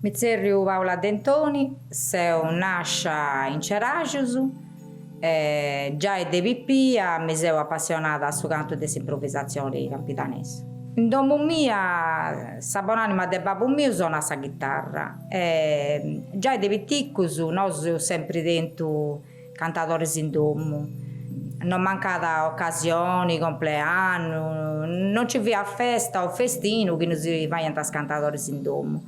Mi zerriu Paula Dentoni, seu nascia in Ceragius, già de pipia mi seu appassionata a su cantu de s'improvvisazione campidanese. In domu mia, sa bonanima de babbu miu suona sa chitarra. Già de piticus nos seus sempre tentu cantadores in domu. Non mancata occasioni, compleanno, non ci via festa o festino che non si vaiant as cantadores in domu.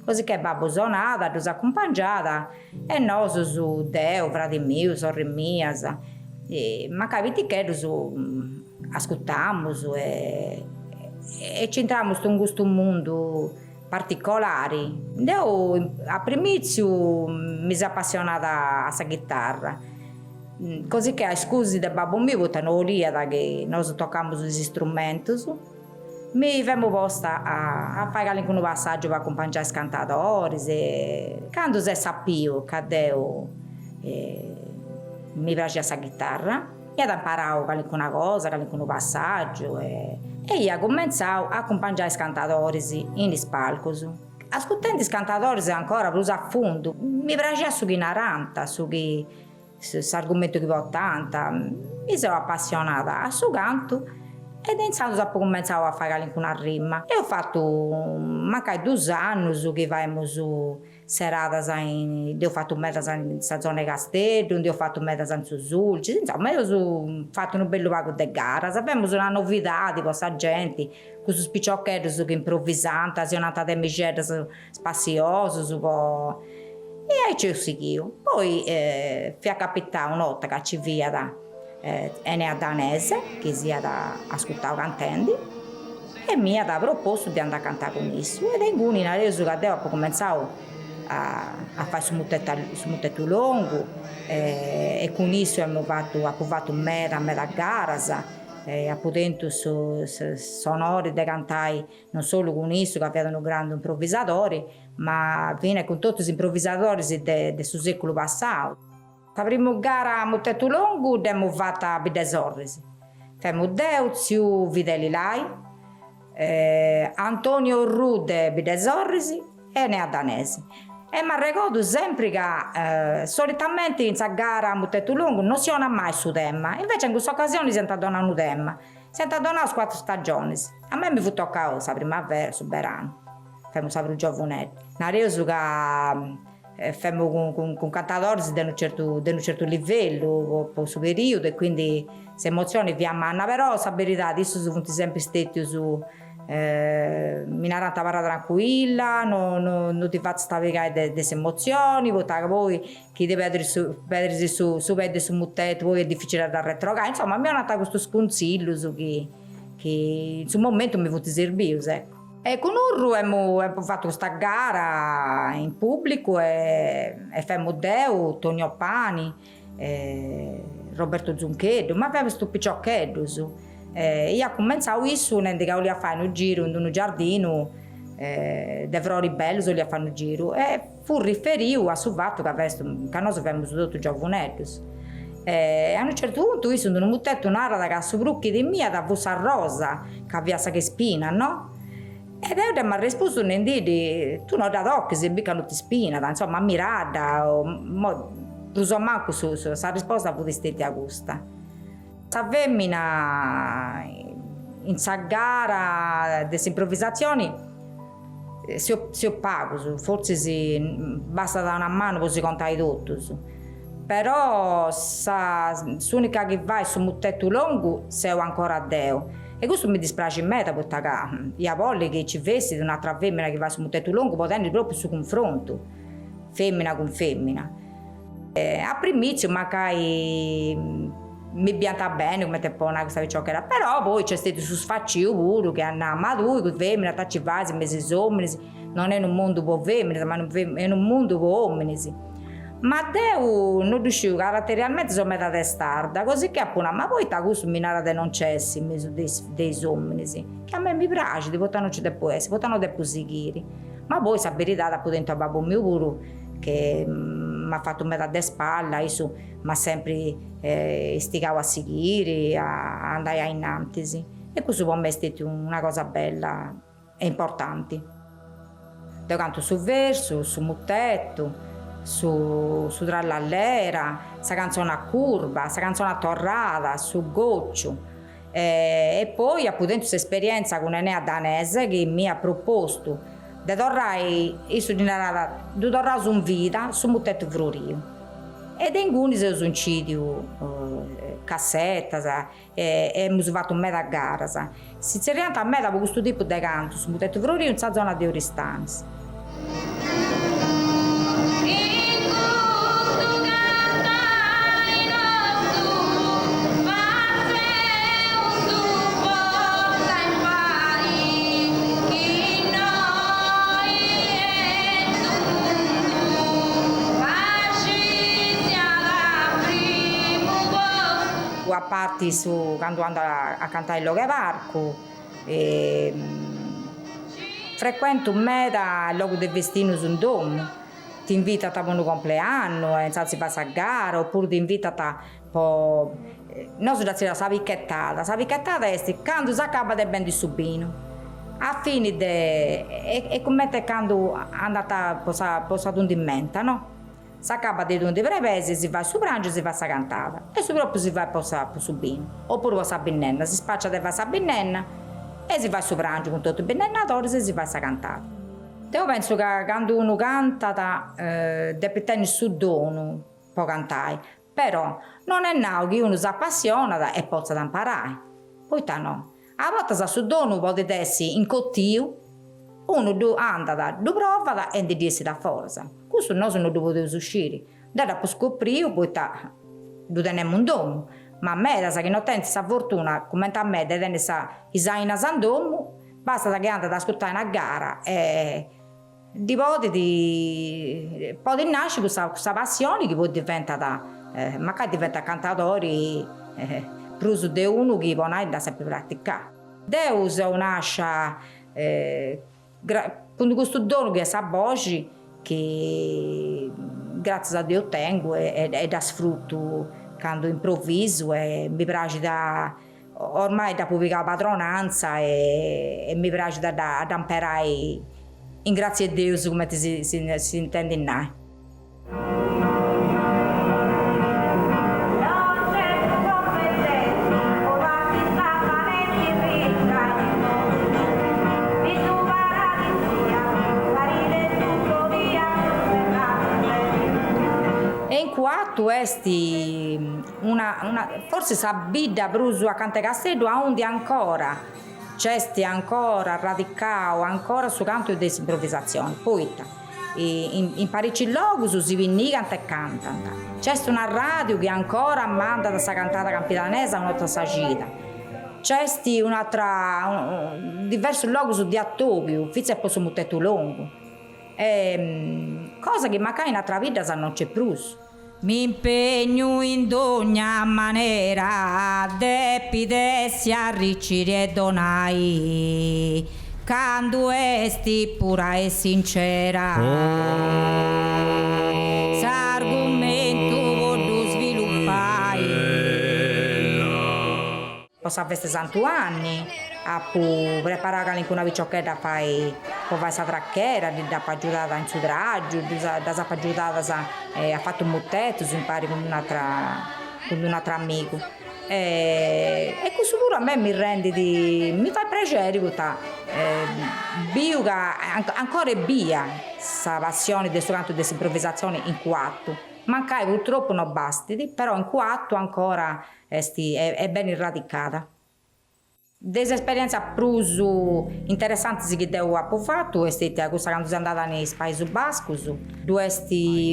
Così che babbo sonata, dus accompagnata e nos su deu, frati miu, sorri mias, mancai piticheddus ascoltamus e ci intramus in questo mondo particolare. Deu a primiziu mi sono appassionata a sa chitarra, così che a scusi de babbo miu, poita non voliat che nos toccamus is strumentos, mi femo posta a fare qualche passaggio per accompagnare i cantatori e quando si sapiu che deu mi piaceva sa chitarra e ho imparato qualche cosa, qualche passaggio e io ho cominciato a accompagnare i cantatori in spalcos. Ascoltando i cantatori ancora più a fondo, mi piaceva su chi narranta, su argomento che portanta, mi sono appassionata a su canto. Ed intanto ho cominciato a fare una rima. E ho fatto magari 2 anni che facciamo serate, ho fatto metà in Zona Castello, ho fatto metà in Susulci, insomma io ho fatto un bello pago di gara, sappiamo una novità di questa gente, questi spicciocchetti che improvvisanti, si sono andati a micere spaziosi, e aí ci ho seguito. Poi fui a capitare una volta che ci via da Enea Danese, che si è da ascoltare cantando, e mi ha proposto di andare a cantare con esso. Ed in cui adesso che ho cominciato a fare su mutetto lungo, e con esso abbiamo fatto meta garas, a potente sonori di cantare non solo con esso, che avevano grandi improvvisatori, ma viene con tutti gli improvvisatori del secolo passato. La prima gara a mutetto lungo l'abbiamo fatta a Bidesorrisi. Femo Deutzio Videlilai, Antonio Rude Bidesorrisi e Enea Danese. E mi ricordo sempre che solitamente in questa gara a mutetto lungo non si dona mai su tema, invece in questa occasione si è donato un tema. Si è donato 4 stagioni. A me mi fu toccato la primavera, su verano. Femo sempre il giovanetto. Nareso che femo con cantatori di un certo livello, per su periodo, e quindi le emozioni vi ammanno, però la verità adesso sono sempre stati su mi narrata parla tranquilla, non ti faccio stavicare delle emozioni, poi chi deve vedere su pede su muttetto, poi è difficile da retrogare, insomma mi hanno dato questo consiglio che in un momento mi fu servito, ecco. E con Urru abbiamo fatto questa gara in pubblico e famo Deu, Tonio Pani, Roberto Zuncheddu, ma avevamo questo piccioccheddu. Io ho cominciato questo, che volevo fare un giro in un giardino, de Frori Bello, volevo fare un giro, e fu riferito a su fatto che noi avevamo tutti giovanetti. A un certo punto io sono un mutetto un'ara che su brucchi di mia da Bussa Rosa, che aveva sa che spina, no? Ed io mi ha risposto non dire, tu non da tocchi se mica non ti spina, insomma ammirata, non so manco su questa risposta potresti a gusta. La femmina in questa gara delle improvvisazioni si pago, forse basta da una mano per si contare tutto. Però l'unica che va su mutetto lungo sei ancora a Deo. E questo mi dispiace in me, perché io voglio che ci fosse un'altra femmina che va su mutetto lungo, potendo proprio su confronto, femmina con femmina. A primizio magari mi pianta bene come te pone questa ciò che era, però poi c'è stato su sfaccio pure che hanno ma lui con femmina tacci vasi mesi uomini, non è un mondo per femmine, ma è un mondo per uomini. Ma Deu non riuscivo caratterialmente sono metà testarda, così che appunto, ma poi ta questo minare de non cessi in mezzo dei uomini, che a me mi piace, di potano ci devo essere, potano devo seguire. Ma poi sa verità da potente a babbo mio pure, che mi ha fatto metà de spalla, io mi ha sempre istigato a seguire, a andare innanzi. E questo per me è stata una cosa bella e importante. Deu canto su versu, su mutettu, su trallallera, sa canzone a curva, sa canzone a torrada, su gocciu. E poi appunto questa esperienza con Enea Danese che mi ha proposto di tornare di tornare su vita su mutettu frurio. Ed in cui si incidiu cassetta e abbiamo fatto un meta gara. Sinceramente a me da questo tipo di canto su mutettu frurio in zona di Oristanis. A parte quando ando a cantare il Loghe Parco, frequento un meta il luogo del vestino su un domo, ti invita a un compleanno e si fa a gara, oppure ti invita a non so se la picchettata è quando si acaba del ben di subino. A fine è come quando è andata a posare un dimenta, no? Si acaba di un di prepesi, si va su pranzo e si fa sa cantata e su proprio si va a posare su bino oppure a sa binnenna, si spaccia di fa sa binnenna e si va su pranzo con tutti i binnenatori e si fa sa cantata. Io penso che quando uno canta deve tenere su dono può cantare, però non è nato che uno si appassiona e possa imparare, poi no, a volte sa su dono può essere in cottio. Uno anda, prova e dice da forza. Questo non sono dovuto uscire. Dopo scoprire, poi lo teniamo un domo. Ma a me, che non tengo questa fortuna, come a me, di tenere questa isaina san domo, basta che anda ad ascoltare una gara e poi nasce questa passione che poi diventa magari diventa cantatori più di uno che può da sempre praticare. Deus nasce con questo dono che è sa voce che grazie a Dio tengo e da sfrutto quando improvviso e mi piace ormai da pubblicare la padronanza e mi piace da imparare in grazie a Dio come si intende in noi. Quatto esti forse s'abbidda prusu a Cante Castello a onde ancora c'esti ancora radicato ancora su canto di improvvisazione. Poi in parecchi luoghi si vinnigano e cantano. C'è una radio che ancora manda da sa cantata campidanese a un'altra sagita. C'è diversi luoghi di attopio, forse è posso mutetto lungo. Cosa che magari in altra vita non c'è più. Mi impegno in ogni maniera depidessi arricchire e donai quando esti pura e sincera s'argomento voglio sviluppare posso avere 60 anni a preparare una picciocchetta fai sa tracchera, da aiutata in sudraggio, da aiutata ha fatto un muttetto, si impari con un altro amico. E questo pure a me mi rende mi fa piacere ancora è via questa passione del suo canto di improvvisazione in quattro. Mancai purtroppo non basti, però in quattro ancora è ben radicata. Delle esperienze più interessanti che ho fatto è stata questa quando sono andata nei Paesi Baschi, dove è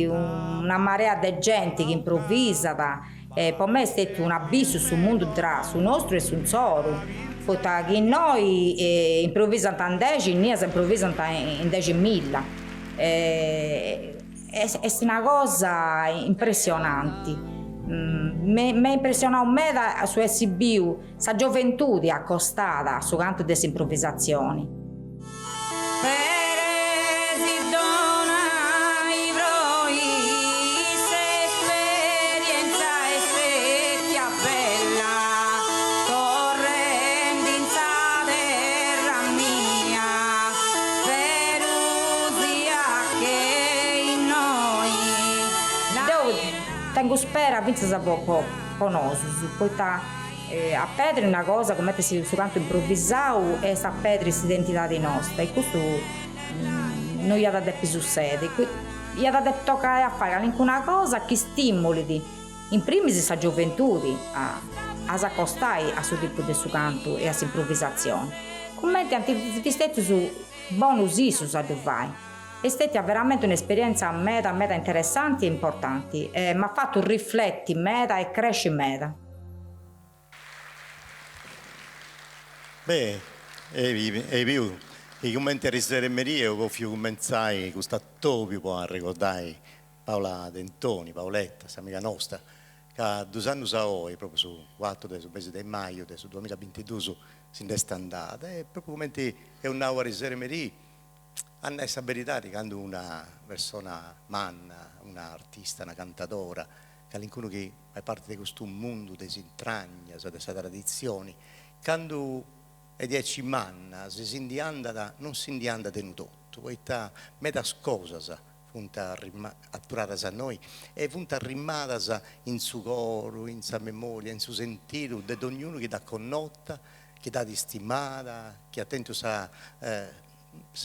una marea di gente che improvvisa e per me è stato un abisso sul mondo sul nostro e sul solo. Che noi improvvisano in 10, noi improvvisano in 10.000. È una cosa impressionante. Mi ha impressionato su SBU, sa gioventù accostata su canto delle improvvisazioni. tengo spera, vince sa po' nosus, poiché a Pedri una cosa come si su canto improvvisato e sa Pedri s'identità nostra e questo non gli ha dato più succede, gli ha dato toccare a fare una cosa che stimoli in primis sa gioventù a s'accostare a suo tipo di suo canto e a s'improvvisazione. Commenti antivistetti su bonus issus a fare. È stata veramente un'esperienza meta interessante e importante, mi ha fatto riflettere meta e crescere meta. Beh, e più, i commenti a risermeria, io cominciai questo attopio per ricordare Paola Dentoni, Paoletta, sia amica nostra, che 2 anni fa, proprio su 4 del mese di maggio del 2022, si è andata, e proprio come è un'aula a risermeria, hanno questa verità di quando una persona manna, una artista, una cantatora, che all'incuno che fa parte di questo mondo desintragna, di queste tradizioni, quando e 10 manna si indianda non si indianda tenuto tutto, poiché metà cosa punta atturata a noi e punta arrimata in suo coro, in sua memoria, in suo sentito di ognuno che dà connotta, che dà di stimata, che attento sa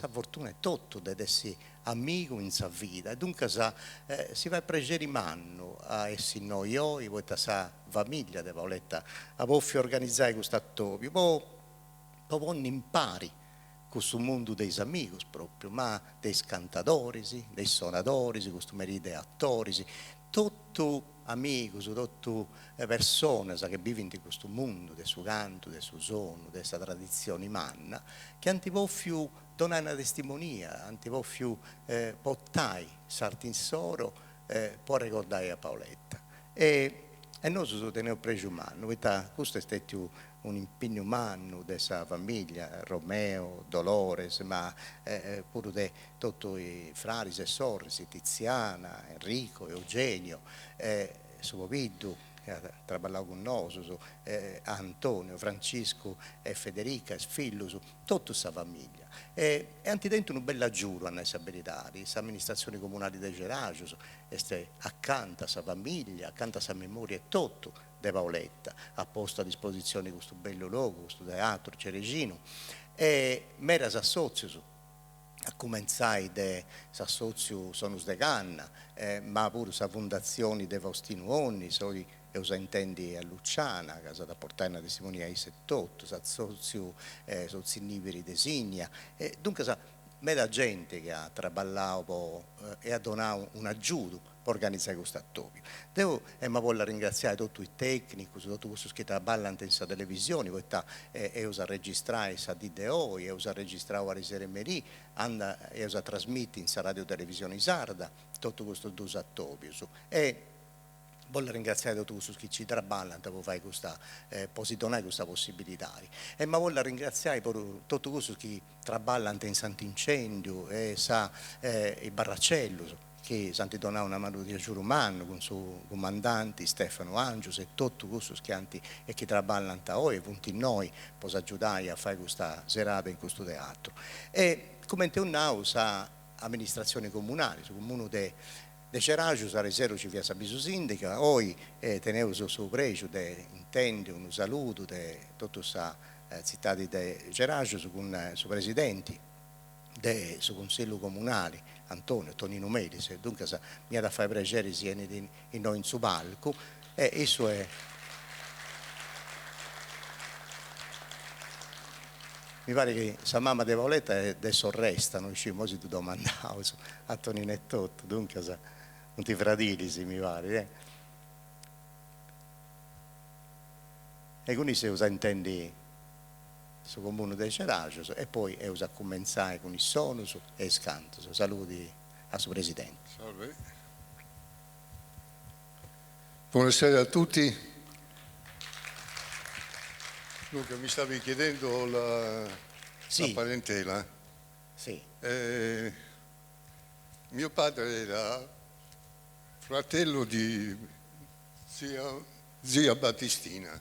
fortuna è tutto di essere amico in sua vita e dunque si va a pregere manno a essere noi, poiché sa famiglia di Paoletta a poter organizzare questo attopio, poi non impari questo mondo dei amigos proprio, ma dei cantatori, dei suonatori, costumeri dei attori, tutto amigos, tutte persone che vivono in questo mondo del suo canto, del suo suono, di questa tradizione manna, che non ti può più donare una testimonia, non ti può più portare sarti in soro, può ricordare a Paoletta. E noi ci teniamo preso umano, questo è stato un impegno umano della famiglia, Romeo, Dolores, ma pure di tutti i frari e sorelle, Tiziana, Enrico, Eugenio, suo Viddu, che ha lavorato con noi, Antonio, Francisco e Federica, e figlio, tutta questa famiglia. E anche dentro una bella giuro a questa verità, l'amministrazione comunale di Geracio, accanto a questa famiglia, accanto a questa memoria e tutto di Paoletta, ha posto a disposizione questo bello luogo, questo teatro Ceregino, e mera s'assozio a cominciare da s'assozio Sonus de Canna, ma pure sa fondazione di Faustino Onni, e usa intendi a Luciana, che da portare una testimonia ai 78, s'assozio Sozziniveri de Signa, dunque mera gente che ha traballato e ha donato un aiuto per organizzare questo attopio. Devo ma voglio ringraziare tutti i tecnici, tutti questi che lavorano in questa televisione, perché usa registrare questa DDO, usa registrare la risermeria, e usa trasmettere in radio televisione sarda tutto questo due attopio. E voglio ringraziare tutti quelli che ci lavorano per fare donare questa possibilità. E ma voglio ringraziare tutti quelli che lavorano in Sant'Incendio e il Barracello, che santi donava una mano di aiuto umano con il suo comandante Stefano Angius e tutti questi che lavorano a noi e punti noi per aiutare a fare questa serata in questo teatro. E come te sa amministrazione comunale, su comune de Ceraggio, sa reservo ci via Sabiso Sindica, oggi tenevo il suo pregio de intende un saluto di tutta questa città di Ceraggio con il suo presidente del suo consiglio comunale Antonio Tonino Melis, dunque mi ha da fare piacere sia in noi in suo palco e isso è mi pare che sa mamma di Paoletta adesso resta, non ci si domandavo a Tonino e tutto, dunque non ti fradili mi pare e quindi se usa intendi sul comune di Ceraggio e poi usa cominciare con il sono e il canto. Saluti al suo presidente. Salve. Buonasera a tutti. Dunque mi stavi chiedendo la parentela. Sì. Mio padre era fratello di zia Battistina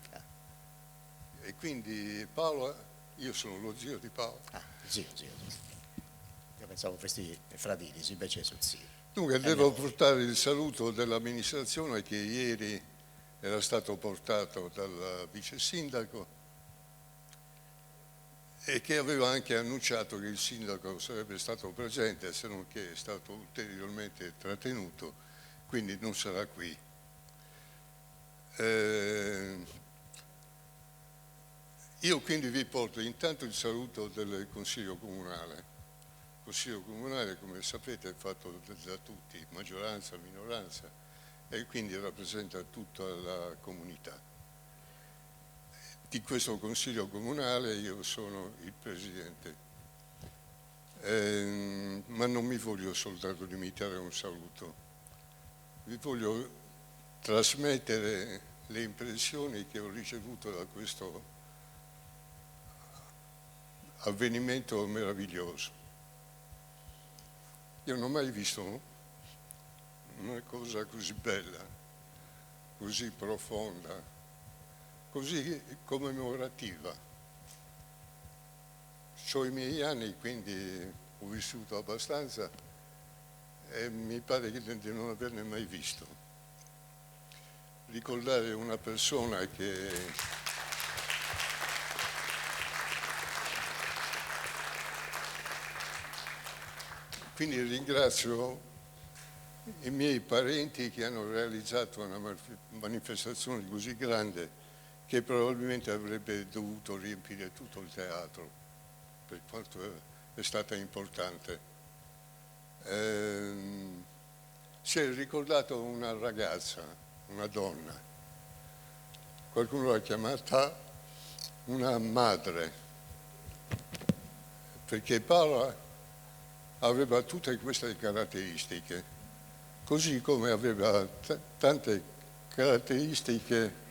e quindi Paolo. Io sono lo zio di Paolo. Zio. Io pensavo questi fratelli, invece sono zio. Dunque, devo portare il saluto dell'amministrazione che ieri era stato portato dal vice sindaco e che aveva anche annunciato che il sindaco sarebbe stato presente, se non che è stato ulteriormente trattenuto, quindi non sarà qui. Io quindi vi porto intanto il saluto del Consiglio Comunale. Il Consiglio Comunale, come sapete, è fatto da tutti, maggioranza, minoranza, e quindi rappresenta tutta la comunità. Di questo Consiglio Comunale io sono il Presidente, ma non mi voglio soltanto limitare a un saluto, vi voglio trasmettere le impressioni che ho ricevuto da questo avvenimento meraviglioso. Io non ho mai visto una cosa così bella, così profonda, così commemorativa. Ho i miei anni, quindi ho vissuto abbastanza e mi pare di non averne mai visto. Ricordare una persona che quindi ringrazio i miei parenti che hanno realizzato una manifestazione così grande che probabilmente avrebbe dovuto riempire tutto il teatro, per quanto è stata importante. Si è ricordato una ragazza, una donna, qualcuno l'ha chiamata una madre, perché Paola aveva tutte queste caratteristiche, così come aveva tante caratteristiche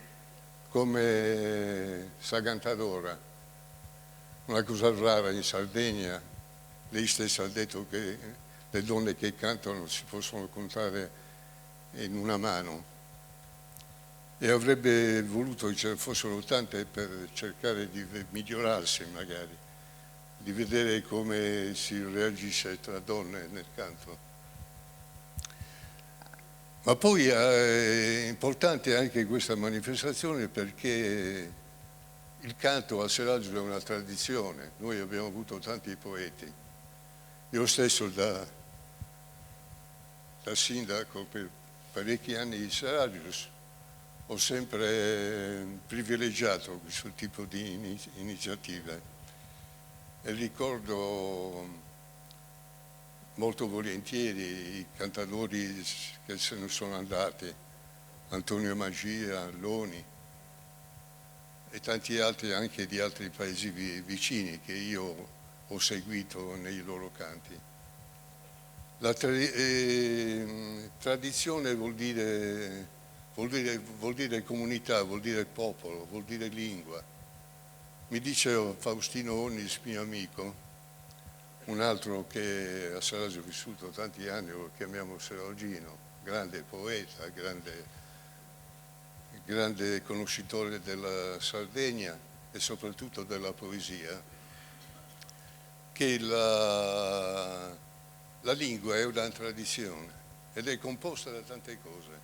come Sagantadora, una cosa rara in Sardegna. Lei stessa ha detto che le donne che cantano si possono contare in una mano e avrebbe voluto che ce ne fossero tante per cercare di migliorarsi magari, di vedere come si reagisce tra donne nel canto. Ma poi è importante anche questa manifestazione perché il canto a Seraggio è una tradizione. Noi abbiamo avuto tanti poeti. Io stesso da sindaco per parecchi anni di Seraggio ho sempre privilegiato questo tipo di iniziative e ricordo molto volentieri i cantatori che se ne sono andati, Antonio Magia, Loni e tanti altri anche di altri paesi vicini che io ho seguito nei loro canti. La tradizione vuol dire comunità, vuol dire popolo, vuol dire lingua. Mi dice Faustino Onnis, mio amico, un altro che a Seraggio ha vissuto tanti anni, lo chiamiamo Seragino, grande poeta, grande conoscitore della Sardegna e soprattutto della poesia, che la lingua è una tradizione ed è composta da tante cose,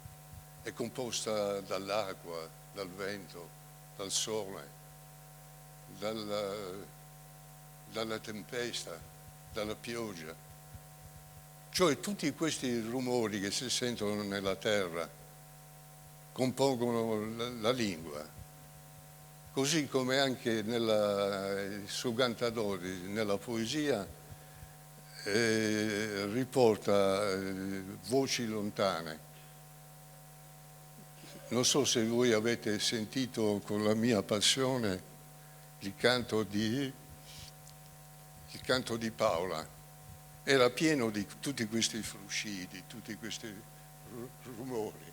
è composta dall'acqua, dal vento, dal sole, dalla tempesta, dalla pioggia, cioè tutti questi rumori che si sentono nella terra compongono la lingua, così come anche su Cantadori, nella poesia, riporta voci lontane. Non so se voi avete sentito con la mia passione il canto di Paola. Era pieno di tutti questi frusci, di tutti questi rumori.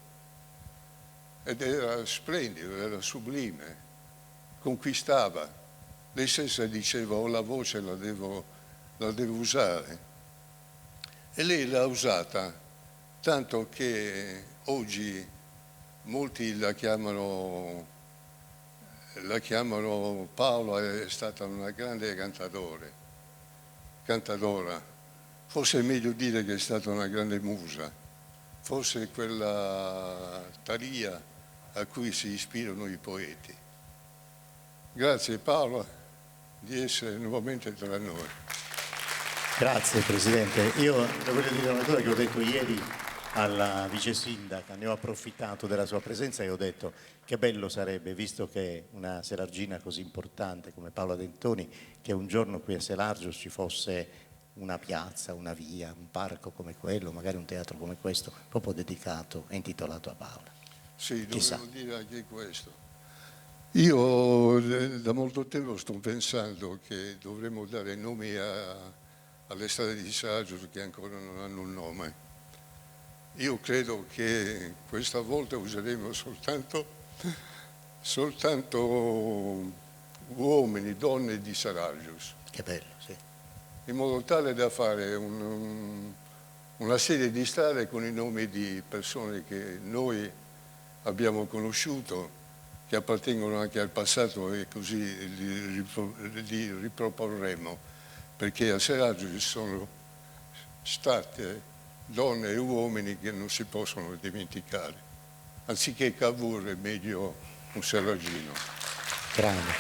Ed era splendido, era sublime, conquistava. Lei stessa diceva, ho la voce, la devo usare. E lei l'ha usata, tanto che oggi molti la chiamano Paola, è stata una grande cantadora, forse è meglio dire che è stata una grande musa, forse quella Thalia a cui si ispirano i poeti. Grazie Paola di essere nuovamente tra noi. Grazie Presidente. Io voglio dire una cosa che ho detto ieri alla vice sindaca, ne ho approfittato della sua presenza e ho detto che bello sarebbe, visto che una Selargina così importante come Paola Dentoni, che un giorno qui a Selargio ci fosse una piazza, una via, un parco come quello, magari un teatro come questo, proprio dedicato e intitolato a Paola. Sì, Chissà. dovevo dire anche questo. Io da molto tempo sto pensando che dovremmo dare nomi alle strade di Saggio che ancora non hanno un nome. Io credo che questa volta useremo soltanto uomini, donne di Saragius, Che bello, sì. in modo tale da fare una serie di strade con i nomi di persone che noi abbiamo conosciuto, che appartengono anche al passato e così li riproporremo, perché a Seraggio ci sono state donne e uomini che non si possono dimenticare. Anziché Cavour è meglio un serragino. Grande.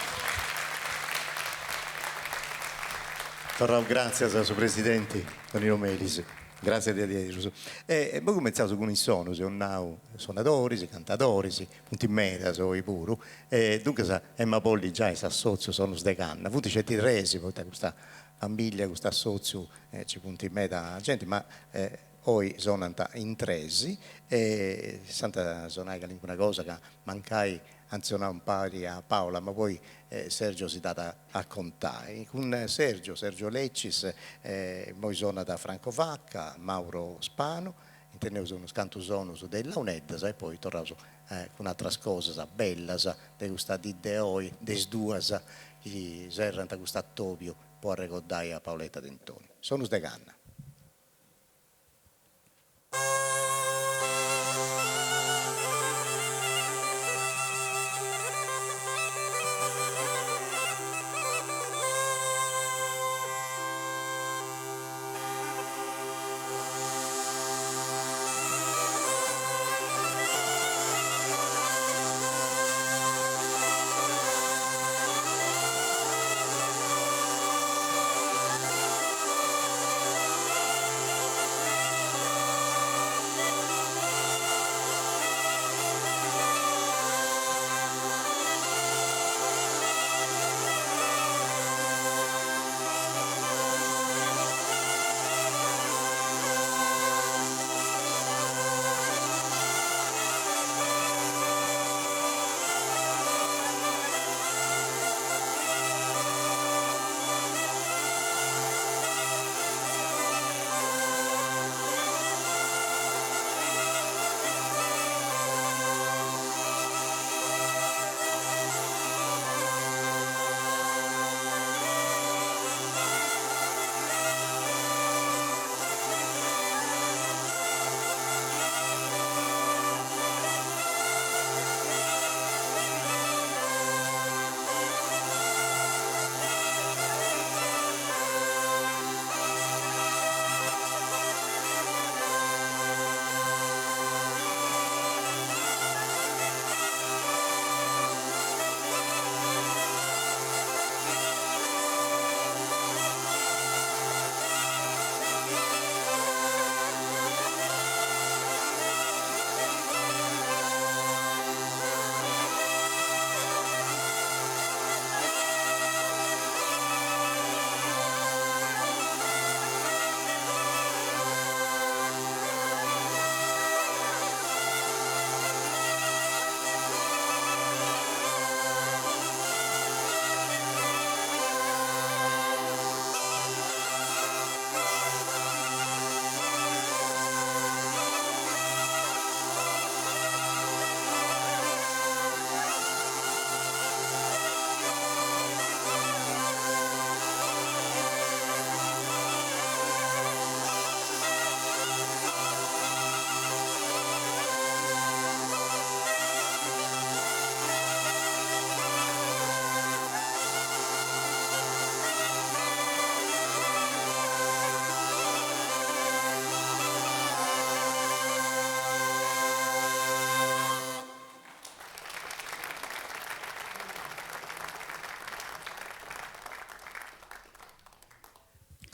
Torrao, grazie al suo Presidente, Tonino Melis. Grazie di adesso. E poi cominciamo con il suono, se non suonatori, cantatori, punti in media, so i puru. Dunque, Emma Polli già si associo, sono sdecanna. Avuto certi resi, poi questa famiglia, questo associo, ci punti in media gente, ma poi sono in tresi e Santa Zonai una cosa che mancai anzionare un pari a Paola, ma poi Sergio si è data a contare. Con Sergio Leccis, poi sono da Franco Vacca, Mauro Spano, intendevo uno scantusono su della UNED e poi tornavo con altre cose bellas, di questa di Deoi, des duas, che servono da questo Tobio, può ricordare a Paoletta Dentoni. Sono de Ganna.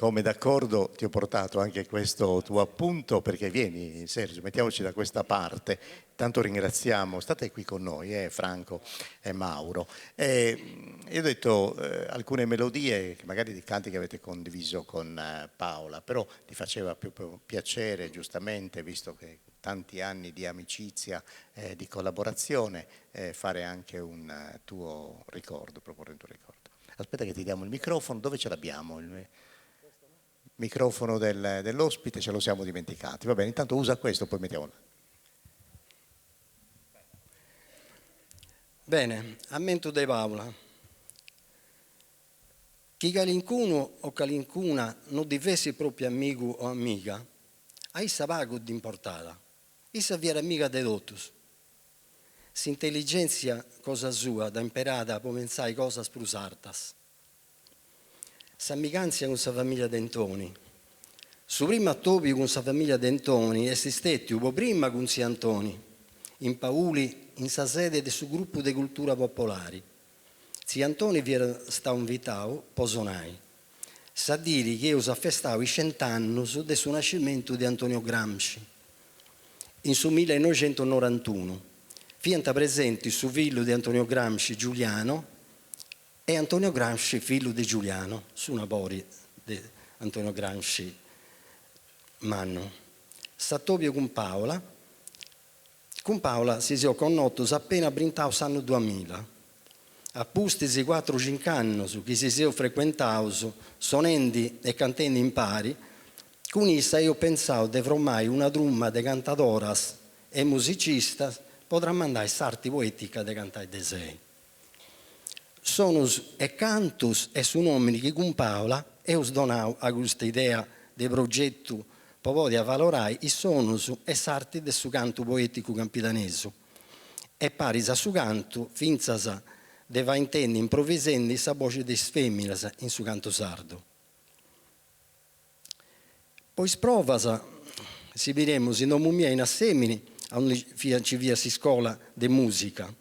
come d'accordo ti ho portato anche questo tuo appunto, perché vieni Sergio, mettiamoci da questa parte, tanto ringraziamo, state qui con noi, Franco e Mauro. Io ho detto alcune melodie, che magari di canti che avete condiviso con Paola, però ti faceva più piacere, giustamente, visto che tanti anni di amicizia, di collaborazione, fare anche un tuo ricordo, proporre un tuo ricordo. Aspetta che ti diamo il microfono, dove ce l'abbiamo? Il microfono dell'ospite ce lo siamo dimenticati. Va bene, intanto usa questo, poi mettiamo. Bene, ammento de Paola. Chi calincuno o calincuna non difesse proprio amico o amica, a issa pago di importata. Issa viene amica de totus. S'intelligenza cosa sua, da imperata, può pensare cosa sprusartas. S'amicanza con sa famiglia Dentoni. Su prima topi con sa famiglia Dentoni esistette un po' prima con si Antoni, in Pauli, in sa sede del suo gruppo di cultura popolari. Si Antoni vi era stato invitato, posonai. Sa dire che io s'affestavo i 100 anni del suo nascimento di Antonio Gramsci, in su 1991. Fianta presenti su figlio di Antonio Gramsci, Giuliano, e Antonio Gramsci, figlio di Giuliano, su una pori di Antonio Gramsci, Manno. Sattopio con Paola si è connotto appena brintato l'anno 2000. A pustisi 4-5 anni su chi si è frequentato, sonendo e cantando in pari, con essa io pensavo di formare una trumma di cantadoras e musicista potrà mandare sarti poetica di cantare di sé. Sono e cantus e su nomini che con Paola e ho donato a questa idea di progetto per poter valorare i sonus e sarti del suo canto poetico campidanese. E paris a su canto, finzasa deve intendere improvvisando sa voce di femmina in suo canto sardo. Poi sprovasa, si vedremo, se non mia in assemini, a un ci via si scuola di musica,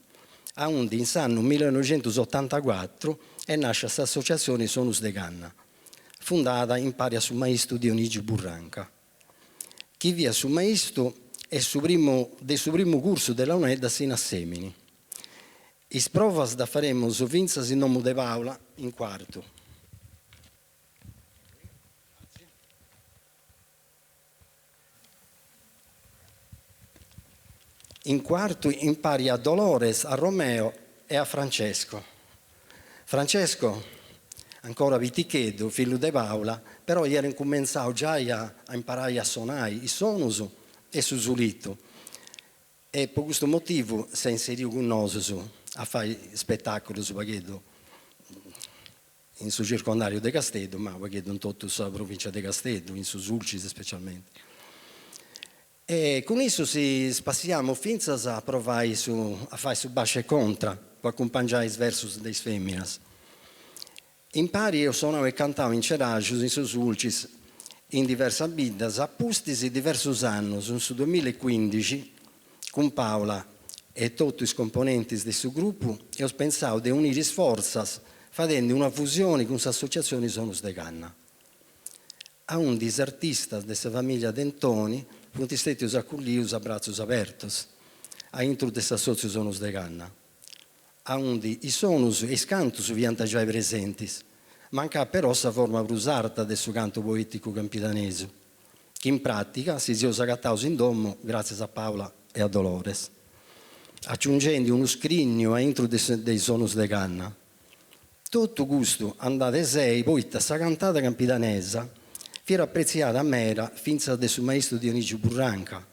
a un in anno 1984 e nasce questa associazione Sonus de Canna, fondata in pari a su maestro Dionigi Burranca. Chi via su maestro è del suo primo corso della UNED in assemini. Is provas da faremo su Vinzas in nome di Paola in quarto. In quarto impari a Dolores, a Romeo e a Francesco. Francesco, ancora vitichedo, figlio di Paola, però gli era incominciato già a imparare a suonare i sonus e su Zulito. E per questo motivo si è inserito con noi a fare spettacoli su Paghetto, in su circondario di Castedo, ma Paghetto in tutta la provincia di Castedo, in su Sulcis specialmente. E con eso si spassiamo finza a provare a fare su basse contra, per accompagnare i versi dei femminas. In pari io suonavo e cantavo in Ceragius, in su Sulcis, in diverse bidas, a pustisi diversi anni, in su 2015, con Paola e tutti i componenti del suo gruppo, e ho pensato di unire sforzi facendo una fusione con l'associazione Sonus de Canna. A un dis artistas della famiglia Dentoni, punti stretti a cullius a brazzos apertos, a intro dessa socio Sonus de Canna. A un di i sonus e i cantus vianta già presenti, manca però sa forma brusarta del suo canto poetico campidanese, che in pratica si è usato in domo grazie a Paola e a Dolores, aggiungendo uno scrigno a intro dei Sonus de Canna. Tutto gusto andate sei, poi sta cantata campidanesa, era apprezzata a mera finza del suo maestro Dionigi Burranca.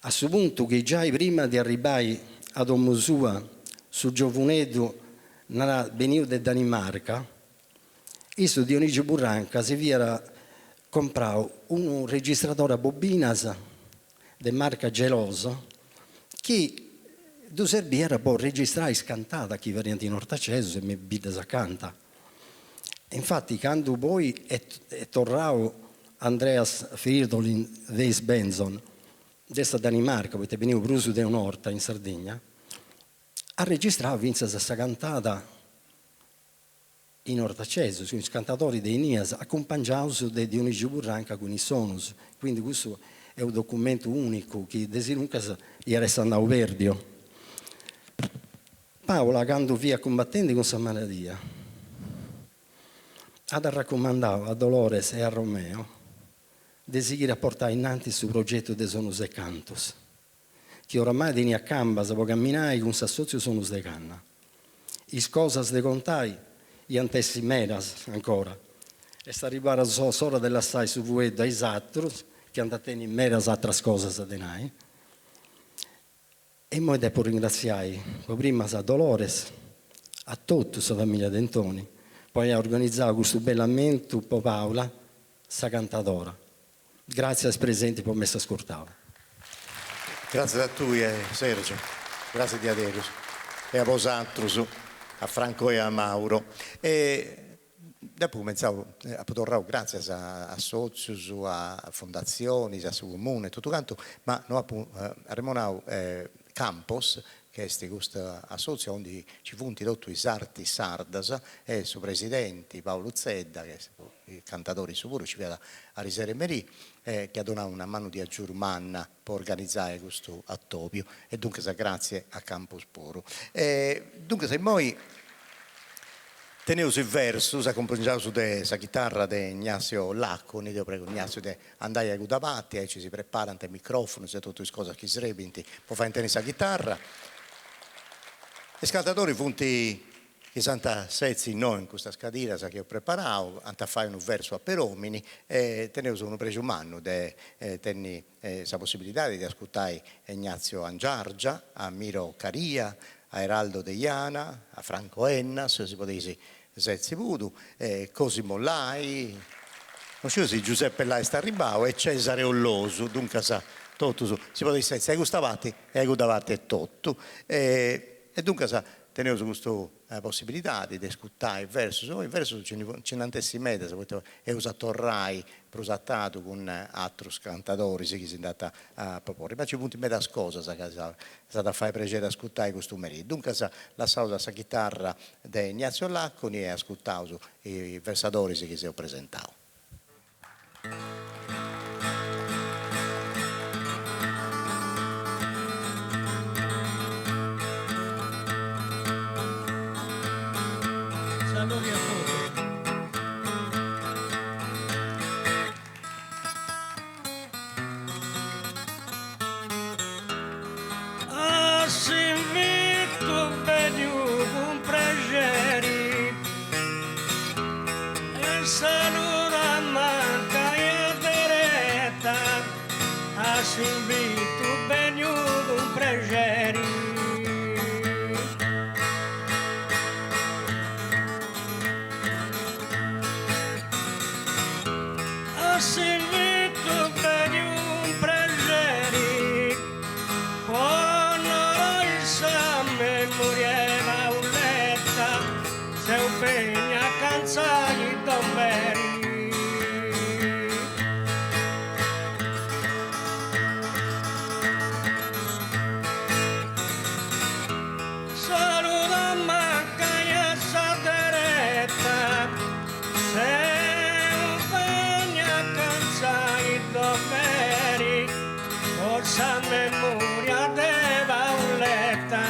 A suo punto che già prima di arrivare a domo sua, su Giovanedo, nella venuto da Danimarca, questo Dionigi Burranca si era comprato un registratore a bobinas di marca Gelosa che serviva per registrare scantata chi variante in ortaceso e mi bidas a canta. Infatti, quando poi è tornato Andreas Friedolin Weiss Benson, desta Danimarca, perché veniva bruso da un'orta in Sardegna, ha registrato questa cantata in Ortaceso, sono i cantatori dei Nias, accompagnati da Dionisio Burranca con i sonus. Quindi questo è un documento unico che desiluncas era andato verdio. Paola, quando via combattendo con questa malattia, ha raccomandato a Dolores e a Romeo di seguire a portare innanzi sul progetto dei Sonus e Cantos, che oramai viene a Cambas, può camminare con s'assozio Sonus de Canna. Is cosas de contai, gli antessi meras ancora, e sta arrivare solo dell'assai su voi dai altri, che andate in meras altre cose da denai. E noi devo ringraziare prima a Dolores, a tutta la famiglia Dentoni, poi ha organizzato questo bell'amento per Paola, sa cantadora. Grazie ai presenti per me ascoltare. Grazie a tu, Sergio, grazie di Adelius e a vosaltros, a Franco e a Mauro. E dopo pensavo a poter grazie a sozius, a fondazioni, a su comune, tutto quanto, ma no, a Remonau Campos, che è questa associazione onde ci funti tutti i sarti sardas e il suo presidente Paolo Zedda, che è il cantatore sicuro, ci vede a Riseremerì, che ha donato una mano di aggiurmanna per organizzare questo attopio e dunque grazie a Campos Poro. Dunque se noi teniamo il verso, accompagnato sulla chitarra di Ignazio Lacconi, io prego Ignazio di andare a Gudapatti e ci si preparano i microfoni e tutte le cose che si rebinti, poi fare intendere la chitarra. I cantatori funti i Santa Sezzi noi in questa scadira che ho preparato, a fare un verso a Peromini e tenevo un preso un anno di tenere la possibilità di ascoltare Ignazio Angiargia, a Miro Caria, a Eraldo De Iana, a Franco Enna, se si potesse Sezzi Vudu, Cosimo Lai, non so se Giuseppe Lai sta a Ribao e Cesare Olloso, dunque sa tutto si potesse essere Gustavati e Gudavati e tutto. E dunque tenevo questa possibilità di ascoltare il verso ce ne antessi meta, e usato torrai prosattato con altri cantatori che si è andata a proporre, ma ci punti meta cosa che è stata a fare piacere ascoltare questo merito. Dunque la sauda sa chitarra di Ignazio Lacconi e ascoltato i versatori che si è presentato. Saluti a tutti. Invito bene con piacere e saluta manca e diretta. Invito bene con piacere. Invito bene un piacere. Memoria mauletta, se un pegna canzani domberi. Saluta manca e saderetta, se un pegna canzani domberi, forza memoria de mauletta.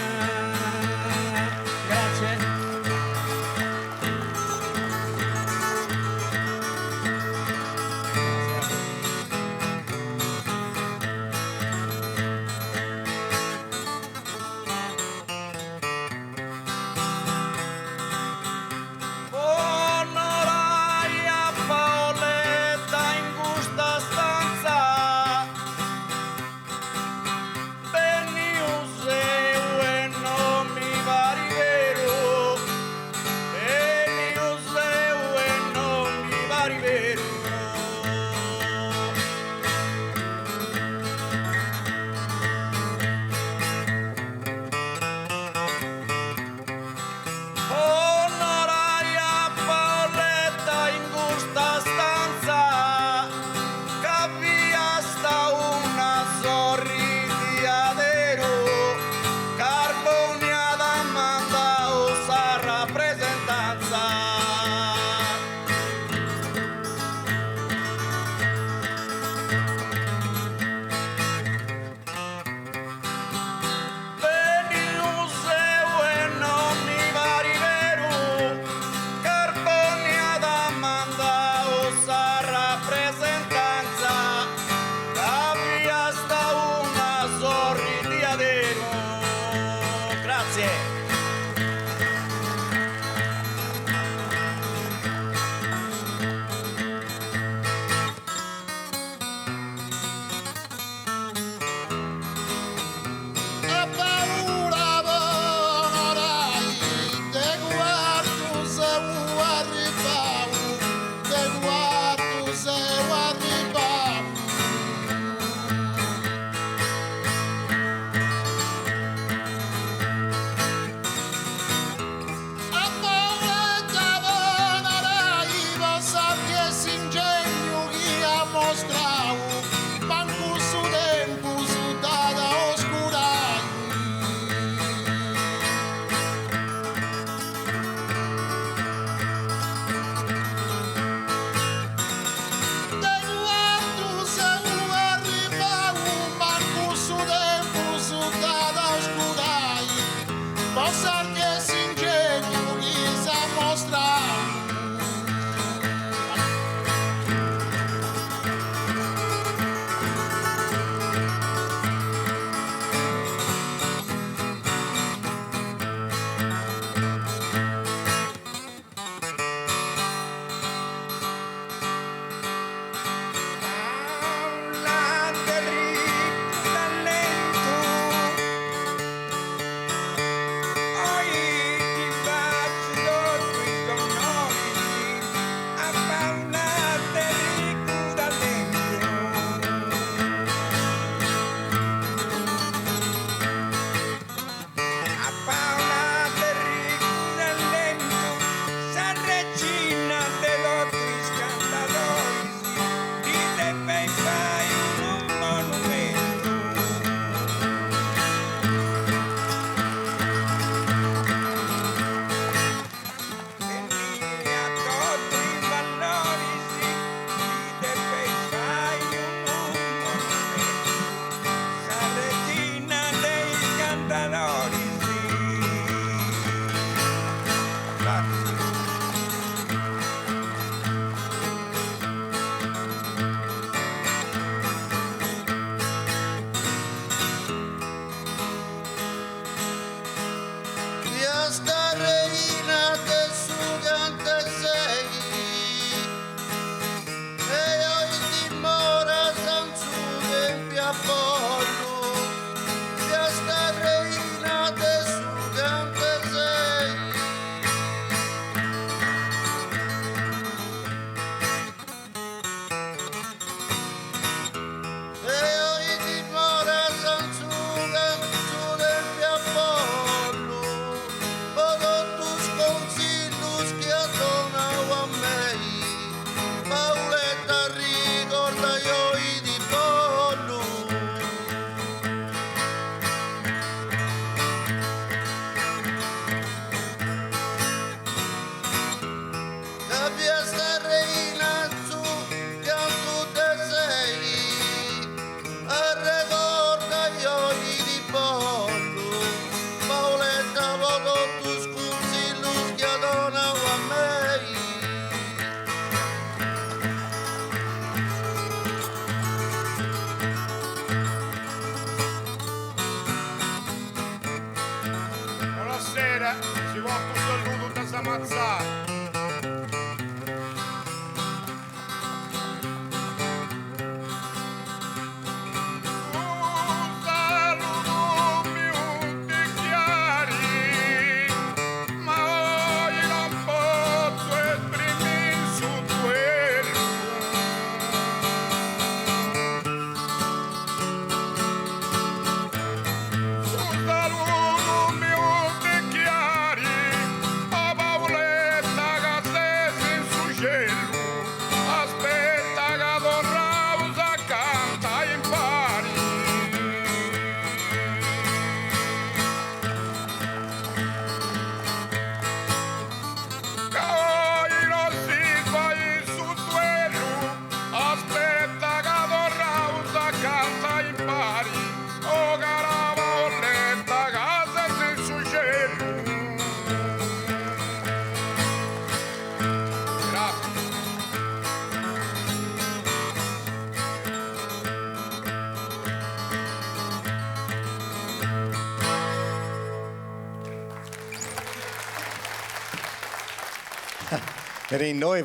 E noi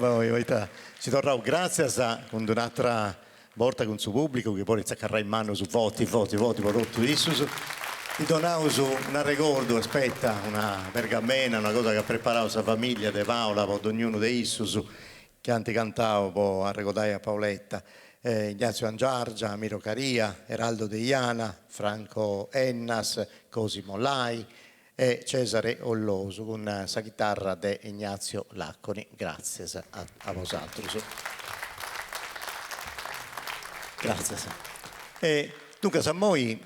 ci torna grazie con un'altra volta con il suo pubblico che poi si carrà in mano su voti per tutto isso. Ti donavo un ricordo, aspetta, una pergamena, una cosa che ha preparato la famiglia di Paola, per ognuno di Issus, che anche cantavo poi a ricordare a Paoletta. Ignazio Angiargia, Miro Caria, Eraldo De Iana, Franco Ennas, Cosimo Lai e Cesare Olloso con la chitarra di Ignazio Lacconi. Grazie a vosaltros. Grazie. E dunque, a noi,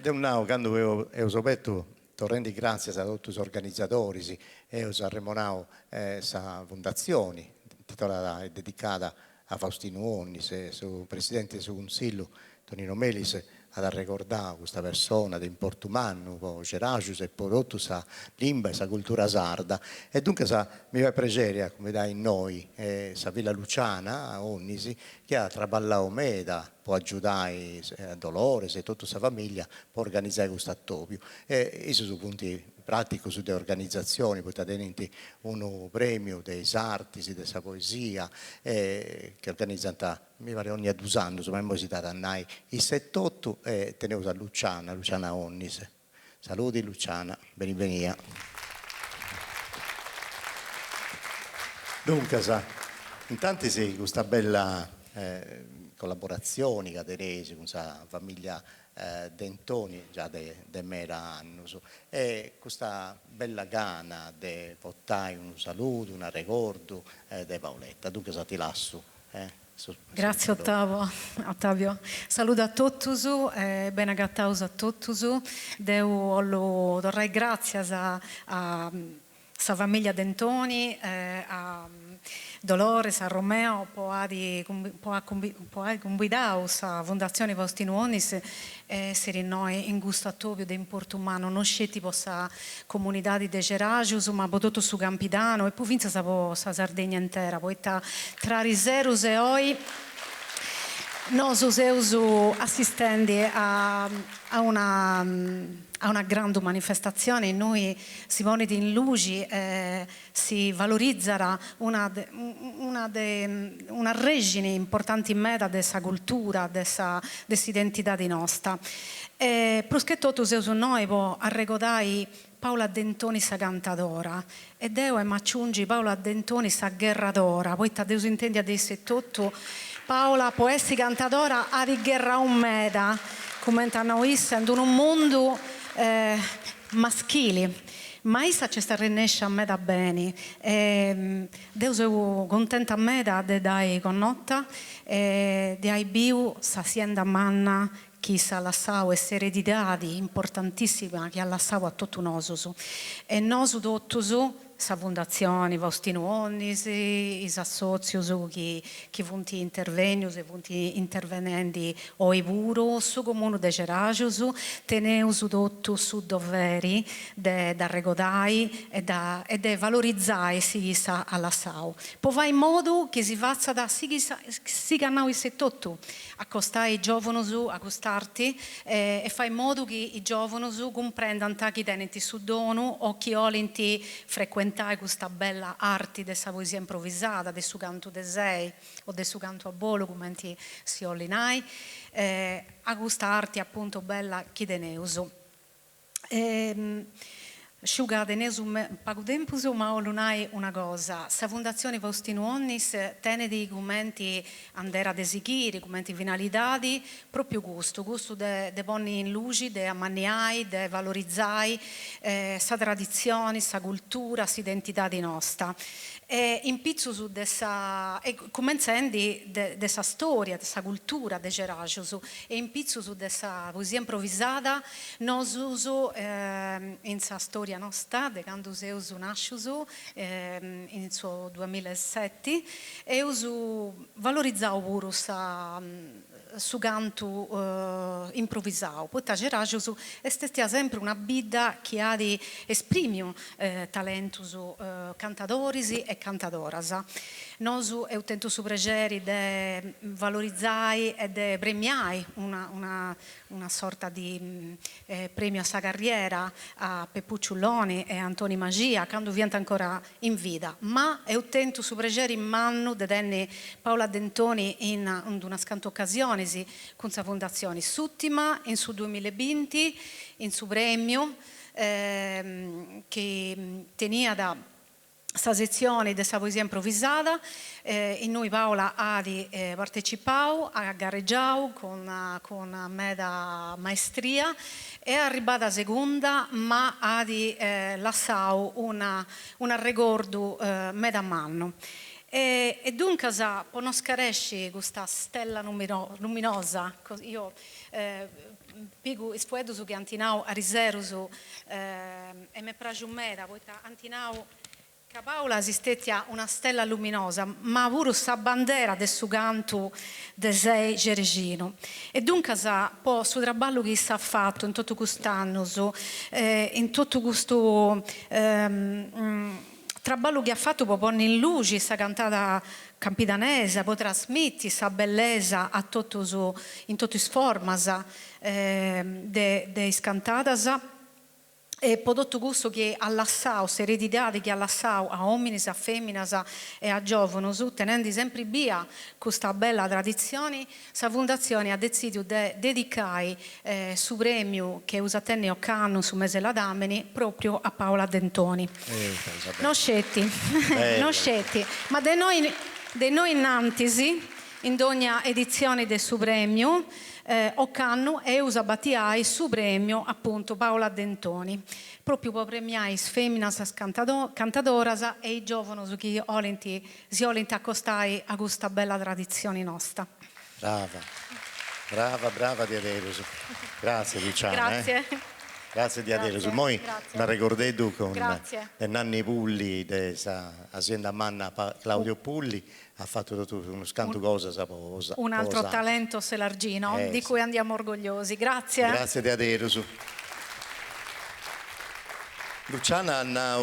quando avevo saputo, torrendo grazie a tutti gli organizzatori, e ho remonato questa fondazione, titolata e dedicata a Faustino Onnis, suo presidente del Consiglio, Tonino Melis, ad ricordare questa persona di Portumanno, Ceracius e poi tutta questa lingua e questa cultura sarda. E dunque mi fa piacere, come dai noi, questa Villa Luciana a Onnisi, che ha traballato meda, può aiutare a Dolores e tutta questa famiglia per organizzare questo attopio. E questi sono punti pratico su delle organizzazioni, poi tenenti un premio dei sarti, della poesia, che organizzano, mi pare ogni 2 anni, insomma, abbiamo citato a noi il 78 e tenevo a Luciana Onnis. Saluti Luciana, benvenuta. Dunque, intanto sì, questa bella collaborazione che tenete con questa famiglia Dentoni già de mera anno e questa bella gana di portare un saluto, un ricordo di Paoletta. Dunque ti lascio. Grazie Ottavio. Saluto a tutti, ben agattaus a tutti. Devo dare grazie a sa famiglia Dentoni, a Dolores, a Romeo, poi ha convidato la Fondazione Faustino Onnis essere noi in gusto attopio di Portumano, non scetti per la comunità di Ceracius, ma per tutto su Campidano e poi finza la Sardegna intera, poi tra Riserus e Oi. Noi siamo assistenti a una grande manifestazione, noi si pone in luce, si valorizzerà una regione importante in meta della cultura, della identità di nostra. Perché tutto siamo noi a ricordare Paola Dentoni sa cantadora e Deo e Macciungi Paola Dentoni sa guerradora, poi Deus intendi ad essere tutto Paola può essere cantadora a di guerra un meda, come hanno visto in un mondo maschile, ma issa ci sta rinesce a me da bene. Dio sono contenta a me di dare connotta, di ai biu s'azienda manna che sa lasciato questa eredità importantissima che ha lasciato a tutti noi. E noi tutti sa fondazione Faustino Onnis, i associ che funti intervenius e funti intervenenti oi puro su comune de Ceracius, teneus tutto su doveri da regodai e da valorizzare si sa alla sau. Poi va in modo che si faccia da si canau il tutto, accostare i giovani a costarti e fa in modo che i giovani comprendano che tenenti su dono o che olenti frequentare questa bella arte della poesia improvvisata, del suo canto de sei o del suo canto a bolo, come si ollinai, a questa arte appunto bella che deneuso. Sciuga deneuso pago tempo, ma olunai una cosa, sa Fondazione Faustino Onnis tiene dei commenti andare ad eseguire, commenti finalità, proprio gusto de ponni in luce, de ammaniai, de valorizzai, sa tradizione, sa cultura, sa identità di nostra. E in pizzo su dessa comenzando dessa storia, dessa cultura de Ceracius e in pizzo su dessa poesia improvvisata nos uso in sa storia nostra de quando seus nascius in suo 2007 e uso valorizzau pure su canto improvvisato. Poi Ceracius è sempre una bidda che ha di esprimere talentus cantadores e cantadoras. Nosu eu tentu su pregeri de valorizzare e de premiare una sorta di premio a sa carriera a Peppu Ciulloni e Antoni Magia, quando viento ancora in vita. Ma eu tentu su pregeri in mannu de tenni Paola Dentoni in una scanta occasione con sa fondazione. S'ultima in su 2020 in su premio che tenia da sta sezione della poesia improvvisata, in noi Paola ha partecipato, ha gareggiato con meda maestria e è arrivata seconda, ma ha lasciato un ricordo meda manno. E dunque, per non scaresci questa stella luminosa, io pigu ispoedusu che antinau a riserusu e me pragiu meda, poiché antinau che Paola esistette una stella luminosa, ma pure sa bandera del suo canto de sei Geregino. E dunque po su traballo che si ha fatto in tutto quest'anno, in tutto questo traballo che ha fatto per porre in luce questa cantata campidanese, per trasmettere questa bellezza a in tutte le forme delle cantate. E prodotto gusto che ha lasciato, eredità che ha lasciato a uomini, a femmine e a giovani, tenendo sempre via questa bella tradizione, la fondazione ha deciso di dedicare su premio che usa tenne Occano su mese la Dameni proprio a Paola Dentoni. Non scetti, non scetti, ma di noi innantisi, in ogni edizione del suo premio, Occano e usa battiai su premio appunto Paola Dentoni proprio per premiare femmines cantadoras e i giovani che si volenti accostare a questa bella tradizione nostra. Brava di Aderuso. Grazie Luciana. Grazie. Grazie di Aderuso. Moi mi ricordai tu con Nanni Pulli dell'azienda Manna Claudio Pulli. Ha fatto tutto uno scanto cosa un altro talento selargino di cui andiamo orgogliosi. Grazie di Aderuso. Luciana ha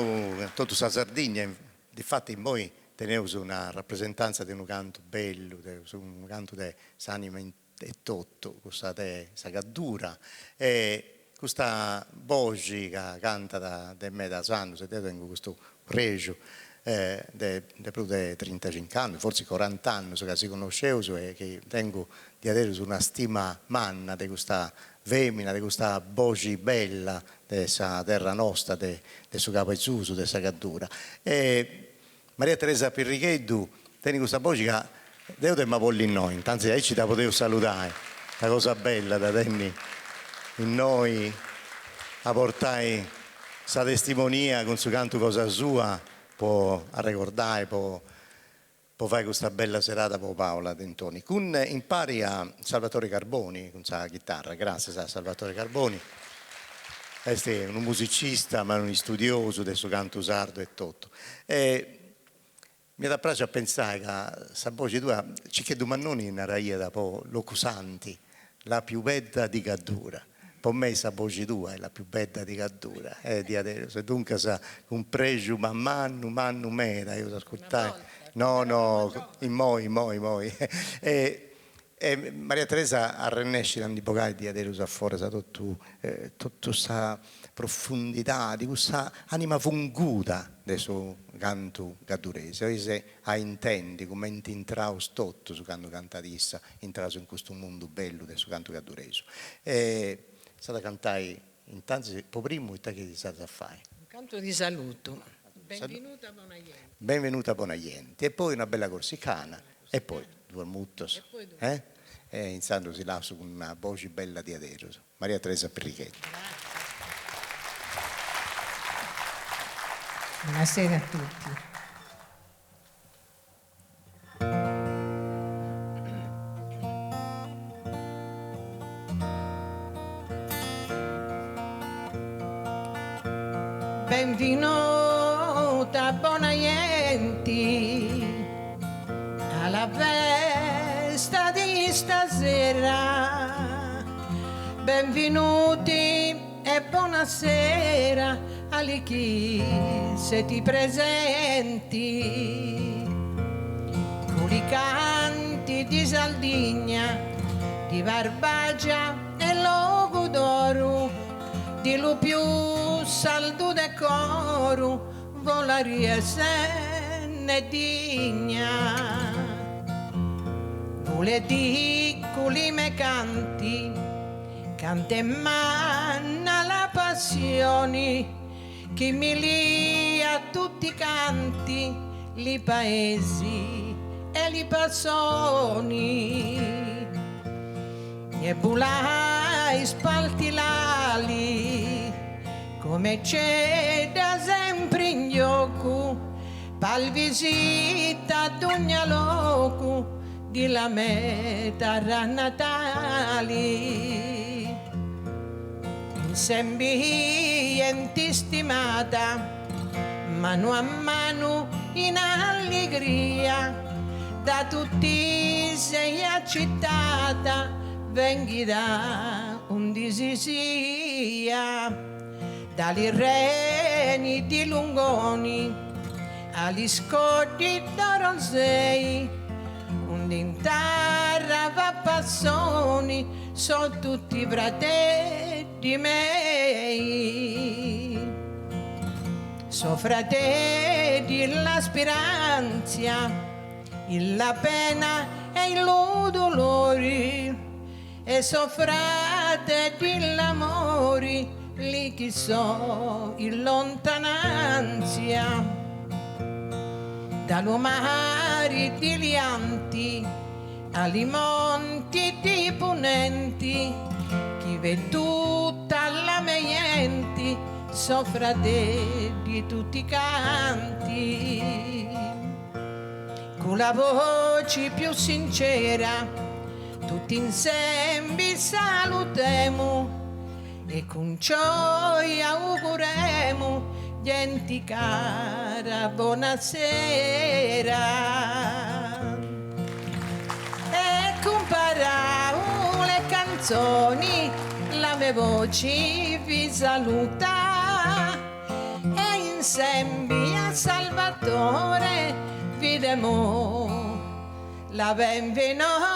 tutta la Sardegna, difatti noi teniamo una rappresentanza di un canto bello, un canto di anima e tutto, questa sagadura e questa voce che canta da me da sanno, se tengo questo pregio più di 35 anni, forse 40 anni che si conoscevo e che tengo di avere una stima manna di questa femmina, di questa voce bella della terra nostra, del suo capo Gesù, della Sagadura. E Maria Teresa Pirrichetto tiene questa voce che Dio te mi vuole in noi, intanto ci da potevo salutare, la cosa bella da tenere in noi, a portare questa testimonia con suo canto cosa sua, può ricordare, può fare questa bella serata per Paola Dentoni. Con impari a Salvatore Carboni con la chitarra, grazie a Salvatore Carboni. È un musicista, ma un studioso del suo canto sardo e tutto. Mi da piace a pensare che questa voce tua, ci chiedo Mannoni in raia da po' locusanti, la più bella di Caddura. Per me questa voce tua è la più bella di Caddura, di adesso. Dunque un pregio ma mannu mera, io ascoltai. No, in moi. E Maria Teresa a rinnescere di bocai di adesso fuori sa tutta questa profondità, di questa anima funguta del suo canto caddurese. Se a intendi come intrao stotto su canto cantatissa, intraso in questo mondo bello del suo canto caddurese. Stata cantai intanto per primo e te che state a fare? Un canto di saluto. Benvenuta Bonaienti. Benvenuta Bonaienti. E poi una bella corsicana e poi due muttos. E iniziando si lascia con una voce bella di Aderuso. Maria Teresa Pirrichetto. Buonasera a tutti. Benvenuta Bonaienti alla festa di stasera, benvenuti e buonasera alle chi se ti presenti. di canti di Sardegna, di Barbagia e Logo d'Oro, di lo più saldo decoro, volaria senne digna. Vole piccoli me canti, canta e manna la passione, che mi lia tutti i canti, li paesi e li passoni. E bulai spalti l'ali, come c'è da sempre in gioco, pal visita ad ogni loco, di la meta Natali. Sembiente stimata, mano a mano in allegria, da tutti sei accettata, venghi da un disisia, dagli reni di Lungoni agli scogli d'Oronsei, un'intarra va passoni, sono tutti fratelli miei. So fratelli la speranza, la pena e il dolore, e so fratelli l'amore, lì che so in lontananza. Dallo mare di lianti ai monti di ponenti, chi vede tutta la meienti, so fratelli tutti i canti. Con la voce più sincera, tutti insieme salutiamo, e con gioia auguremo, gente cara, buonasera. E con parole e canzoni la mia voce vi saluta, e insieme a Salvatore vi diamo la benvenuta.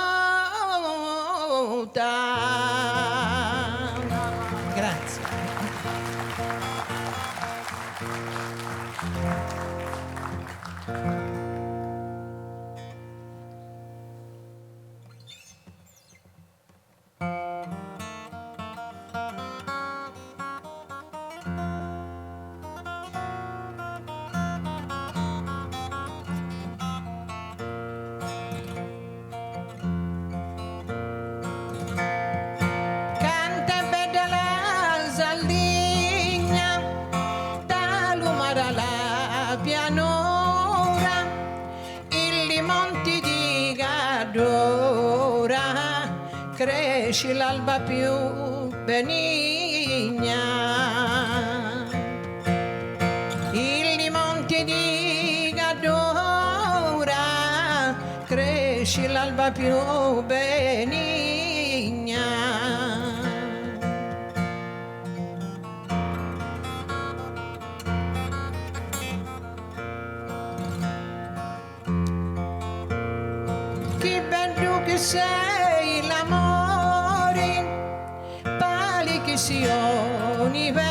Grazie. Cresci l'alba più benigna, i monti di Gadora, cresci l'alba più benigna. Che bello che sei l'amore, pali che sioni ve,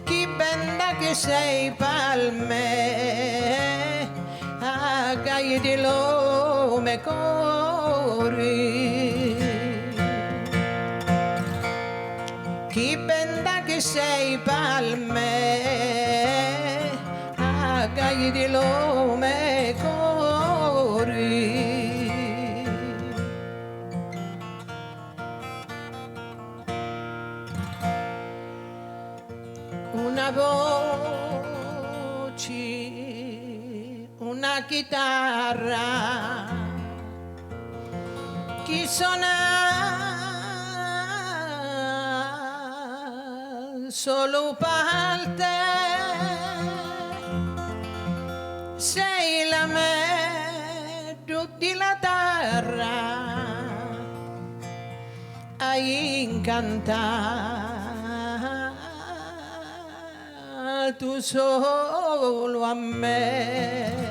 che bella che sei palme, a gai di lome cori. Che bella che sei palme, a gai di lome cori. Una voce, una chitarra, chi suona solo parte, sei la meglio di la terra, hai incantato solo a me.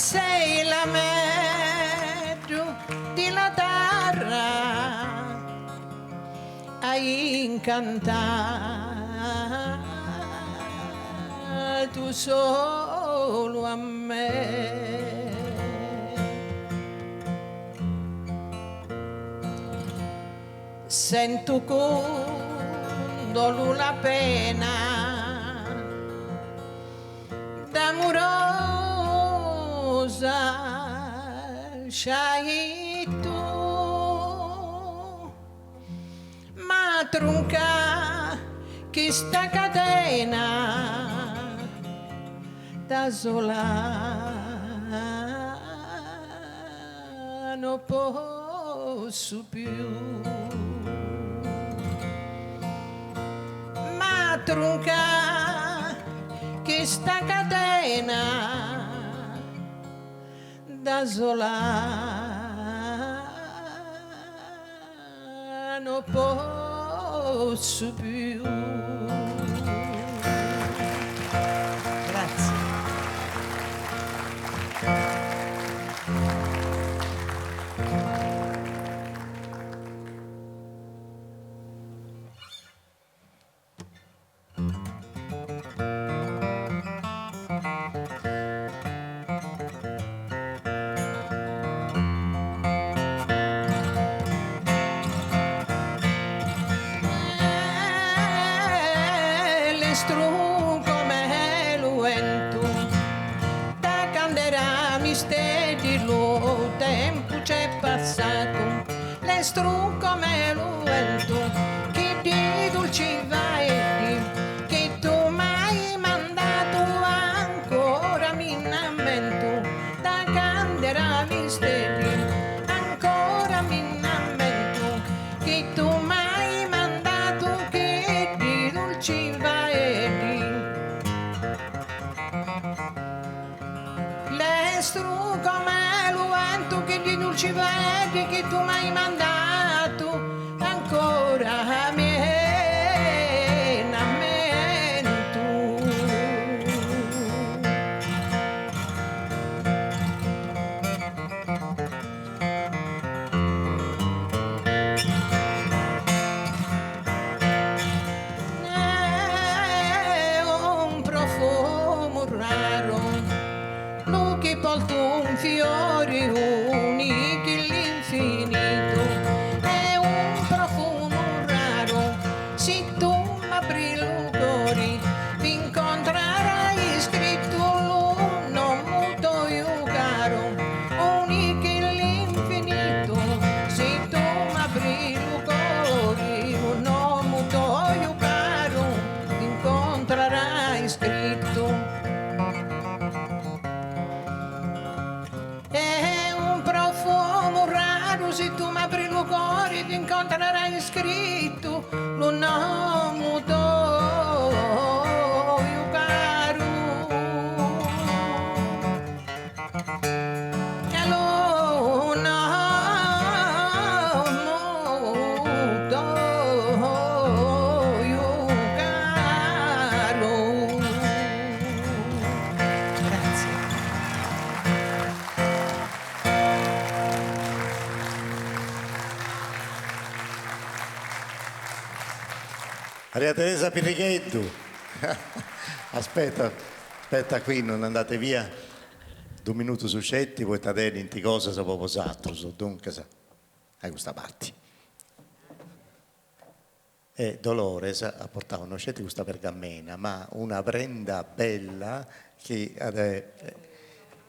sei la meglio di la terra, hai incantato solo a me. Sento con dolore la pena d'amorosa c'hai tu, ma trunca che sta catena da sola non posso più. Trunca che sta catena da sola non posso più. Grazie. Come lo vento da candera mi stedi lo tempo c'è passato, le stru come lo vento che di dolci vai che tu mai mandato ancora mi innamento da candera mi stedi ancora mi innamento che tu mai mandato che di dolci vai. L'estru come lo vento che di dolci vedi che tu mi hai mandato ancora mi innamento. È un profumo raro che porta un fiore unico all'infinito, è un profumo raro, se tu m'apri il cuore vi incontrerai scritto non muto io caro, unico all'infinito, se tu m'apri il cuore non muto io caro, vi incontrerai scritto. È un profumo raro, se tu mi apri il cuore ti incontrerai scritto lo nome tuo caro. E lo nome tuo caro. Grazie. Maria Teresa Pirrighetto, aspetta qui, non andate via, 2 minuti su cetti, poi state in cosa se può posare, su dunque, hai questa parte. E Dolores ha portato non c'è questa pergamena, ma una prenda bella che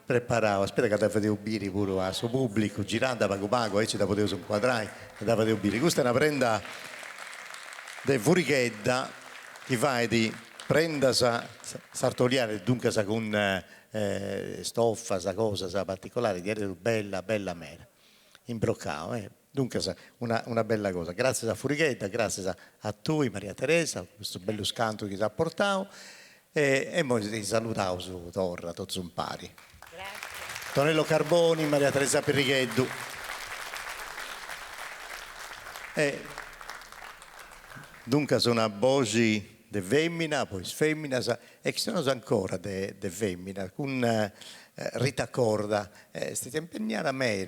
preparavo, aspetta che deve ubire pure al suo pubblico, girando pago e ci da potevo inquadrare, deve ubire. Questa è una prenda de Furichedda che fa di prenda sartoriale, dunque sa con stoffa, sa cosa, sa particolare, di bella, bella mera, imbroccato, dunque una bella cosa. Grazie a Furichedda, grazie a tu, Maria Teresa, questo bello scanto che ti ha portato e poi ti salutavo su Torra, tutti un pari. Grazie. Tonello Carboni, Maria Teresa Pirrighetto. Dunque sono voci di femmina, poi sfemmina, e ci sono ancora di femmina, con Rita Corda, state impegnata a me,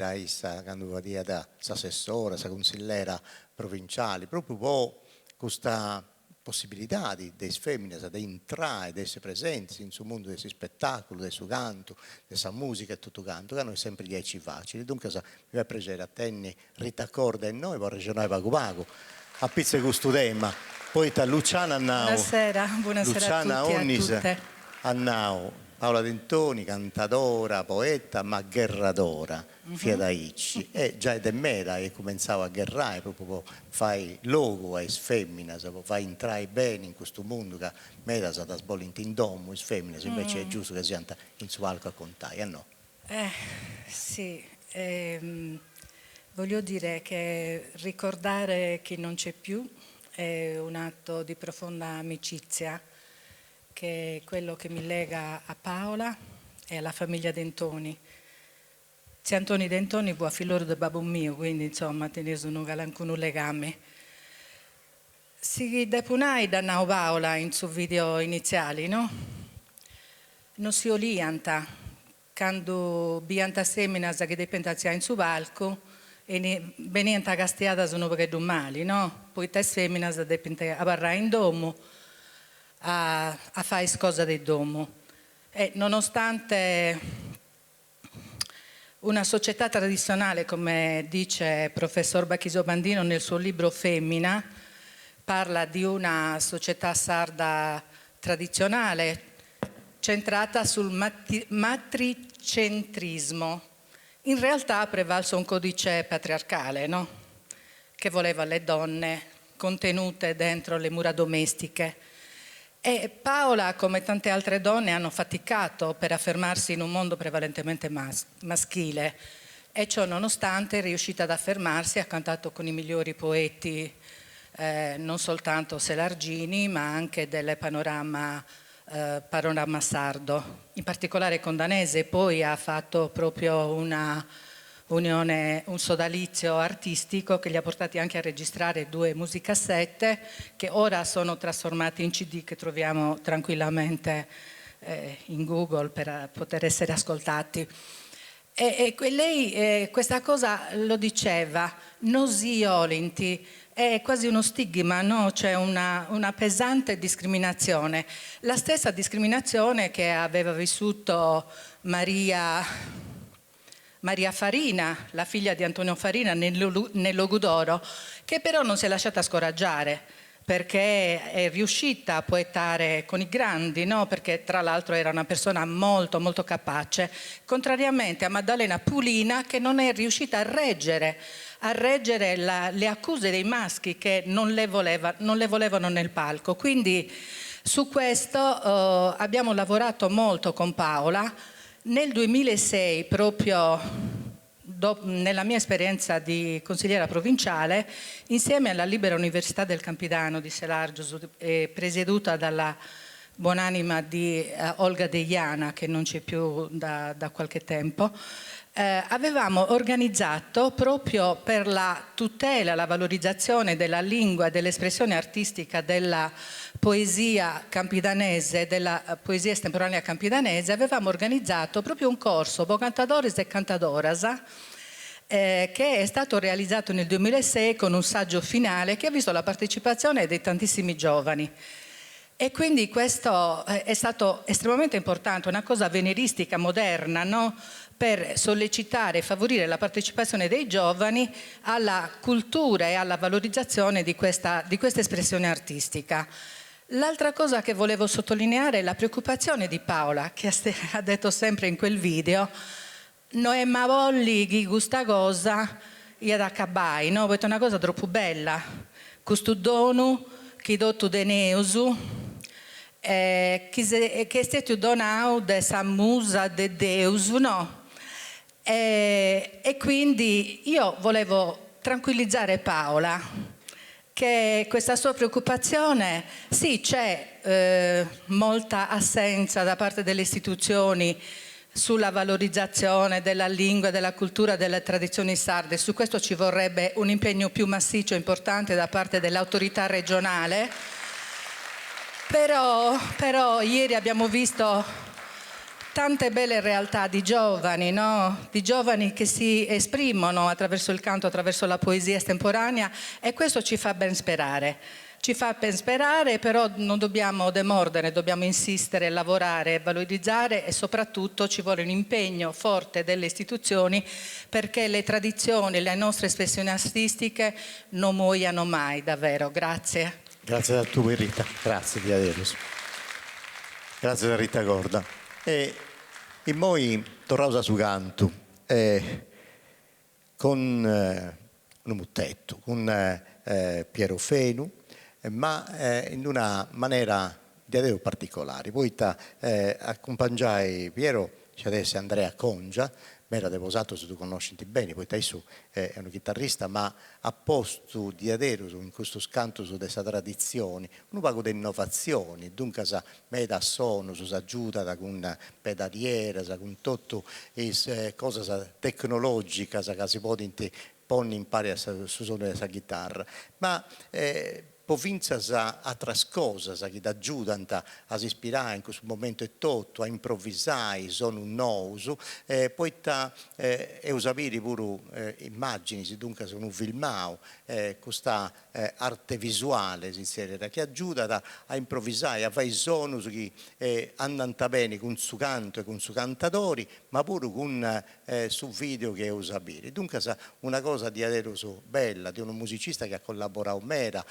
quando vado da assessora, sa consigliera provinciale, proprio con questa possibilità di femmine di entrare, di essere presenti in questo mondo del spettacolo, del suo canto, della musica e tutto canto, che a noi sempre 10 facili. Dunque mi va piacere a tenni Rita Corda e noi per regionare Pago Pago, a pizza questo tema. Poi da Luciana Annau, Buonasera Luciana a tutti Onnis, e a tutte. Annau, Paola Dentoni, cantadora, poeta, ma guerradora, fia da Icci. E già da me e cominciavo a guerrare, proprio fai logo ai femmine, fai entrare bene in questo mondo che me da sbolinti in domo, le femmine, invece è giusto che si anda in su alco a contare, no? Sì, voglio dire che ricordare chi non c'è più è un atto di profonda amicizia, che è quello che mi lega a Paola e alla famiglia Dentoni. Zia Antoni Dentoni può figlio di babbo mio, quindi insomma sono un legame. Si depunai da Nao Paola in suo video iniziali, no? Non si olianta, quando bianta semina che dipendazia in su palco e venienta castiata sono perché mali, no? Poi te semina dipende a barrare in domo, a fare cosa del domo. E nonostante una società tradizionale, come dice il professor Bacchiso Bandino nel suo libro Femmina, parla di una società sarda tradizionale centrata sul matricentrismo. In realtà ha prevalso un codice patriarcale, no? Che voleva le donne contenute dentro le mura domestiche. E Paola, come tante altre donne, hanno faticato per affermarsi in un mondo prevalentemente maschile e ciò nonostante è riuscita ad affermarsi, ha cantato con i migliori poeti, non soltanto Selargini, ma anche del panorama sardo, in particolare con Danese. Poi ha fatto proprio una unione, un sodalizio artistico che li ha portati anche a registrare 2 musicassette che ora sono trasformati in CD che troviamo tranquillamente in Google per poter essere ascoltati. E lei questa cosa lo diceva, non si olinti, è quasi uno stigma, no? C'è una pesante discriminazione, la stessa discriminazione che aveva vissuto Maria Farina, la figlia di Antonio Farina nel Logudoro, che però non si è lasciata scoraggiare perché è riuscita a poetare con i grandi, no? Perché tra l'altro era una persona molto molto capace, contrariamente a Maddalena Pulina che non è riuscita a reggere le accuse dei maschi che non le volevano nel palco. Quindi su questo abbiamo lavorato molto con Paola. Nel 2006, proprio nella mia esperienza di consigliera provinciale, insieme alla Libera Università del Campidano di Selargiosu, presieduta dalla buonanima di Olga Deiana, che non c'è più da qualche tempo, avevamo organizzato proprio per la tutela, la valorizzazione della lingua e dell'espressione artistica della poesia campidanese, della poesia estemporanea campidanese, avevamo organizzato proprio un corso Bocantadores e Cantadoras che è stato realizzato nel 2006 con un saggio finale che ha visto la partecipazione dei tantissimi giovani. E quindi questo è stato estremamente importante, una cosa avveniristica moderna, no? Per sollecitare e favorire la partecipazione dei giovani alla cultura e alla valorizzazione di questa espressione artistica. L'altra cosa che volevo sottolineare è la preoccupazione di Paola, che ha detto sempre in quel video: «No è ma volli chi questa cosa io da cabai», no? È una cosa troppo bella. Questo dono che dotto de neusu, che è stato donato da sa musa de Deus, no? E quindi io volevo tranquillizzare Paola che questa sua preoccupazione, sì, c'è molta assenza da parte delle istituzioni sulla valorizzazione della lingua, della cultura, delle tradizioni sarde. Su questo ci vorrebbe un impegno più massiccio e importante da parte dell'autorità regionale. Però ieri abbiamo visto tante belle realtà di giovani, no? Di giovani che si esprimono attraverso il canto, attraverso la poesia estemporanea, e questo ci fa ben sperare. Ci fa ben sperare, però non dobbiamo demordere, dobbiamo insistere, lavorare, valorizzare, e soprattutto ci vuole un impegno forte delle istituzioni perché le tradizioni, le nostre espressioni artistiche non muoiano mai, davvero. Grazie. Grazie a tu, Rita. Grazie di Aderos. Grazie a Rita Corda. E noi torniamo su canto con un muttetto, con Piero Fenu, ma in una maniera di Adeo particolare. Poi accompagnai Piero, c'è adesso Andrea Congia, Mera Deposato, se tu conosci bene, poi Taisu è un chitarrista, ma a posto di Adero in questo scanto su questa tradizione, un paio di innovazioni, dunque meda sono, si aiuta con pedaliera, con tutto cose tecnologiche che si può pone in pari su suonare questa chitarra, ma povinzas a altre cose che ti aiutano a si ispirare in questo momento e tutto, a improvvisare, sono un nuovo, poi usare pure immagini, dunque sono un filmato, questa arte visuale che aiuta a improvvisare, a fare i suoni che andano bene con su canto e con su cantatori, ma pure con su video che usabili. Dunque una cosa di Aderoso bella, di un musicista che ha collaborato mera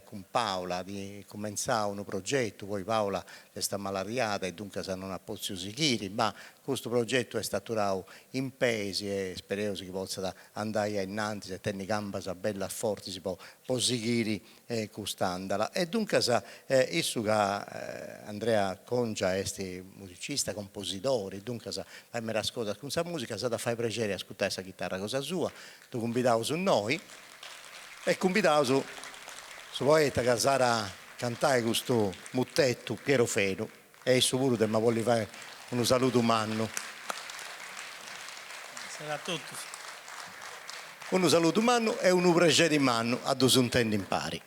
con Paola, di cominciare un progetto, poi Paola è stata malariata e dunque non ha potuto seguire, ma questo progetto è stato in pesi e spero che possa andare innanzi, se tenni gamba bella forte si può seguire quest'andala. E dunque isso che Andrea Congia è musicista, compositore, dunque fai me ascolta con questa musica, da fai piacere ascoltare questa chitarra cosa sua, tu convidavo su noi e convidavo su poeta che sarà cantare questo muttetto Piero Fenu e isso pure ma voglio fare un saluto umano. Buonasera a tutti. Un saluto umano e un piacere umano a due suntendi in pari.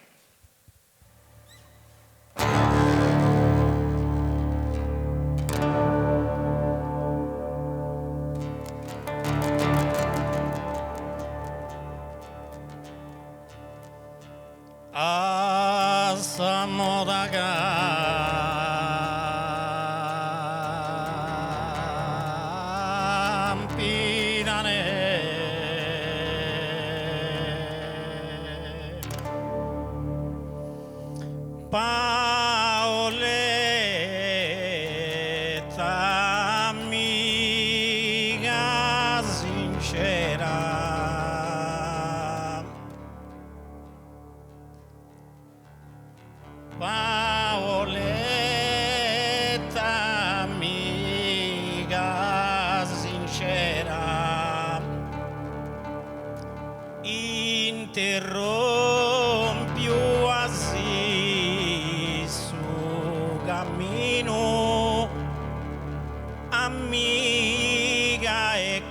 Paoletta amica sincera, Paoletta amica sincera, interrompi así su cammino, amica e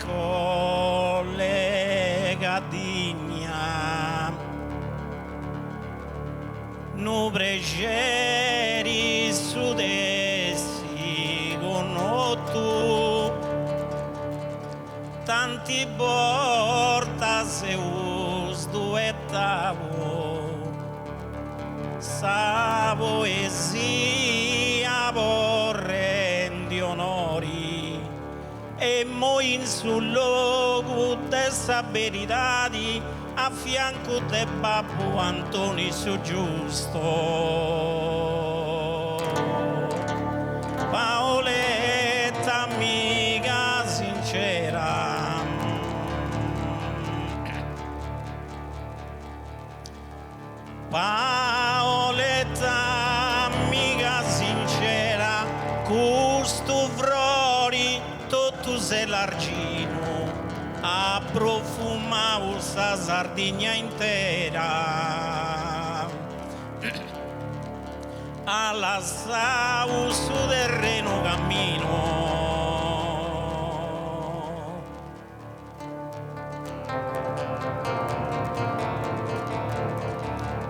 collega digna, nu pregeri su dessi con tu, tanti porta se us duettavo, sa poesia vorrendi onori e moi in sul luogo dessa verità a fianco de Babbo Antoni su giusto. Paoletta amica sincera, Paoletta amica sincera, custo frori tutto se l'argino, a profumavo sa Sardegna intera, alla sau su terreno cammino,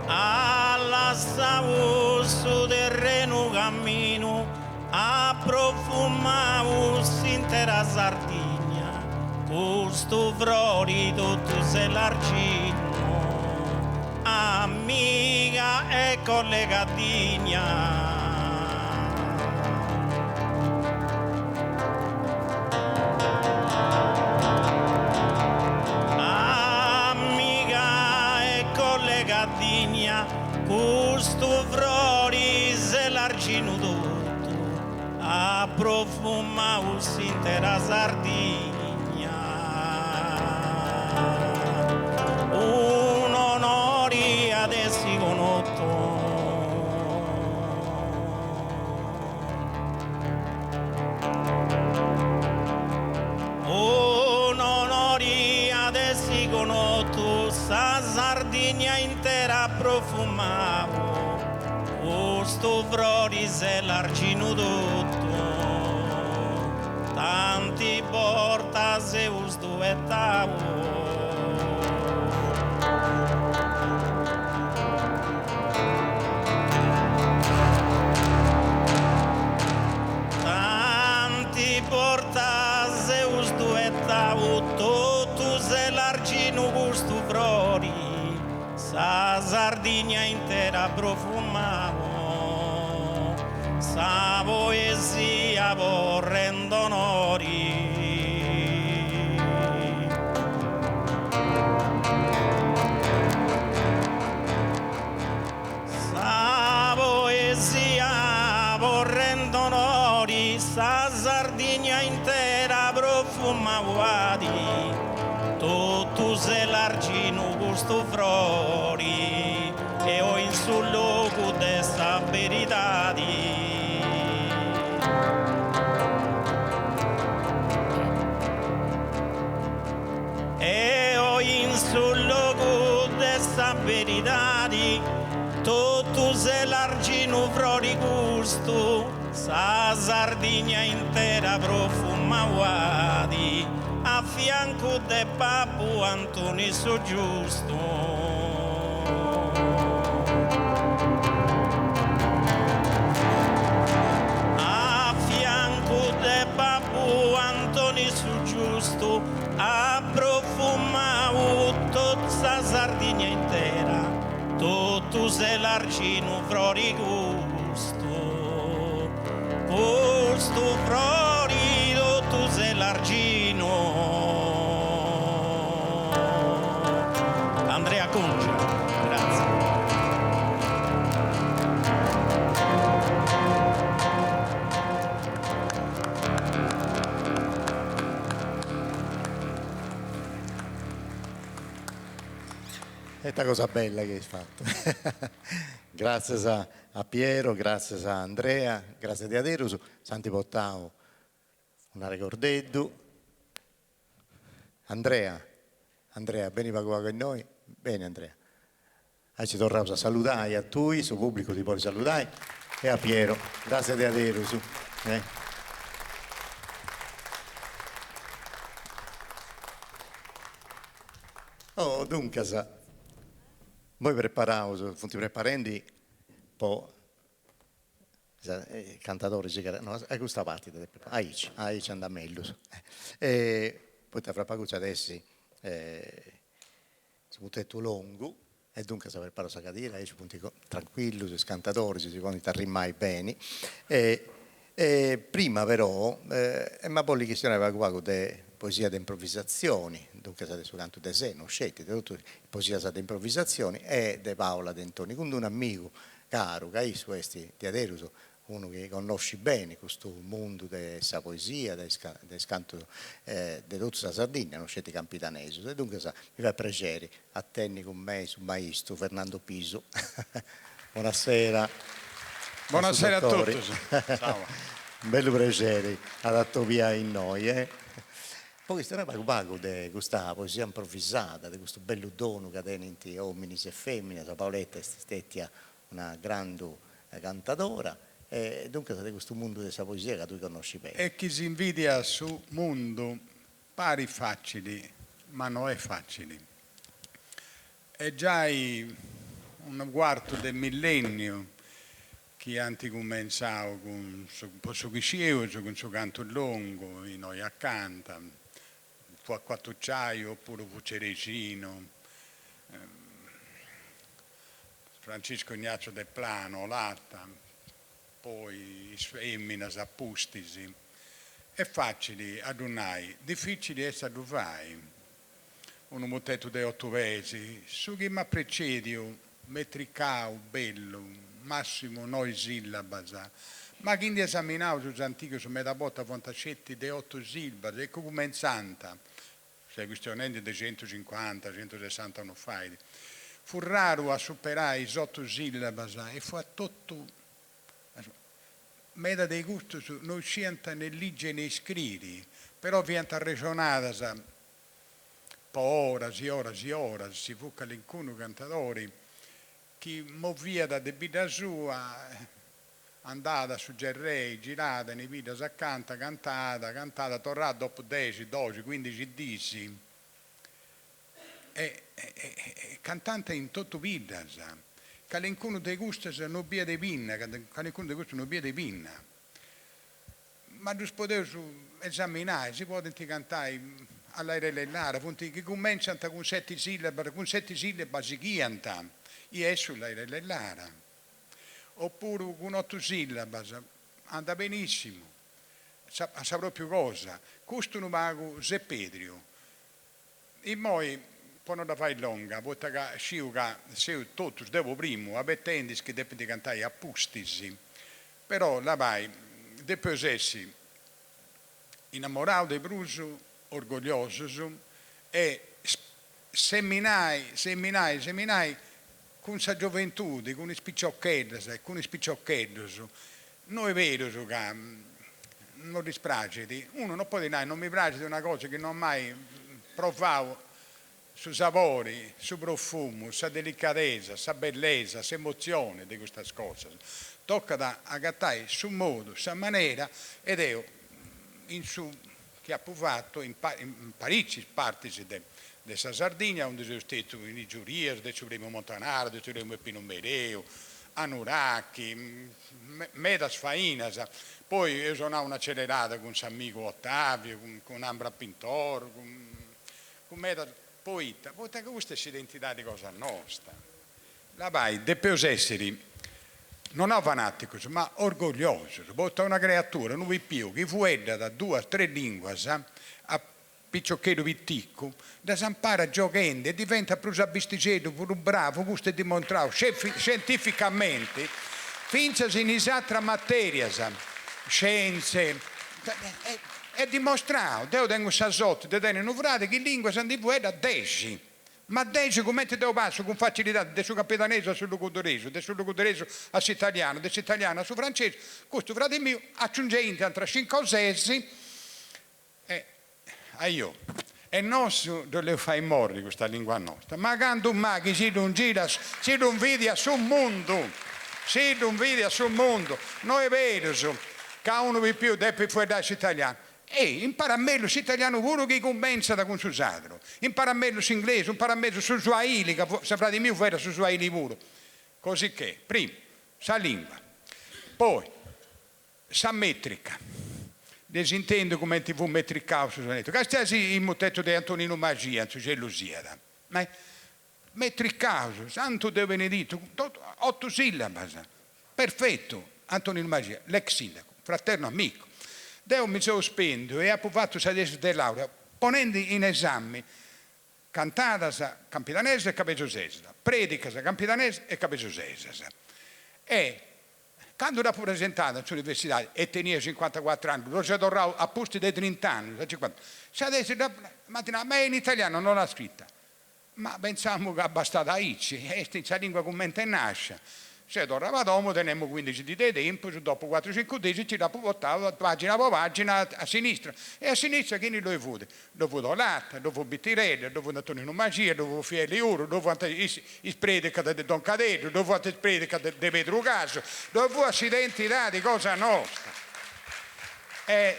alla sau su terreno cammino, a profumavo intera Sardegna, questo florido tu sei l'argino, amica e collegatina. Questo flori se l'argino tutto a profumare s'intera Sardegna, un onore adesso conotto, un onore adesso conotto, sa Sardegna intera profumavo, questo flori se l'argino tutto, tanti porta se usto e tavo. Tanti porta se usto e tavo, tutto se l'argino questo flori, sa Sardegna intera profumavo, sa poesia vorrendo onori. Sa poesia vorrendo onori, sa Sardegna intera profumavo, tutto se l'argino questo flori e ho in sul luogo desta verità e ho in sul luogo desta verità tutto se l'argino flori gusto sa Sardegna intera profuma a fianco de Babbo Antonio so giusto. A fianco de Babbo Antonio so giusto, a profumavo tutta Sardegna intera, tutto se l'argino flori gusto, gusto florido tu se l'argino. Andrea Congia, grazie. È una cosa bella che hai fatto. Grazie a Piero, grazie a Andrea, grazie a Aderuso, Santi Pottao, una ricordeddu. Andrea, veniva qua con noi. Bene Andrea. Ci torniamo a salutare a tu, su pubblico ti puoi salutare, e a Piero, grazie a Aderuso. Oh, dunque, voi preparavo, ti preparando, poi cantatori, no, è questa parte, aici andà meglio. Poi ti avrà pagato adesso, si può detto lungo, e dunque si prepara a cadere, aici punti tranquillo, si cantatori, si può arrimare bene. Prima però, ma poi che si aveva qua con poesia di improvvisazioni, dunque state su canto di sé, non scelte, tutto poesia di improvvisazioni, e di Paola Dentoni, con un amico caro, che è su questi di Aderuso, uno che conosci bene questo mondo della poesia, del canto di tutta la Sardegna, non scelte campitanesi, e dunque mi fa piacere a tenere con me sul maestro Fernando Piso. Buonasera. Buonasera a tutti. Ciao. Un bello piacere adatto via in noi. Poi stiamo parlando di questa poesia improvvisata, di questo bello dono che tiene uomini e femmine, la Paoletta è stata una grande cantadora, e dunque di questo mondo della poesia che tu conosci bene. E chi si invidia su mondo pari facili, ma non è facile. È già un quarto del millennio che hanno cominciato con su Chiscioso, con suo canto lungo, in noi accanto, fu a Quattucciaio oppure fu Cerecino, Francesco Ignazio del Plano, Latta, poi Emmina, Pustisi. È facile ad un'ai, difficile è a duvai. Un motetto dei 8 vesi, su che mi precedio, metricao, bello, massimo noi sillabasa. Ma chi esaminavo su antichi su metabotta fantascetti dei 8 sillabi, ecco come in santa, se questione di 150, 160 non fai. Fu raro a superare i 8 sillabi e fu a tutto, meda dei gusti non scienta né ligge né scrivi, però viene ragionata per ore e ore e ore, si fu che l'incuno cantatori, chi movia da debita sua, andata su Gerrei, girata, nei video accanto, cantata, tornata dopo 10, 12, 15 disi, e cantante in tutto vita, che l'incuno dei gusti non via di pinna, che l'incuno dei gusti non via di pinna. Ma tu potevi esaminare, si può cantare all'aria dell'aria, che cominciano con 7 sillabi si chiantano, e sull'aria dell'aria. Oppure con 8 sillabi, anda benissimo, saprò più cosa. Questo non mago Zeppedrio. E poi, non da fare lunga, perché sciu che se tutti devo primo, abbettendo che devono cantare a pustisi, però la vai, devo essere innamorato di Bruso, orgoglioso, e seminai con sa gioventù, con i spicciocchetti, non è vero che non dispiace, uno non può dire non mi piace di una cosa che non ho mai provato, su sapori, su profumo, su delicatezza, su bellezza, su emozione di queste cose. Tocca da agattare su modo, su maniera, ed io in su che ha provato in parecchie parti della Sardegna, dove sono stato in giuria, del Supremo Montanaro, del Supremo Pinomereo, a Nuracchi, meda sfaina, poi io sono un'accelerata con Sammico Ottavio, con Ambra Pintor, con meda poeta, perché questa è l'identità di cosa nostra. La vai, deve essere, non ho fanatico, ma orgoglioso, perché una creatura, non vi più, che fu da 2 a 3 lingue, a picciocchino vitticco, da s'ampara giocando e diventa più sabisticeto, più bravo, questo è dimostrato scientificamente, finché in esatta materia, scienze, è dimostrato, Dio tengo sasotto, te tengo un frate che lingua sono di da 10, ma 10 come te lo passo con facilità, del suo capitanese sul locudorese, del suo locudorese all'italiano, dell'italiano sul francese, questo frate mio aggiungendo tra 5 o 6, io, e non le fai morire questa lingua nostra, ma quando maghi si non gira, si non vede sul mondo, non è vero che uno di più deve fuori dall'italiano. E impara meglio l'italiano pure che comincia da con Susatro, impara meglio l'inglese, impara meglio su Swahili, che saprà di mio fuori su Swahili pure. Così che, prima, sa lingua, poi, sa metrica, disintendo come ti fu metricao su Soneto. Questo è il motetto di Antonino Magia, su Gelosia. Ma metricao, Santo Dio Benedetto, 8 sillabi, perfetto, Antonino Magia, l'ex sindaco, fraterno amico. Dio mi sono spento e ha fatto la tesi di laurea, ponendo in esame cantata campidanese e capezosese, predica campidanese e capezosese. E quando l'ha presentata all'università e tenia 54 anni, lo si dorrà a posti dei 30 anni, se adesso mattina, ma in italiano non l'ha scritta, ma pensiamo che è bastata aici, e questa lingua commenta e nasce. Se eravamo, teniamo 15 di tempo, dopo 4-5 mesi ci la portava pagina per pagina a sinistra. E a sinistra chi lo vuole? Lo vuole Latta, lo vuole Bittirelli, lo vuole Antonino Magia, lo vuole Fieli Uro, lo vuole il predica di Don Cadello, lo vuole il predica di Pedro Caso, lo vuole l'identità di cosa nostra.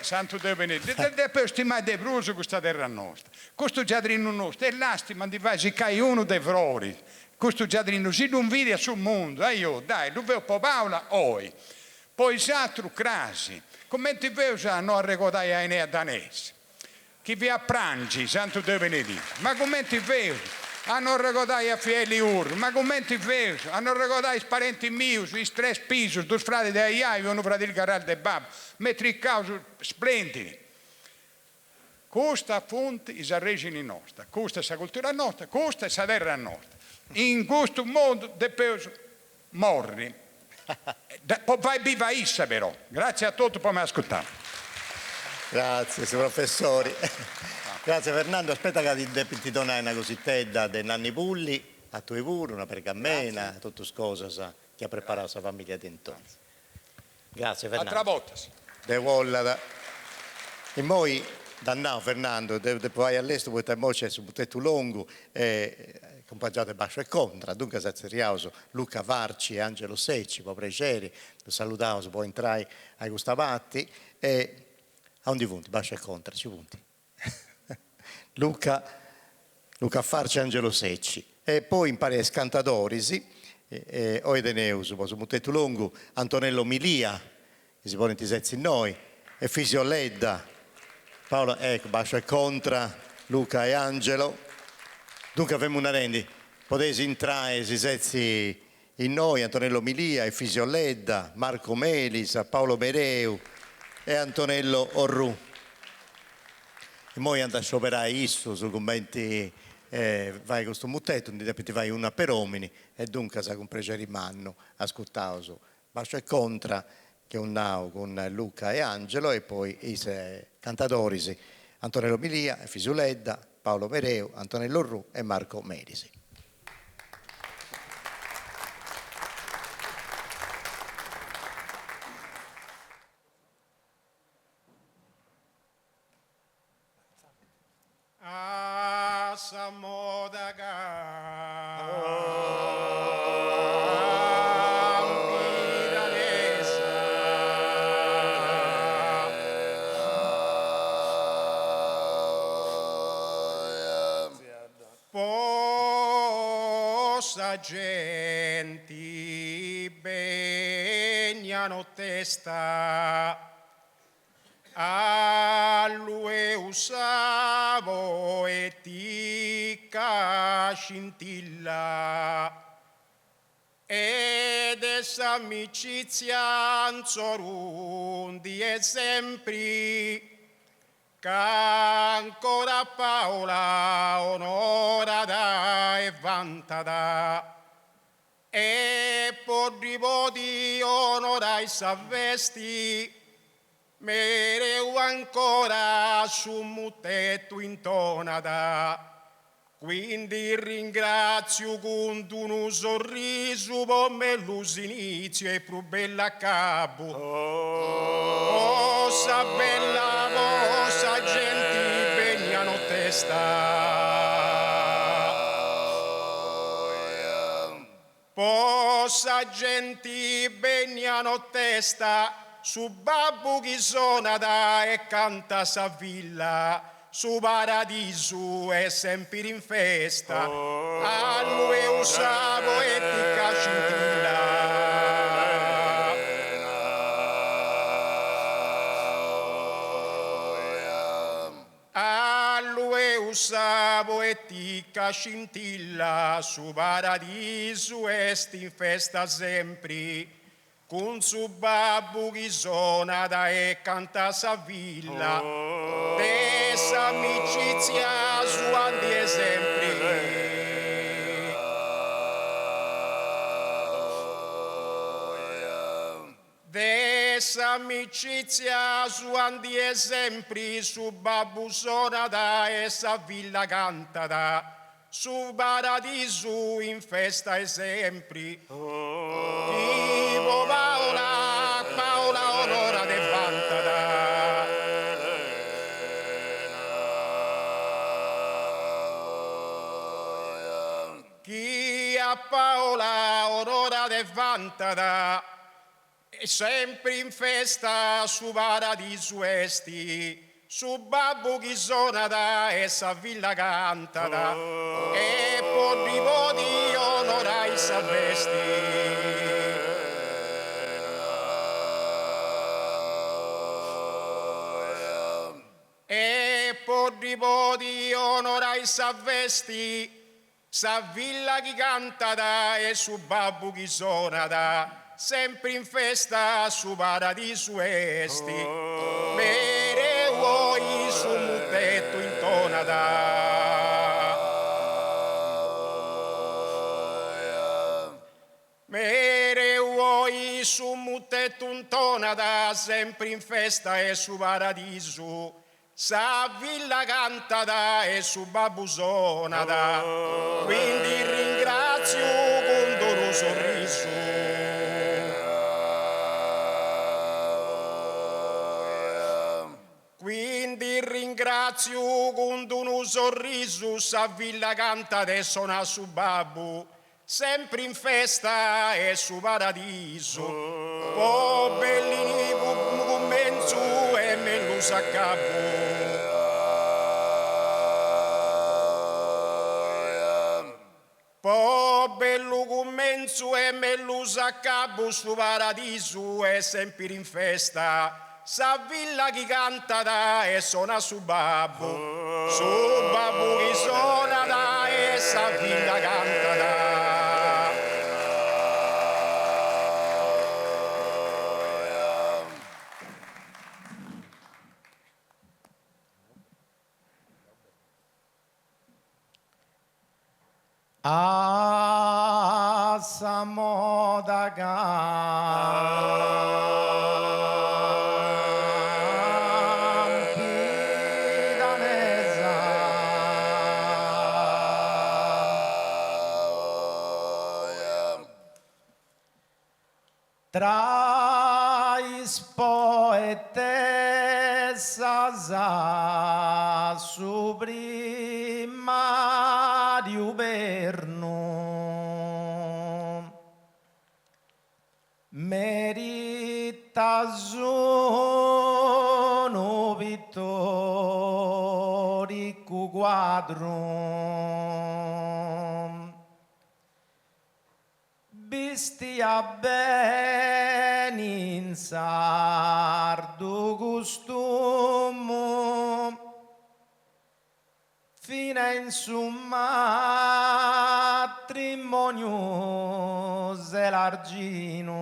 Santo Dio Benedetto, per stimare di Bruso questa terra nostra. Questo giardino nostro è l'astima di fare, si cai uno dei frori. questo giardino, si non vede sul mondo, io, dai, lo vedo po' Paola, oi. Poi satru crasi, come ti vedo, non ricordai a Enea danese, che vi apprangi, santo Dio benedetto, ma come ti vedo? Hanno ricordato a Fieli Ur, ma come ti vedo? Hanno ricordato i parenti miei, i tre spisi, due frati di Aiai, uno fratello Carral del Babbo, metri in causa splendidi. Questa fonte è la regione nostra, questa è la cultura nostra, questa è la terra nostra. In questo mondo dobbiamo morire. Poi vai viva issa però. Grazie a tutti per mi ascoltare. Grazie, professori. Grazie Fernando, aspetta che ti dona una cositella dei Nanni Pulli, a tu pure, una pergamena, tutte cose che ha preparato la famiglia Dentoni. Grazie Fernando. Altra volta. De Vollada. E poi, dannao Fernando, vai all'estero, poi te c'è su Buttetto Longo, accompagnato Bascio e Contra, dunque Zazzeriauso, Luca Varci e Angelo Secci, poi Preceri, lo salutavo, poi entrai ai Gustavatti, e a un di punti, Bascio e Contra, ci punti. Luca Farci e Angelo Secci, e poi impari a Scantatorisi, Oedeneus, poi su Buttetto Longo, Antonello Milia, che si pone in noi, e Fisio Ledda, Paolo, ecco, Bascio e Contra, Luca e Angelo. Dunque avevamo una rendi, potete entrare, si sezzi in noi, Antonello Milia, e Fisio Ledda, Marco Melisa, Paolo Bereu e Antonello Orru. E poi andate a scioperare isso, su commenti, vai con questo muttetto, ti vai una per omini, e dunque sa comprese rimanno, ascoltavo, Bascio e Contra, che è un nao con Luca e Angelo, e poi i cantatori, Antonello Milia, Fisio Ledda, Paolo Mereu, Antonello Orru e Marco Merisi. Genti begnano testa, a lui usavo e tica scintilla, ed essa amicizia anzorundi e sempre, che ancora Paola onora da e vanta da, e por ripoti onorai s'avvesti, mereu ancora su muttetto intonata. Quindi ringrazio con un sorriso per me l'inizio e più bella a capo. Cosa bella, cosa gente vegnano testa. Cosa gente vegnano testa, su babbo chi suona e canta sa villa. Su paradiso è sempre in festa, a lui usavo e ti cacintilla. A lui usavo e ti cacintilla, su paradiso è in festa sempre. Con su babbo chi suona da e canta sa villa, dessa amicizia suandi esempi. Dessa amicizia suandi esempi, su babbo suona da e sa villa canta da. Su paradiso in festa e sempre, tipo Paola, Paola onora de vantata. Chi a Paola onora de vantata, e sempre in festa su paradiso esti. Su babbo chi suona da essa villa cantata, e por ripoti onorai sa vesti. E porripoti onorai sa vesti, sa villa chi canta da e su babbu chi suona da, sempre in festa su paradiso esti. Mere vuoi su mutetto intona da. Mere vuoi su mutetto intona da, sempre in festa e su paradiso. Sa villa canta da e su babbu suona da, quindi ringrazio con un sorriso. Quindi ringrazio con un sorriso, sa villa canta e suona su babbu, sempre in festa e su paradiso. Oh bellini commenzo e me lo s'accabbo. Po bello commenzo e me lo s'accabbo su paradiso e sempre in festa. Sa villa chi canta da e suona su babbo chi suona da e sa villa canta da. A sa moda tra is poetessas su primario perno merita sono pittorico quadro bistia bene in sardo costume fino in su matrimonio selargino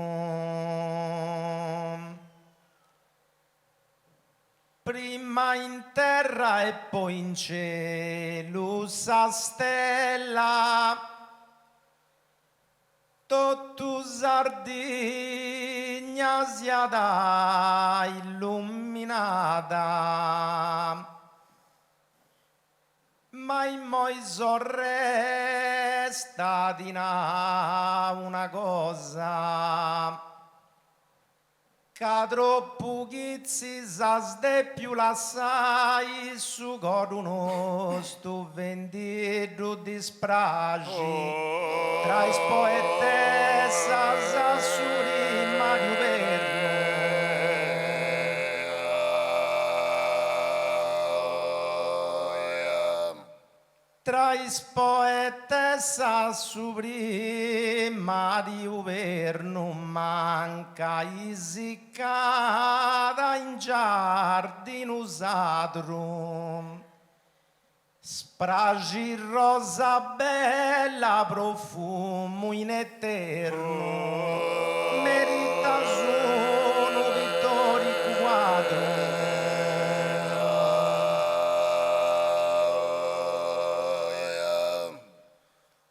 prima in terra e poi in cielo sa stella tutto Sardegna siada illuminata ma in moi sorresta di una cosa che troppo chizzi sa più lassai su coruno stu vendido di spragi tra is poetessa su Mario Verno tra is poetessa su Mario Verno manca isiccata in giardino usato spragi rosa bella profumo in eterno merita sono pittorico quadro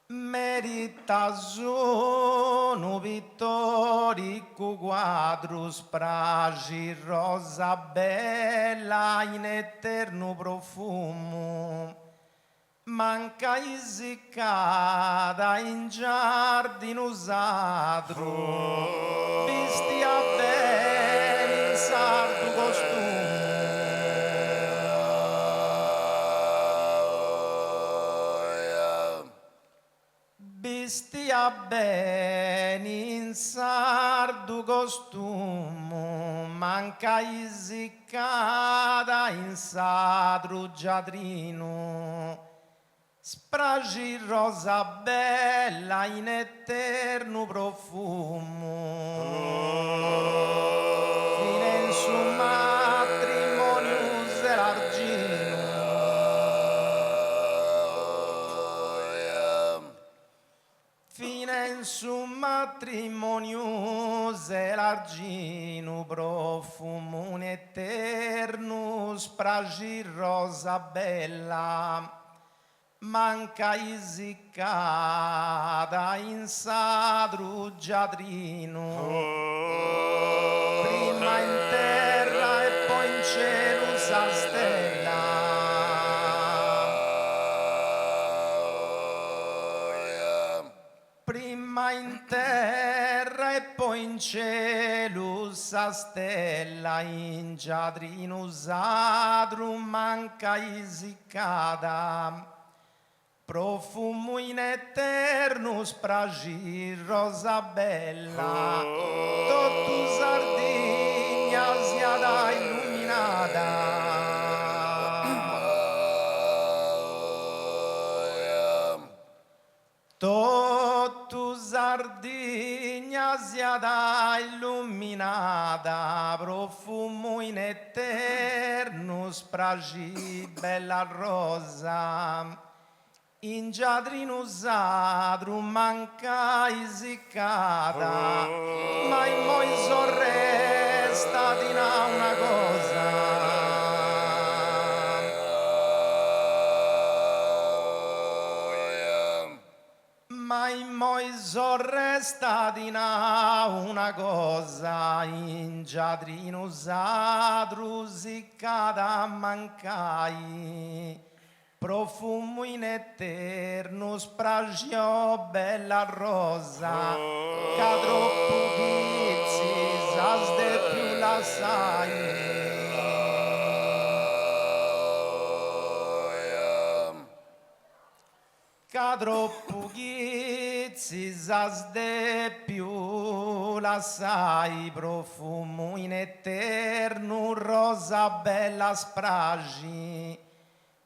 merita sono pittorico quadro spragi rosa bella in eterno profumo manca isiccata in giardino usato bistia bene in sardo costume bistia bene in sardo costume manca isiccata in sadro giadrino spragi rosa bella in eterno profumo, fine in su matrimonio l'argino, fine in su matrimonio l'argino, profumo un eterno, spragi rosa bella, manca isiccata in sadru giadrino, prima in terra e poi in cielo sa stella, prima in terra e poi in cielo sa stella, in giadrino sadru manca isiccata, profumo in eterno, spragi rosa bella, tutto Sardegna siada illuminata. Tutto Sardegna siada illuminata, profumo in eterno, spragi bella rosa, in giadrino sadru manca isiccata, ma in moi sorresta di una cosa. Ma in moi sorresta di una cosa, in giadrino sadru siccata mancai, profumo in eterno, spragio bella rosa, che troppo chizzi sasde più la sai. Che troppo chizzi sasde più la sai, profumo in eterno, rosa bella spragi,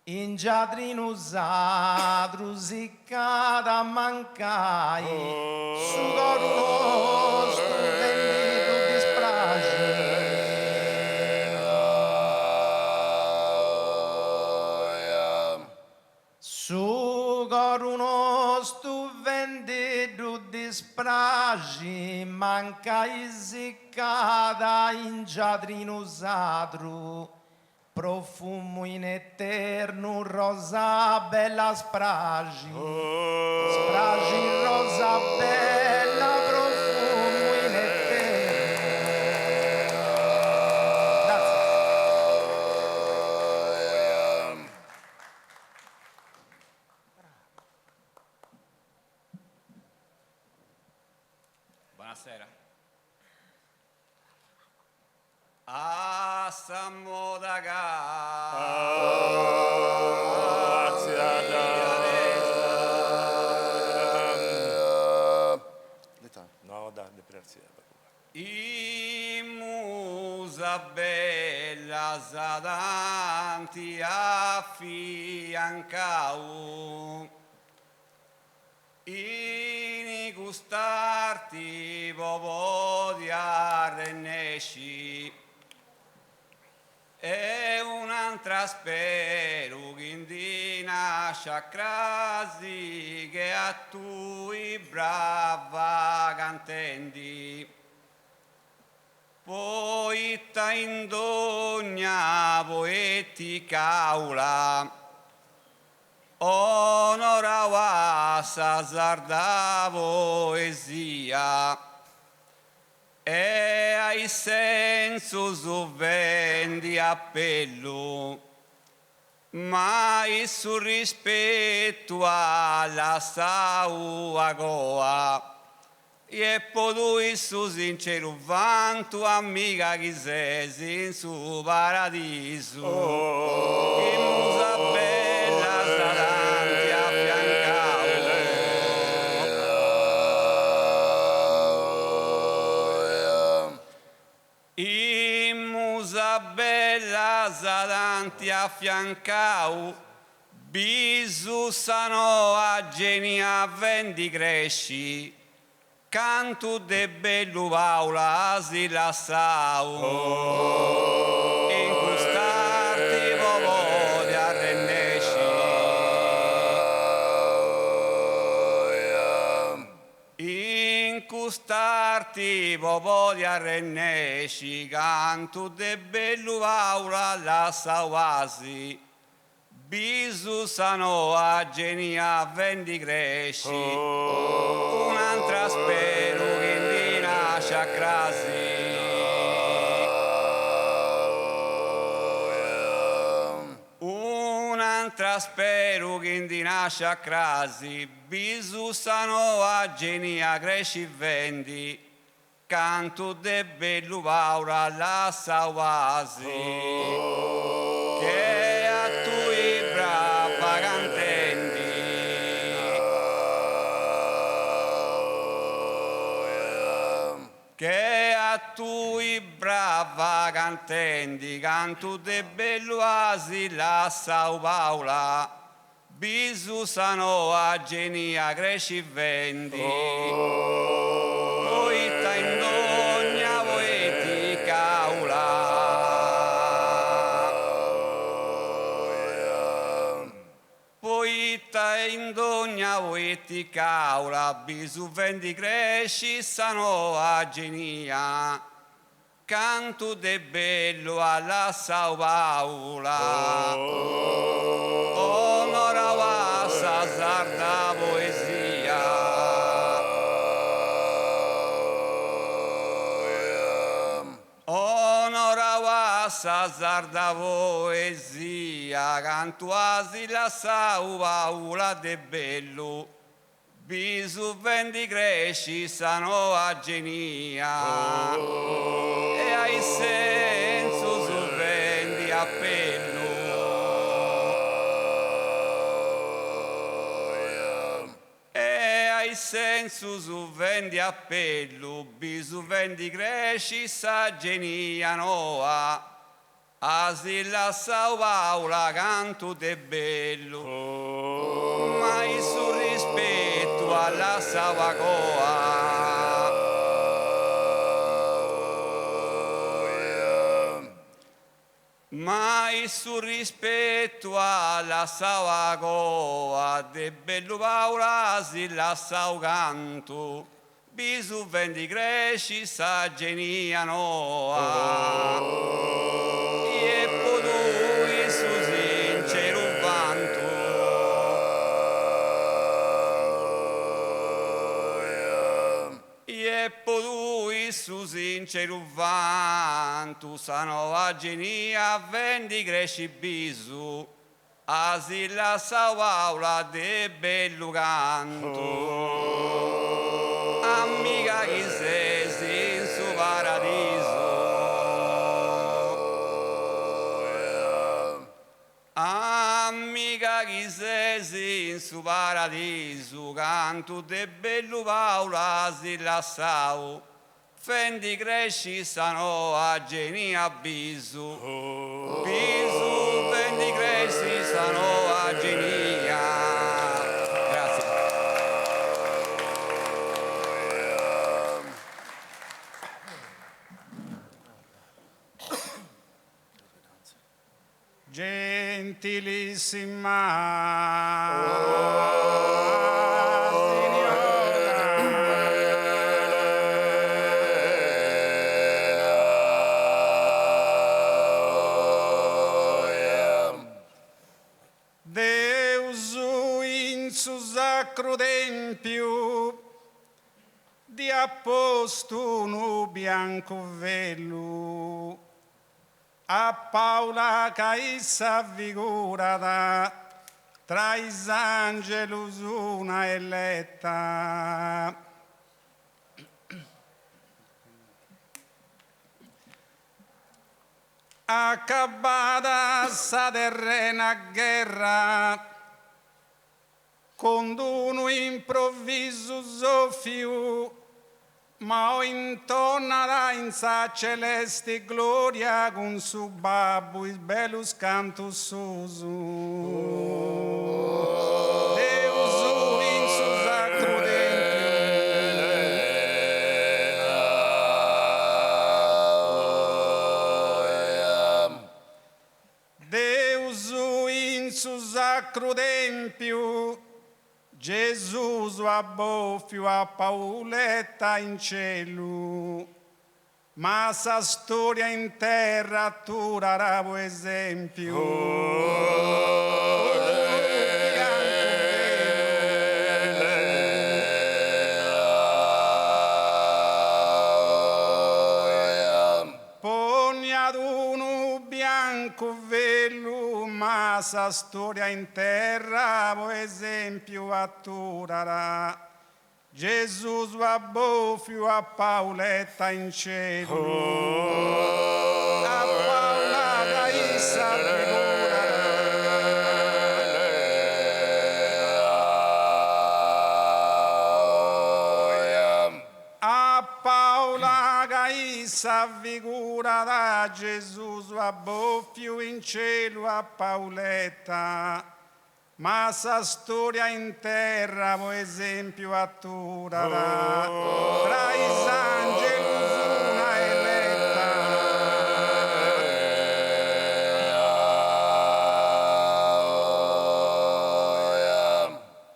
in giadrino sadru siccata mancai, su coro stu vendito dispragi. Su coro stu vendito dispragi, mancai siccata, in giadrino sadru, profumo in eterno, rosa bella spragi, spragi rosa bella, profumo in eterno. Grazie. Buonasera. A No, da deprezia. I musa bella zadanti affiancau, ini gustarti bobo di arrennesci, e un'altra spero ghindina sciacrasi che a tui brava cantendi, poeta in dogna poetica aula, onorava sa sarda poesia, e ai senso sovvendi appello, ma il suo rispetto alla sua goa, e poi il suo sincero vanto, amica chi sei in suo paradiso, che musa bella saranti affiancavo. Musa bella saranti affiancau, bisu sano a genia vendi cresci, cantu de bellu paula asila sau, in custarti vovo di arrennesci, in custarti vovo di arrennesci, cantu de bellu paula la sauasi, bisu sano a genia vendi cresci, un'altra spero che di nascia crasi. Un'altra spero che di nascia crasi, bisu sano a genia cresci vendi, canto de bellu paura la sauasi, che a tui brava cantendi, che a tui brava cantendi, canto de bellu asi la sau paula, bisu sano a genia cresci vendi, poitta in dogna voeti caula, poitta in dogna voeti caula, bisu vendi cresci sano a genia, canto de bello alla sau paula, onorava sa sarda poesia, onorava sa sarda poesia, canto asi la sau paula de bello, bisu vendi cresci sano a genia, e ai senso su vendi appello, e ai senso su vendi appello, bisu vendi cresci sa genia noa, asilla sau paula canto de bello, mai su rispetto alla savacoa, mai su rispetto alla savacoa, de bello paula asilla sau canto, bisu vendi cresci sa genia noa, e podui su sincero vanto, e podui su sincero vanto, sano a genia vendi cresci bisu, asilla sa paula de bello canto, amica che sei in su paradiso, amica che sei in su paradiso, canto de bello paula asilla sau, fendi cresci sano a genia bisu, bisu fendi cresci sano a genia. Grazie. Deus in su sacro tempio di apposto un bianco velo a Paola caissa figurata tra i angelus una eletta. Accabata sa terrena guerra con uno improvviso soffio, ma ho intorno in sa celeste gloria con su babbo il bello canto suso. sacro tempio, Gesù abboffio a Paoletta in cielo, ma sa storia in terra tu raro esempio. Poni ad uno bianco velo, ma sa storia in terra, o esempio atturarà. Gesù abboffio a Paoletta in cielo, a Paola da Issa a Paola Gaissa figura da Gesù abboffio in cielo a Paoletta, ma sa storia in terra, o esempio atturarà, tra i angeli una eletta.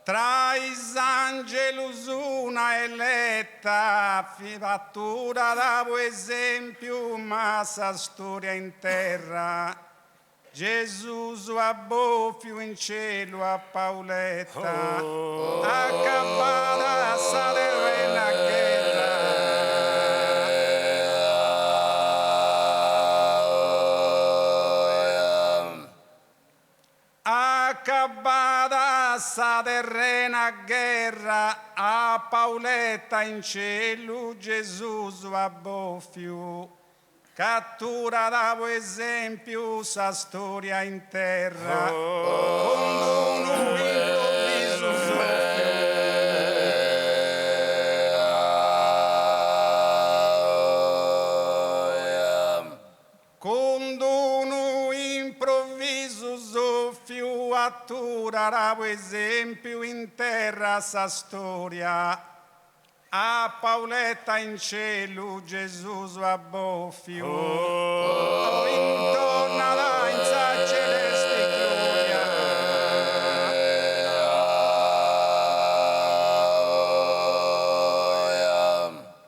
Tra i angeli una eletta, fatturarà, o esempio, ma sa storia in terra. Gesù abboffio in cielo a Paoletta, accabbata sa terrena guerra. Accabbata sa terrena guerra, a Paoletta in cielo Gesù abboffio. Cattura da esempio sa storia in terra, con un improvviso soffio. Con un improvviso soffio attura da esempio in terra sa storia. A Paoletta in cielo Gesù abboffio, intorno alla in sa celeste gloria.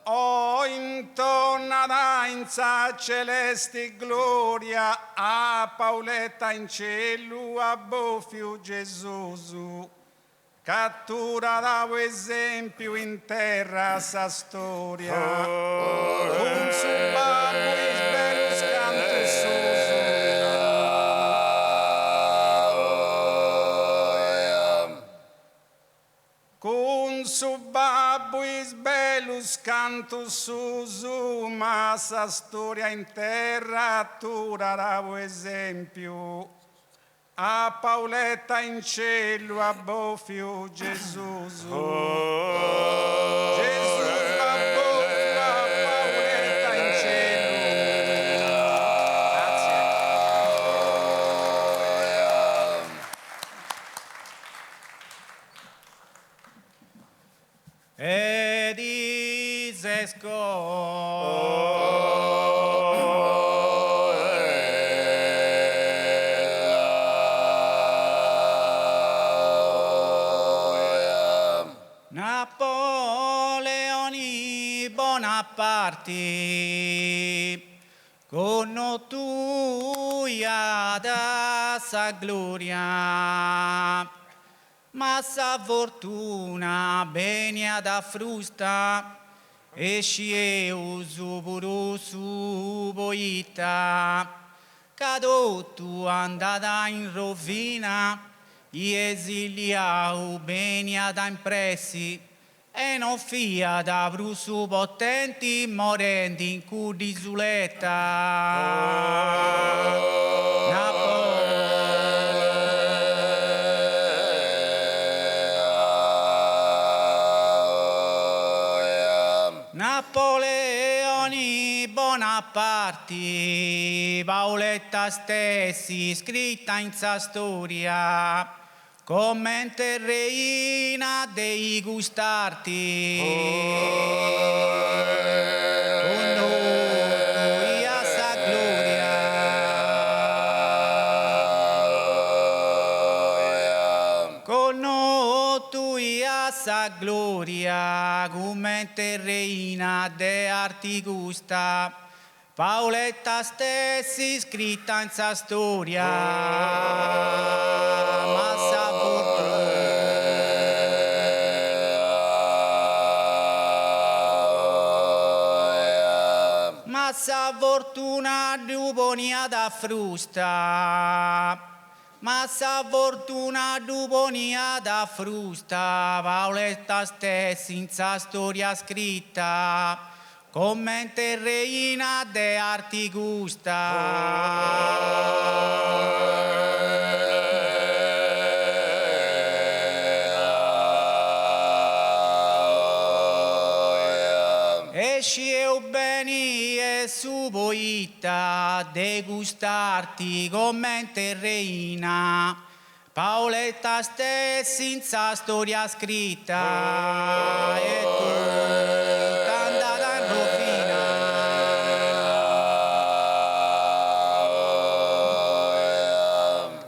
Oh, intorno alla in sa celeste gloria, a Paoletta in cielo abboffio Gesù. Cattura da esempio in terra sa storia, un subacqueo bello scantososo. Con subacqueo bello scantososo, ma sa storia in terra attura da esempio. A Paoletta in cielo abboffio Gesù. Gesù abboffio a Paoletta in cielo. Grazie. Ed isesco. Napoleoni Bonaparte, con tua da sa gloria, ma sa fortuna benia da frusta, e scieu suburu suboita, cadotto andata in rovina, esiliau benia da impressi, e non fia da brusu potenti morenti in cudisuletta. Napoleoni Bonaparte, Paoletta stessi scritta in sa storia, commente reina dei gustarti, con noi a sa gloria. Como tua sa gloria, come reina de arti gusta, Paoletta stessi scritta in sa storia, ma sa fortuna duponia da frusta, ma sa fortuna duponia da frusta, Paoletta stessi in sa storia scritta, commente reina de arti gusta. Esci eu beni e su poita degustarti commente reina, Paoletta stessi in sa storia scritta, e tu t'andata in rovina.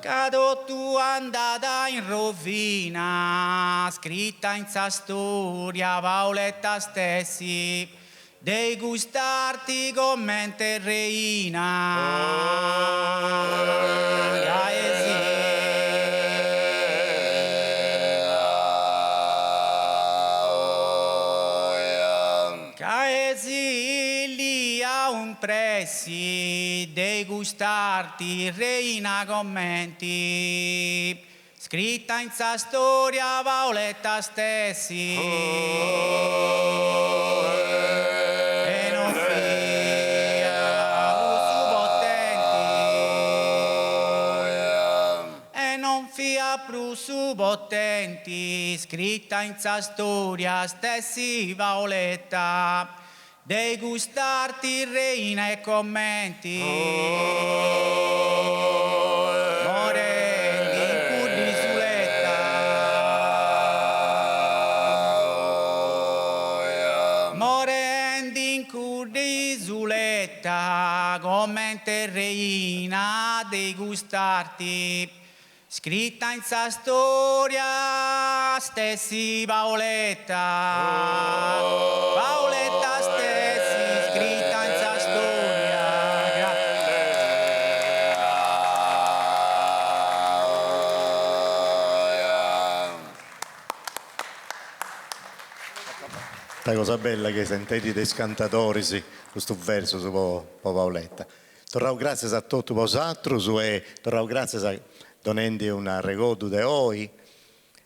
Cado tu andata in rovina, scritta in sa storia, Paoletta stessi, degustarti commente reina. Caesilia un pressi, degustarti reina commenti, scritta in sa storia Paoletta stessi, e non fia su potenti, e non fia più su potenti, scritta in sa storia stessi Paoletta, degustarti reina e commenti, morendi in curdi suletta, morendi in curdi suletta, commente reina, degustarti, scritta in sa storia stessi Paoletta, Paoletta stessi scritta in sa storia. La cosa bella che sentite dei scantatori, sì, questo verso su Paoletta. Torrau grazie a tutti vosaltros e torrau grazie a donando una regodu de oi,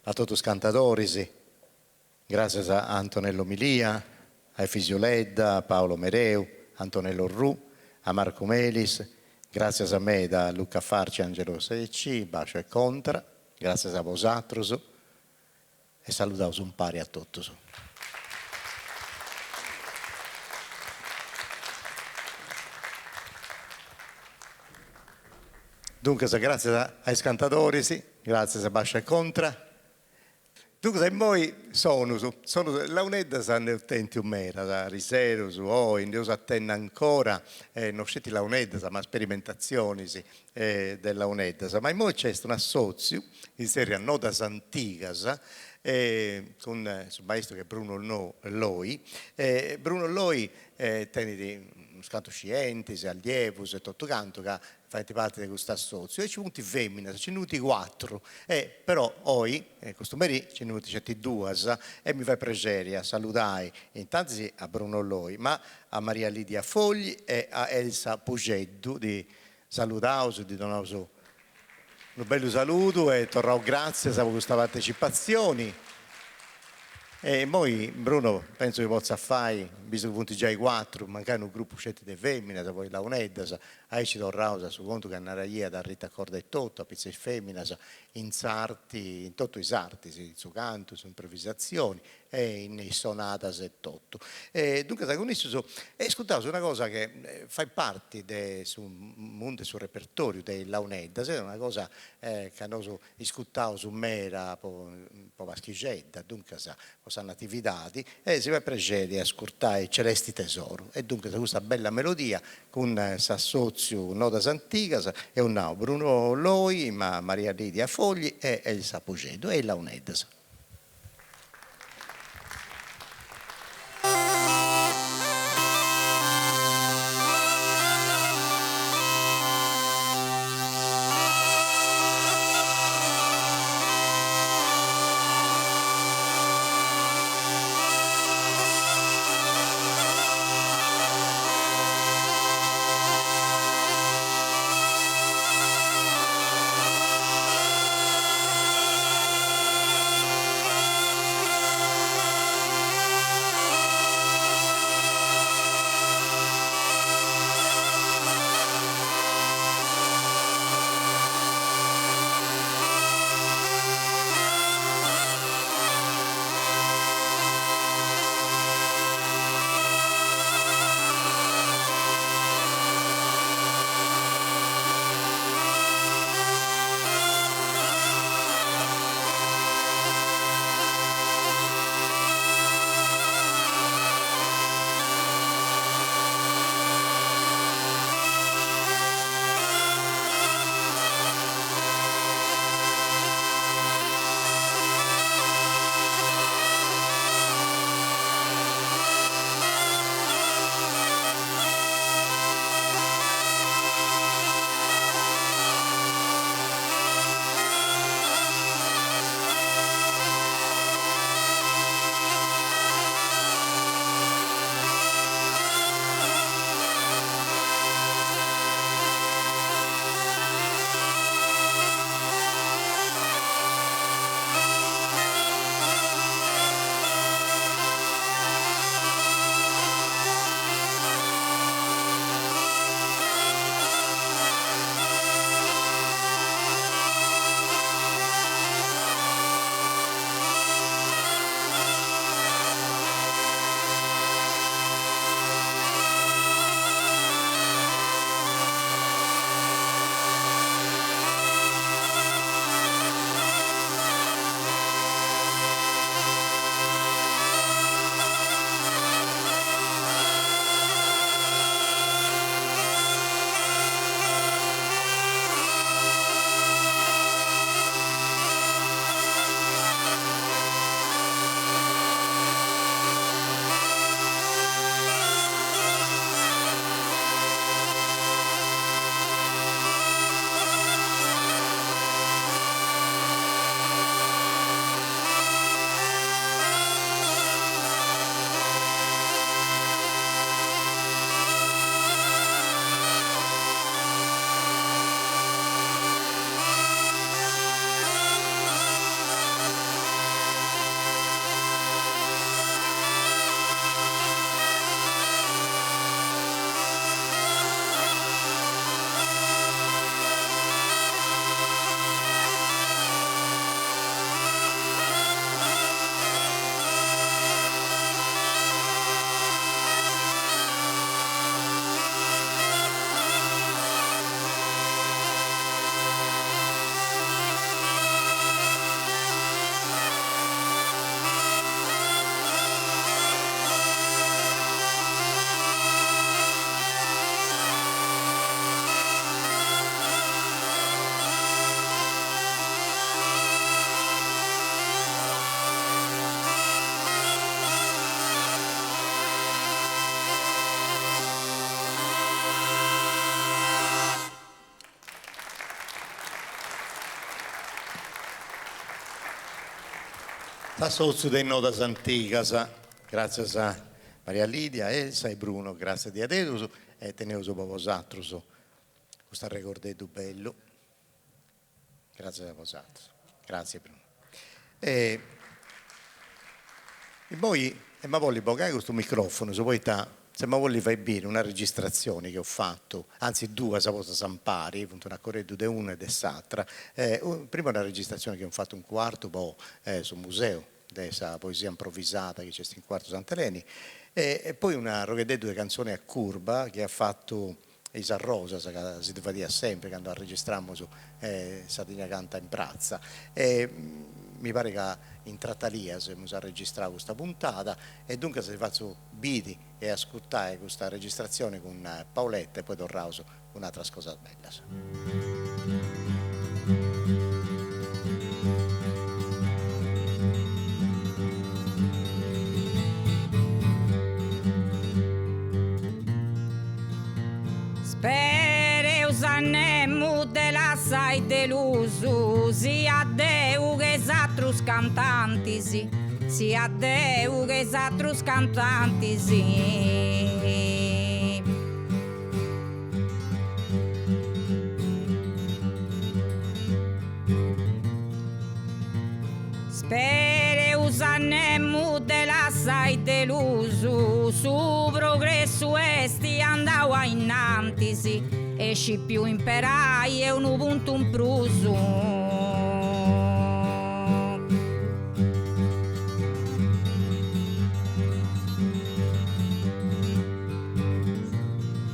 a tutti i scantatori, sì. Grazie a Antonello Milia, a Fisioledda, a Paolo Mereu, a Antonello Ru, a Marco Melis, grazie a me da Luca Farci, Angelo Secci, Bacio e Contra, grazie a vosaltros e salutaus un pari a tutti. Dunque, grazie ai scantatori, sì, grazie a Bacio e Contra. Dunque, e poi sono la unedda sanno attenti un mera, da risero, su oi, Dio attende ancora, non scetti la unedda, ma sperimentazioni sì, della unedda, ma poi c'è un assozio, in serie Nodas Antigas, con il maestro che è Bruno Loi. Bruno Loi tiene un scanto scienti, allievus e tutto canto che fate parte di questo assozio, e ci sono venuti femmine, ci sono venuti 4, però oggi, questo merì, ci sono venuti 2, e mi fa piacere a salutare intanto sì, a Bruno Loi, ma a Maria Lidia Fogli e a Elsa Pugeddu di salutare, di donare un bello saluto e tornare grazie per questa partecipazione. E poi Bruno penso che possa fare, visto che punti già i 4, mancare un gruppo scelto di femmine, poi la unedda, a ci tornausa su conto che andare da Rita Corda e tutto, a pizza e femmina, in sarti, in tutto i sarti, sì, su canto, su improvvisazioni e in sonatas e tutto. Dunque da questo ascoltavo una cosa che fa parte su mondo sul repertorio della unedda, è una cosa che hanno ascoltato su mera po' vaschigedda, dunque questa attività e si va piacere a ascoltare Celesti Tesoro, e dunque questa bella melodia con Sassozio Nodas Antigas e un Bruno Loi, Maria Lidia Fogli e Elsa Pugeddu e la unedda. Sta sotto dei notas anticas, grazie a Maria Lidia, Elsa e Bruno, grazie di adeus e teneuso per vosatrus questo ricordo bello. Grazie a vosatrus, grazie Bruno. E poi, ma voglio pogare questo microfono, se mi voglio fare bene una registrazione che ho fatto, anzi due, se posso Sampari, appunto una correddu di una e dell'altra. Prima una registrazione che ho fatto un quarto, poi sul museo, della poesia improvvisata che c'è in quarto Sant'Eleni, e poi una roghededdu di canzoni a curva che ha fatto Isa Rosa, che si deve dire sempre quando registriamo su Sardigna Canta in Prazza. Mi pare che in Trattalia si ha registrato questa puntata e dunque se faccio vidi e ascoltare questa registrazione con Paoletta e poi tornavo su un'altra cosa bella. Spereus annemmu de la sai delusu, sia Deu che s'atrus cantantis, sia Deu che s'atrus cantantis. Spereus annemmu de la sai delusu, su progressu esti andau innantis, esci più imperai e un puntum prusu.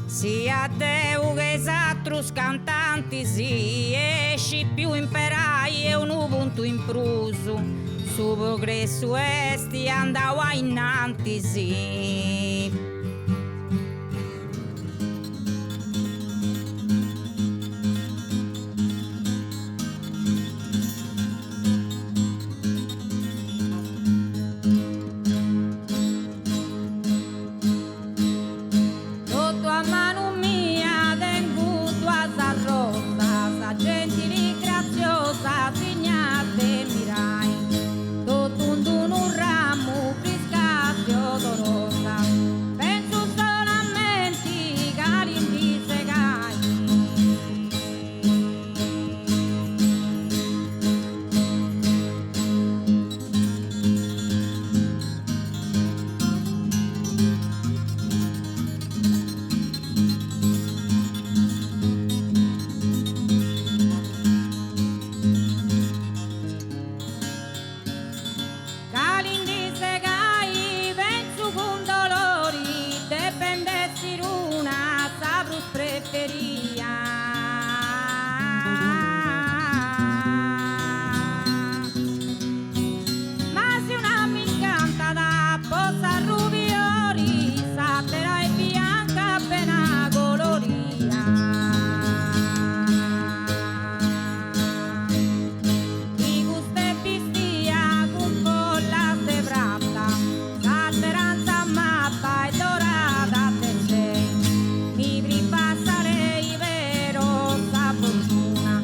Sia Deu che s'atrus cantantis, esci più imperai e un punto in prusu. Su progressu esti andau innantis. Tutto a mano mia tengo tua sa rosa, sa gentile graziosa, signate mirai. Un ramo friscatio odorosa, penso solamente calindi segai. Calindi segai, penso con dolori, dependessi una saprus preferia. Ma se una mi incanta da posa rubiori, satera e bianca appena coloria. Chi guste pistia con colla de prata, sa speranza mappa e dorata te sei. Mi ripassa lei vero sa fortuna,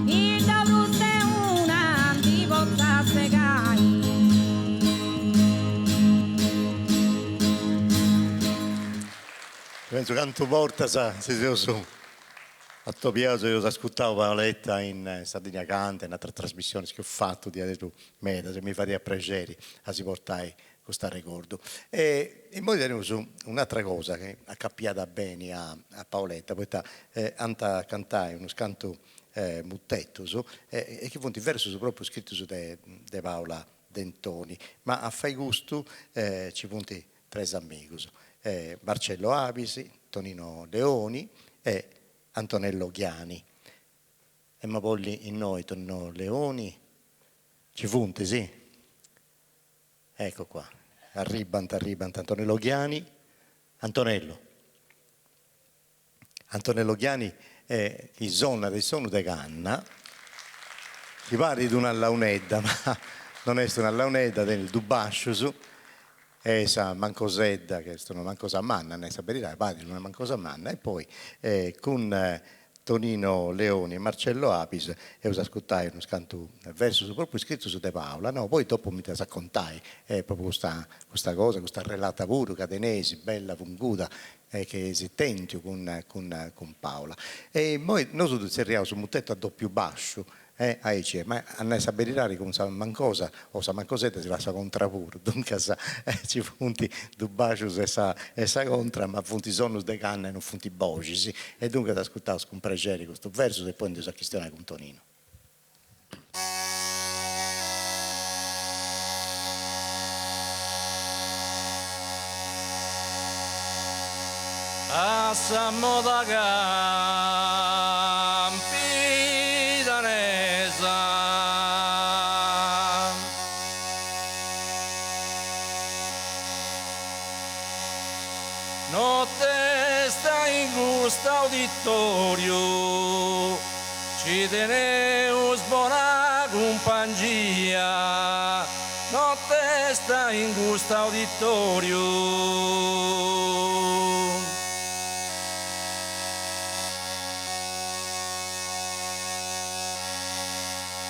il dovrus è una di pozza segai. Penso che tanto volta se su a tuo piace io ascoltavo Paoletta in Sardigna Canta, in altre trasmissioni che ho fatto di adesso meta, se mi farebbe piacere a si portare questo ricordo. E poi teniamo su un'altra cosa che ha cappiata bene a Paoletta, poi anta cantare uno scanto muttetto e che fu diverso su proprio scritto su de Paola Dentoni, ma a fai gusto ci punti tre amici. Marcello Avisi, Tonino Leoni e Antonello Ghiani. E ma polli in noi Tonino Leoni ci funti, sì? Ecco qua, arribant Antonello Ghiani. Antonello Ghiani è il zona del sono de Canna, ti pare di una launedda, ma non è una launedda del Dubascio su. Esa mancosedda che sono mancosa manna, ne sapete, pare non è mancosa manna e poi con Tonino Leoni e Marcello Apis e us ascoltai uno scanto verso proprio scritto su De Paola, no? Poi dopo mi te raccontai proprio questa cosa, questa relata pure cadenesi, bella punguta che si tentio con Paola. E poi noi tutti serriamo su un mutetto a doppio bascio, ma a noi sapere come sa mancosa o sa mancosetta si lascia contrapuro, dunque ci punti du bascius e sa contra, ma punti sonus de canna e non punti bogisi, e dunque ti ascoltavo con piacere questo verso e poi andiamo a questionare con Tonino. A Sammoda Campidanesa notte sta in gusto auditorio ci teneus buona compagnia notte sta in gusto auditorio.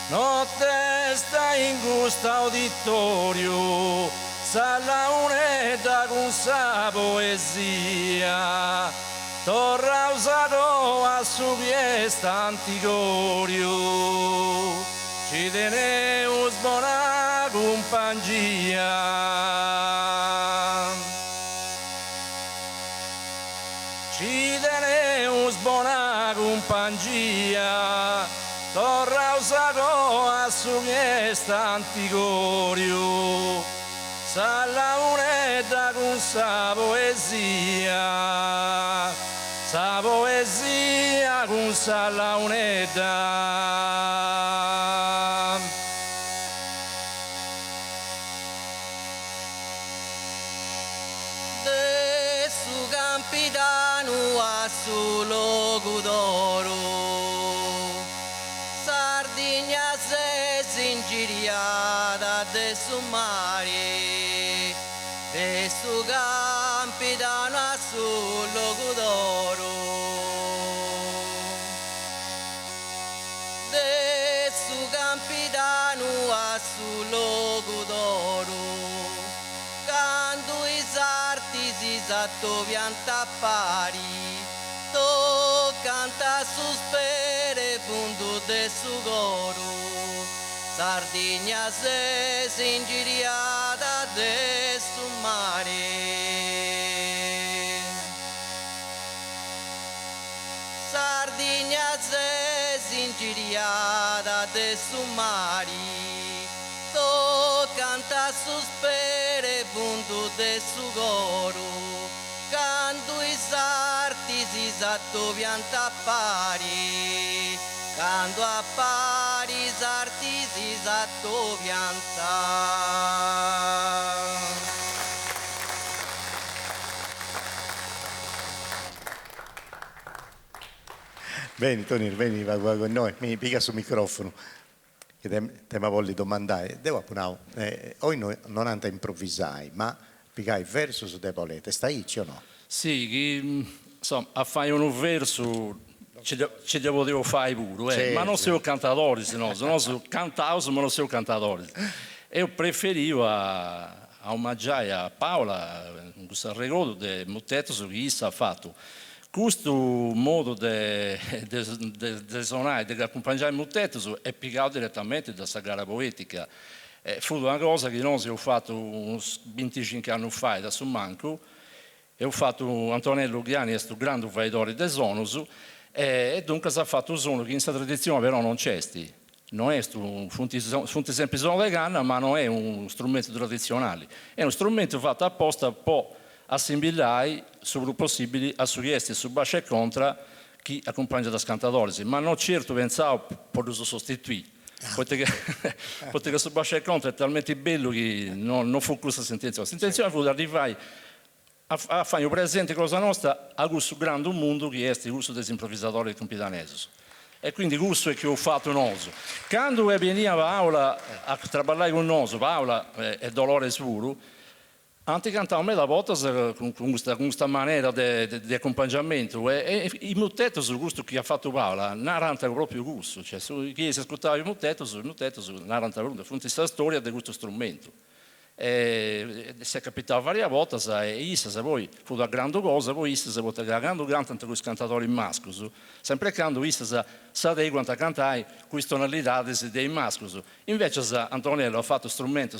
Notte sta in gusto auditorio, sala unetta con sa poesia, torra usato a su fiesta anticorio, ci teneus buona compagnia. Ci teneus buona compagnia, torra usato a su fiesta anticorio, sala unetta con sa poesia con sala unetta. De su Campidano a su logo d'oro singiriata de su mare, de su Campidano a su logo d'oro, de su Campidano a su logo d'oro, quando i sarti si satto pianta pari, to canta suspere fondo de su coro. Sardegna se singiriata de su mare, Sardegna se singiriata de su mare, to canta sospere punto de su coro, canto i sarti si satto pianta pari. Quando appari sarti si satto pianta. Vieni Tonino, vieni con noi, mi pica sul microfono, che te mi voglio domandare. Devo appunare, oggi noi non anda improvvisai, ma pigai verso su De Paoletta, stai o no? Sì, insomma, a fare un verso ci devo fare pure, certo. Ma non sono cantatori, se no sono cantatori, ma non sono cantatori. Io preferivo a omaggiare a Paola questo ricordo del mutetto che ha fatto. Questo modo di suonare, di accompagnare il mutetto è piegato direttamente da questa gara poetica. Fu una cosa che noi ho fatto uns 25 anni fa da Summanco, e ho fatto Antonello Ghiani, questo grande faitore del sono, e dunque si è fatto un suono che in questa tradizione però non c'è. Non è un fonte sempre suono di canna, ma non è un strumento tradizionale. È un strumento fatto apposta per assimilare, se possibile, a su riesti e su bacia e contra chi accompagna da cantatori. Ma non certo pensavo per uso sostituire. Perché su bacia e contra è talmente bello che non fu questa sentenzione. La sentenzione fu di arrivare a fare presente cosa nostra a questo grande mondo che è questo desimprovvisatore campidanese. E quindi questo è che ho fatto noi. Quando veniva Paola a lavorare con noi, Paola è Dolores Vuru, Anche cantavo me la volta con questa maniera di accompagnamento e i mottetti sul gusto che ha fatto Paola non erano proprio gusto, cioè chi si ascoltava i mottetti non erano proprio questa storia di questo strumento. Si è capitato varie volte e Issa poi fu una grande cosa, poi Issa si poteva grande tanto questi cantatori maschi, sempre quando Issa sa di quanto cantare queste tonalità dei maschi. Invece Antonello ha fatto strumenti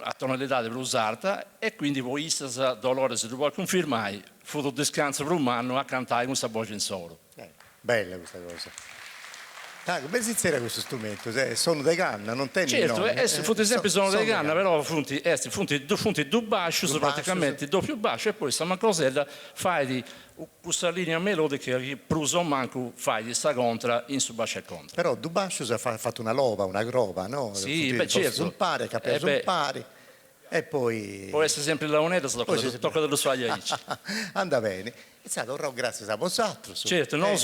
a tonalità più usata e quindi poi Issa Dolores si può confermare fu un descanso per un anno a cantare con questa voce in solo. Bella questa cosa. Come si era questo strumento? Sono dei canna, non tenni certo, fu esempio sono dei canna, però funti due basci, praticamente doppio bascio e poi questa mancrosella fai di questa linea melodica che pruso manco fai di sta contra in su bascio e contra. Però due basci ha fatto una lova, una grova, no? Sì, beh certo. Sul pari, capello sul pari. E poi... Può essere sempre la moneta, tocca dello sguaglio. Anda bene. È stato grazie a vosaltro. Certo, noi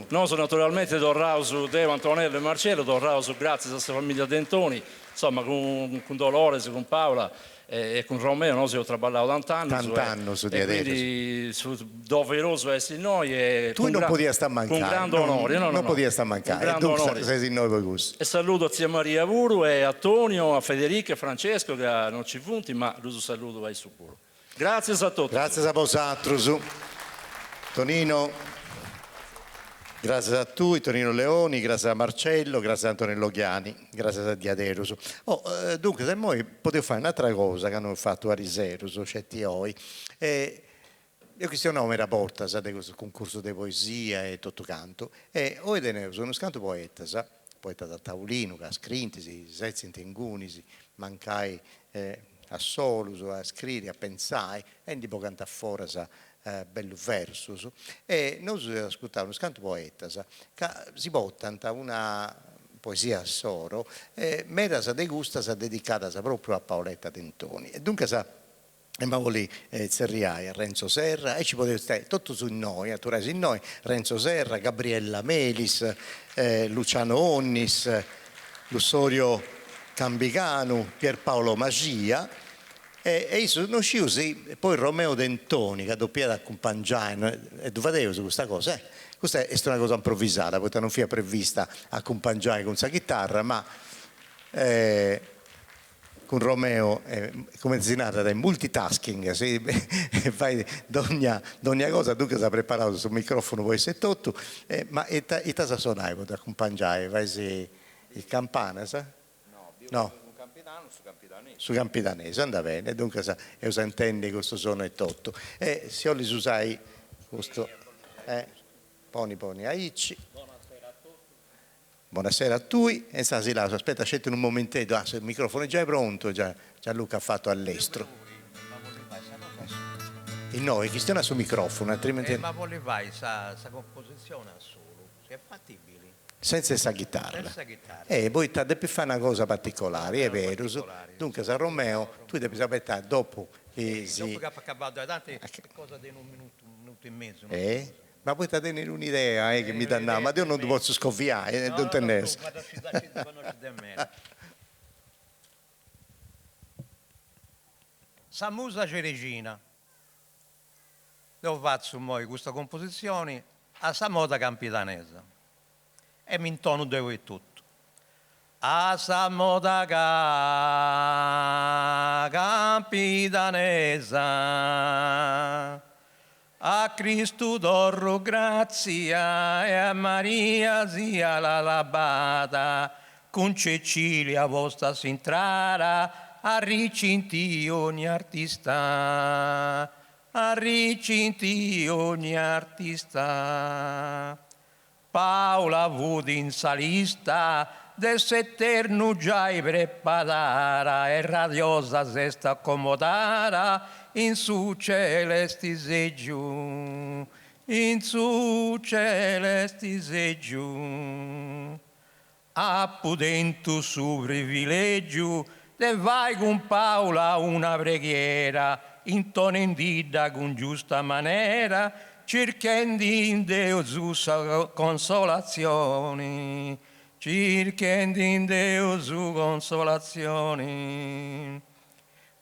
naturalmente torniamo su Deo, Antonello e Marcello, torniamo su grazie a questa famiglia Dentoni, insomma con Dolores, con Paola e con Romeo, noi siamo traballato tant'anni su di e quindi doveroso essere noi e tu non potevi stare a mancare. Con grande onore. Non potevi stare a mancare, tu sei in noi per gusto. E saluto a zia Maria Vuru e a Tonio, a Federica e a Francesco che non ci punti, ma lo saluto vai sicuro. Grazie a tutti. Grazie a vosaltro. Tonino, grazie a tu, Tonino Leoni, grazie a Marcello, grazie a Antonello Ghiani, grazie a Diaderus. Dunque, se noi potevo fare un'altra cosa che hanno fatto a Riserus, certi oi. Io questo nome era porta di questo concorso di poesia e tutto canto. E oi sono scanto poeta da Taulino, che ha scritto, Sezzi in Tengunisi, mancai a solus, a scrivere, a pensare, e tipo canta fuori bello versus. E noi ascoltiamo uno scanto poeta che si porta una poesia a soro, mera de gusta dedicata proprio a Paoletta Dentoni. E dunque e ma lì Zerriai, Renzo Serra e ci poteva stare tutto su noi, a Turesi in noi, Renzo Serra, Gabriella Melis, Luciano Onnis, Lussorio Cambicanu, Pierpaolo Magia e sono usciti poi Romeo Dentoni che ha doppiato a accompagnare e dovete su questa cosa. Questa è una cosa improvvisata, perché non fu prevista accompagnare con questa chitarra, ma con Romeo, come si narra, è multitasking, fai ogni cosa, tu che sei preparato sul microfono puoi essere tutto, ma e cosa suonai per accompagnare? Vai il campana, sa? No. Su Campidanese, anda bene, dunque si intende questo suono e tutto. E se io li usai questo, poni aici. Buonasera a tutti, e stasi là, aspetta, scegliete un momentetto, se il microfono è già pronto, Gianluca ha fatto all'estero. E noi, chi stiamo sul microfono, altrimenti... ma volevai questa composizione a solo, se è fattibile. Senza questa chitarra. Poi devi fare una cosa particolare, è vero. Dunque, San Romeo, tu devi aspettare dopo che Dopo che ha acabato tante cose di un minuto e mezzo. Ma poi ti tenere un'idea che mi danno, ma io non ti posso scovviare, non te ne Samusa Ceregina. Devo fare questa composizione a Samoda Campidanese. E mi intono dove è tutto. A Samoda Campidanese. A Cristo d'oro grazia e a Maria sia la labata, con Cecilia vostra si intrara, a ricinti ogni artista, a ricinti ogni artista. Paola Vudin salista, del eterno già preparata, e radiosa se sta accomodata, in su celesti sei giù, in su celesti sei giù. Appudento su privilegio, te vai con Paola una preghiera, intonendida con giusta maniera, cercando in Dio su consolazioni, cercando in Dio su consolazioni.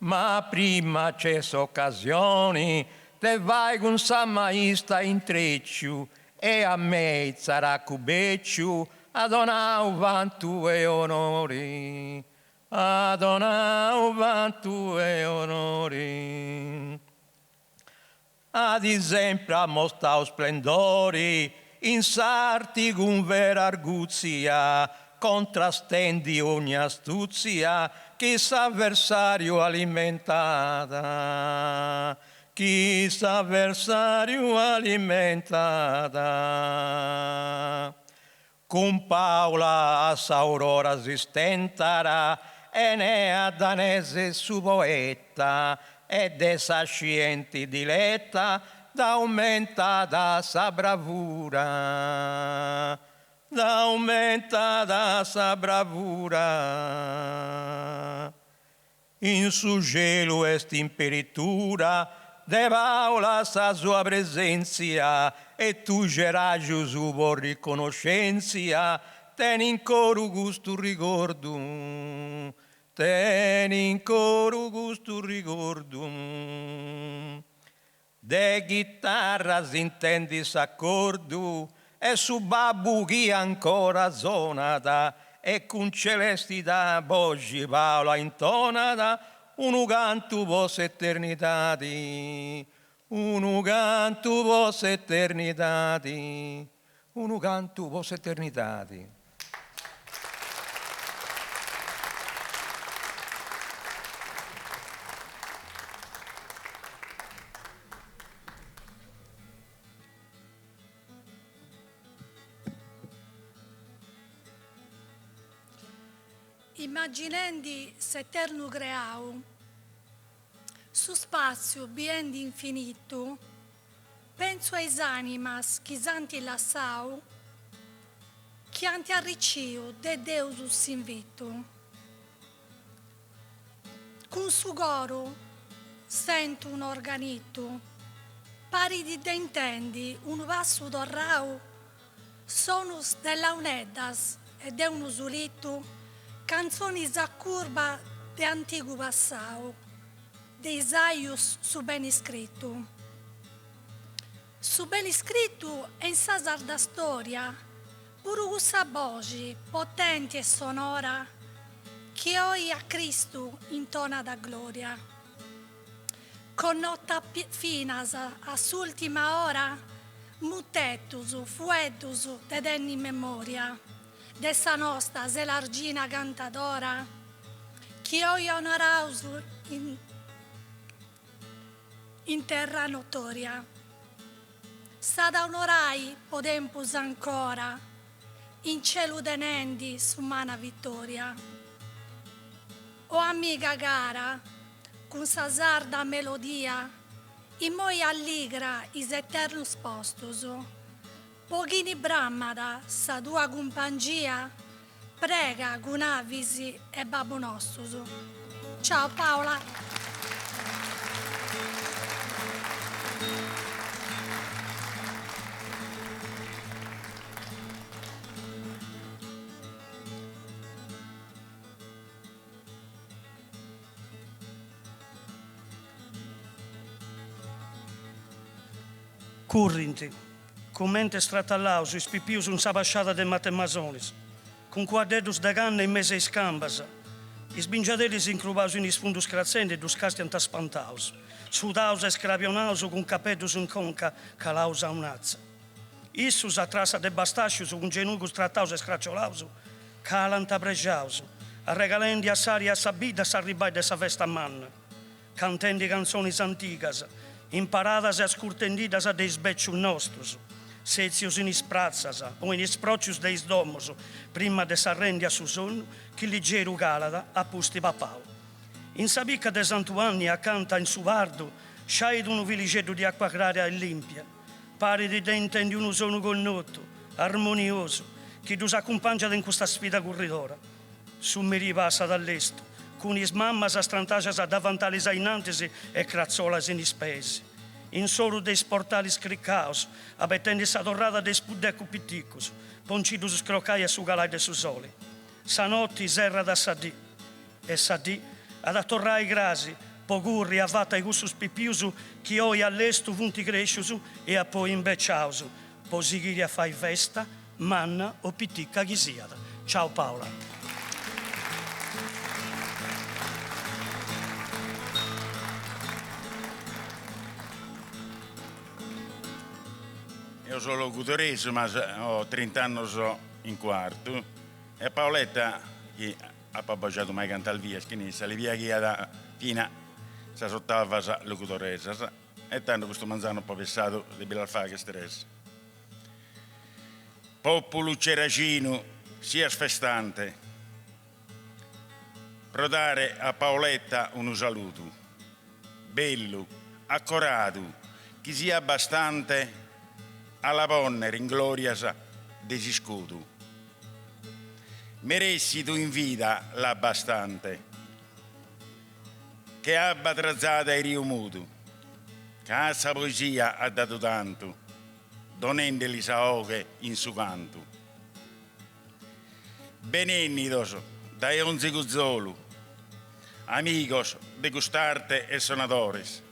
ma prima c'è occasioni, te vai con sa maista in trecciu, e a me sarà cubecciu, adonau vantu e onori, adonau vantu e onori. Ad esempio a mostau splendori, in sarti con vera arguzia, contrastendi ogni astuzia, chi s'avversario alimentata, chi s'avversario alimentata. Con Paola a s'aurora si stentara, e ne a danese su poeta, ed essa scienti diletta, d'aumentata sa bravura, d'aumentata sa bravura. In su gelo est imperitura, de Paola sa sua presenza, e tu geraggio su vor riconoscenza, ten in coro gusto ricordo, ten in coro gusto ricordo. De chitarra s'intendi s'accordo, e su babbu chi ancora sonata, e con celestità voce Paola intonata, unu canto vos eternitati, unu canto vos eternitati, unu canto vos eternitati. Immaginendi s'eterno creau, su spazio bien infinito, penso ai animas che santi lassau, che anti arricciu de Deus s'invito. Con su coro sento un organito, pari di intendi un vasso dorrau, sonus della uneddas e de un usulito, canzoni a curva de antico passau, de Isaius su ben iscritto. Su ben iscritto è in sa sarda storia, pure questa voce potente e sonora, che oi a Cristo intona da gloria. Con notta finas a s'ultima ora, mutettus, fuetus, de denni memoria, dessa nostra selargina cantadora, che oi onoraus in terra notoria. Sada onorai podempus ancora, in cielo tenendi su mana vittoria. O amica cara, con sa sarda melodia, in moi allegra is eternus postus, pochini brammada sa tua compagnia, prega con avisi e babbo nostus. Ciao Paola. Currinti, commente strattallaus, ispipius un sabasciata de matemasonis, con quadredus de canna in mese scambasa, is bingiadelis incrubaus in is fundus crazende dus casti antaspantaus, sudaus e scravionaus con capedus in conca calaus a unazza. Issus a trasa de bastacius con genugus trattaus e scracciolaus, calantabregiaus, a regalendi a sari a sabida s'arribai de sa vesta manna, cantendi canzonis antigas, imparadas e ascurtendidas a deis beccius nostros, sezios in isprazzas o in isprocius deis domos, prima de s'arrendi a su sonno, chi liggeru galada a pusti papau. In sabica de Santuanni accanta in su vardo, sciai d'un viligedo di acqua clara e limpia, pari di dente di un sono connotto, armonioso, chi dus accompagna in questa sfida corridora. Su mi ripassa dall'est, con is mammas astrantajas davantalis ainantes e crazzolas in ispesi. In solo dei portali scriccaus, abettendi sa dorrada dei spuddecu pitticus, poncidus scrocai e su galai de su soli. Sa notti serra da sadì, e sadì ad attorrai grasi, pogurri a vata i gustus pipiusu, chi oi all'estu vunti cresciusu e a poi imbecciausu. Posigiri a fai festa, manna o piticca ghisiata. Ciao Paola. Io sono locutorese, ma ho 30 anni in quarto. E Paoletta, che ha baciato mai cantare via, schienissa, le via che da fino a sottava la locutorese. E tanto questo manzano un po' pensato di bilalfare che stress. Popolo ceracino, sia sfestante. Pro dare a Paoletta un saluto. Bello, accorato, che sia abbastanza alla ponner in gloria desi scudo. Meressi tu in vita l'abbastante, che abba trazzata e rio muto, che a sa poesia ha dato tanto, donendeli saoghe in su canto. Benennidos da Eonzi Guzzolu, amigos de gustarte e sonadores,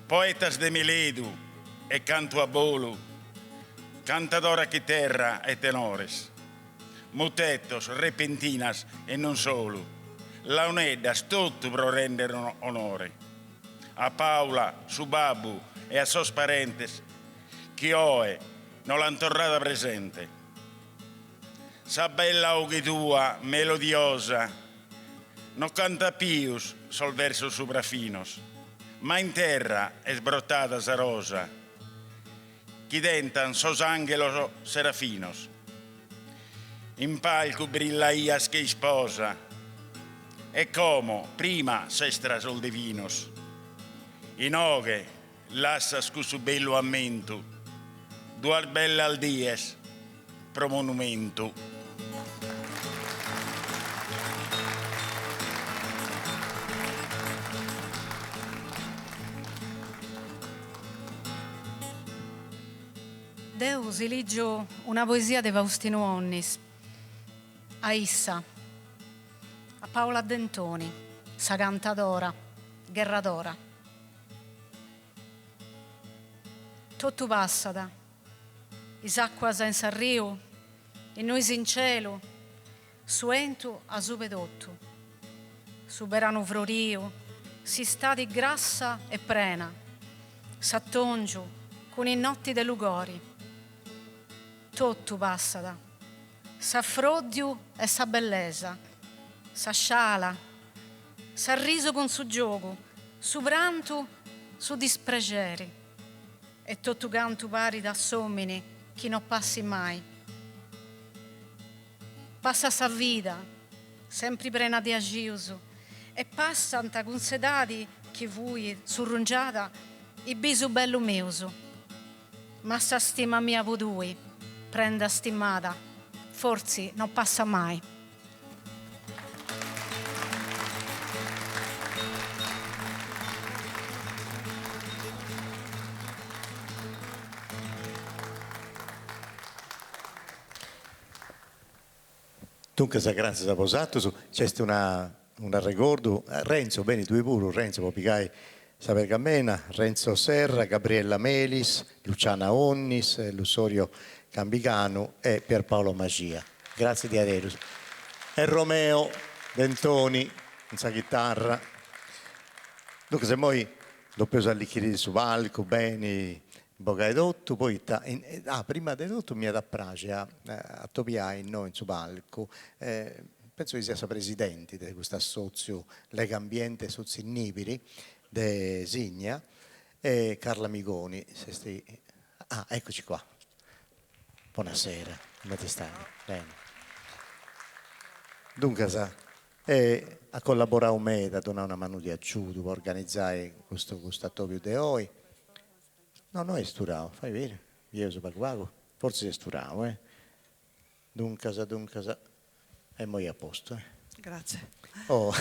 poetas de Miletu, e canto a bolo, cantadora che terra e tenores, mutettos, repentinas e non solo, launeddas tutto pro rendere onore, a Paola, su babbu e a sos parentes, che oe non l'han tornata presente. Sa bella oghi tua, melodiosa, non canta pius sol verso suprafinos, ma in terra è sbrottata sa rosa, chi dentan sos angelos serafinos. In palco brilla ias che sposa, e como prima sestra sol divinos. In oghe lassa scusu bello ammento, duar bella al dies pro monumento. Deus eligio una poesia di Faustino Onnis, a Issa, a Paola Dentoni, sa cantadora, guerradora. Tutto passata, is acquas in Sarriu, e noi in cielo, suentu a su pedotto, superano froriu, si stati grassa e prena, s'attongiu con i notti de lugori. Tutto passata, s'affroddiu e sa bellezza, sa sciala, sa riso con su gioco, su pranto, su dispregeri, e tutto canto pari da somini chi non passi mai. Passa sa vita, sempre prena di agiuso, e passa anta con sedati che vui surrungiata i bisu bello meuso. Ma sa stima mia vodui, prenda stimata, forse non passa mai. Dunque, grazie da posato, c'è un ricordo, Renzo, bene, tu pure, Renzo, poi pigai Sapergamena, Renzo Serra, Gabriella Melis, Luciana Onnis, Lusorio Cambicano e Pierpaolo Magia. Grazie di Adelus. E Romeo Dentoni, in sa chitarra. Dunque, se poi dopo sallicchiri su palco, bene, Bogai dotto, poi prima di tutto mi ha da prace a topiare no, in su palco. Penso che sia presidente di questo assozio Lega Ambiente Sozzennibili de Signa e Carla Migoni. Eccoci qua. Buonasera, come ti stai? Bene. Dunque, a collaborare con me, a donare una mano di aiuto per organizzare questo attopio di oggi. No, è sturao, fai vedere, io sono pago, forse è sturao, Dunque, e mo' a posto, Grazie. Oh,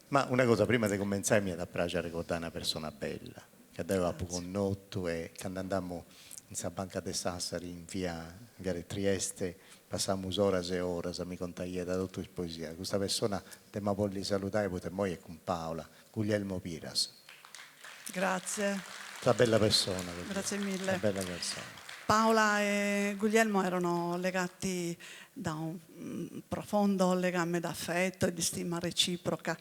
ma una cosa, prima di cominciare mi ha da piacere ricordare una persona bella, che aveva con notto e quando andammo questa banca de Sassari in via del Trieste, passiamo horas e horas a mi contare da tutta la poesia. Questa persona te mi voglio salutare, poi moi è con Paola, Guglielmo Piras. Grazie. Una bella persona. Grazie mille. Una bella persona. Paola e Guglielmo erano legati da un profondo legame d'affetto e di stima reciproca.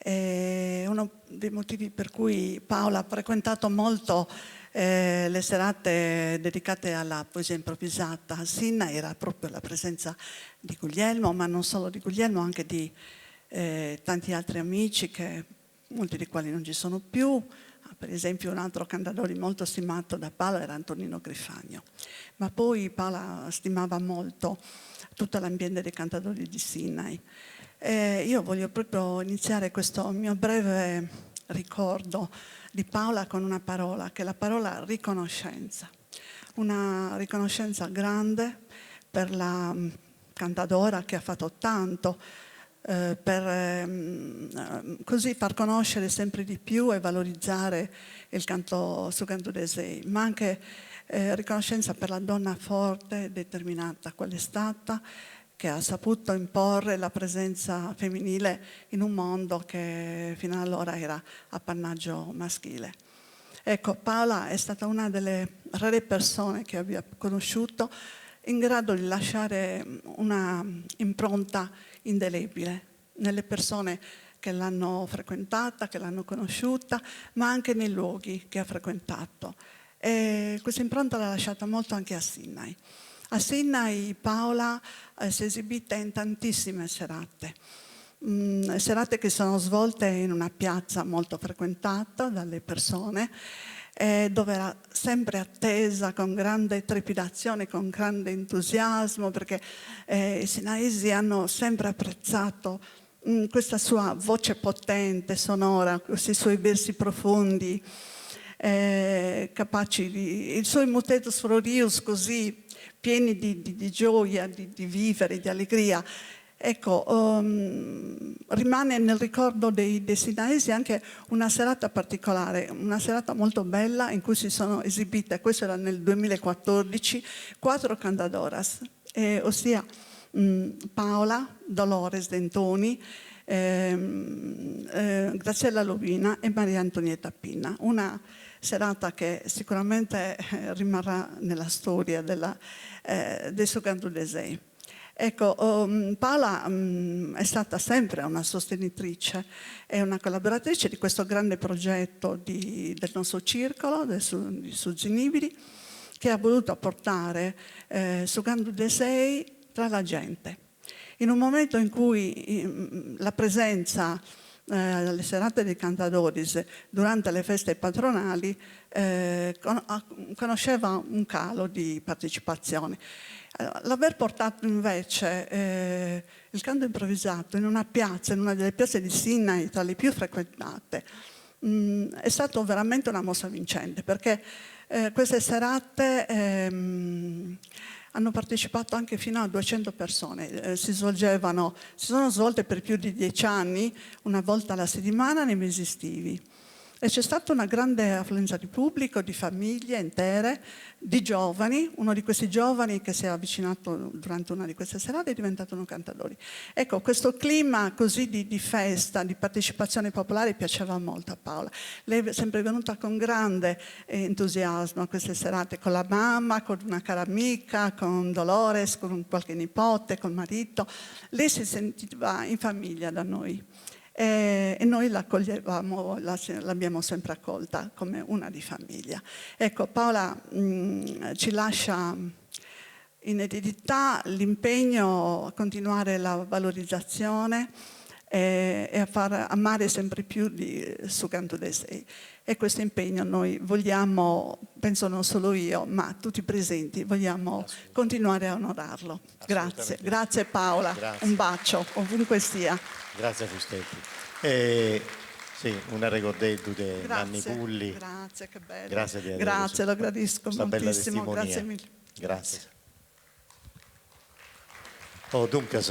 E uno dei motivi per cui Paola ha frequentato molto le serate dedicate alla poesia improvvisata a Sinna era proprio la presenza di Guglielmo, ma non solo di Guglielmo, anche di tanti altri amici, molti dei quali non ci sono più. Per esempio un altro cantautore molto stimato da Paola era Antonino Grifagno. Ma poi Paola stimava molto tutto l'ambiente dei cantatori di Sinai. Io voglio proprio iniziare questo mio breve ricordo di Paola con una parola, che è la parola riconoscenza. Una riconoscenza grande per la cantatora che ha fatto tanto per così far conoscere sempre di più e valorizzare il canto su Canto d'Esei, ma anche riconoscenza per la donna forte, determinata, qual è stata, che ha saputo imporre la presenza femminile in un mondo che fino ad allora era appannaggio maschile. Ecco, Paola è stata una delle rare persone che abbia conosciuto in grado di lasciare una impronta indelebile nelle persone che l'hanno frequentata, che l'hanno conosciuta, ma anche nei luoghi che ha frequentato. E questa impronta l'ha lasciata molto anche a Sinai. A Sinai Paola si è esibita in tantissime serate. Serate che sono svolte in una piazza molto frequentata dalle persone, dove era sempre attesa con grande trepidazione, con grande entusiasmo, perché i sinaesi hanno sempre apprezzato questa sua voce potente, sonora, questi suoi versi profondi, capaci di... i suoi motetus florius così pieni di gioia, di vivere, di allegria. Ecco, rimane nel ricordo dei sinaesi anche una serata particolare, una serata molto bella in cui si sono esibite, questo era nel 2014, 4 cantadoras, ossia Paola, Dolores Dentoni, Graziella Lovina e Maria Antonietta Pinna. Una serata che sicuramente rimarrà nella storia del suo Canto d'Esei. Ecco, Paola è stata sempre una sostenitrice e una collaboratrice di questo grande progetto del nostro circolo, di Sugginibili, che ha voluto portare su Canto d'Esei tra la gente. In un momento in cui la presenza alle serate dei cantadoris durante le feste patronali conosceva un calo di partecipazione. L'aver portato invece il canto improvvisato in una piazza, in una delle piazze di Sinai tra le più frequentate, è stato veramente una mossa vincente, perché queste serate hanno partecipato anche fino a 200 persone, si sono svolte per più di 10 anni, una volta alla settimana nei mesi estivi. E c'è stata una grande affluenza di pubblico, di famiglie intere, di giovani. Uno di questi giovani che si è avvicinato durante una di queste serate è diventato un cantautore. Ecco, questo clima così di festa, di partecipazione popolare piaceva molto a Paola. Lei è sempre venuta con grande entusiasmo a queste serate, con la mamma, con una cara amica, con Dolores, con qualche nipote, col marito. Lei si sentiva in famiglia da noi. E noi l'accoglievamo, l'abbiamo sempre accolta come una di famiglia. Ecco, Paola ci lascia in eredità l'impegno a continuare la valorizzazione e a far amare sempre più su Canto d'Esei. E questo impegno noi vogliamo, penso non solo io, ma tutti i presenti, vogliamo continuare a onorarlo. Grazie, grazie Paola, grazie. Un bacio, ovunque sia. Grazie Fustetti. Sì, una ricordello di Nanni Pulli. Grazie, che bello. Grazie, lo gradisco moltissimo. Grazie mille. Grazie. Oh, dunque,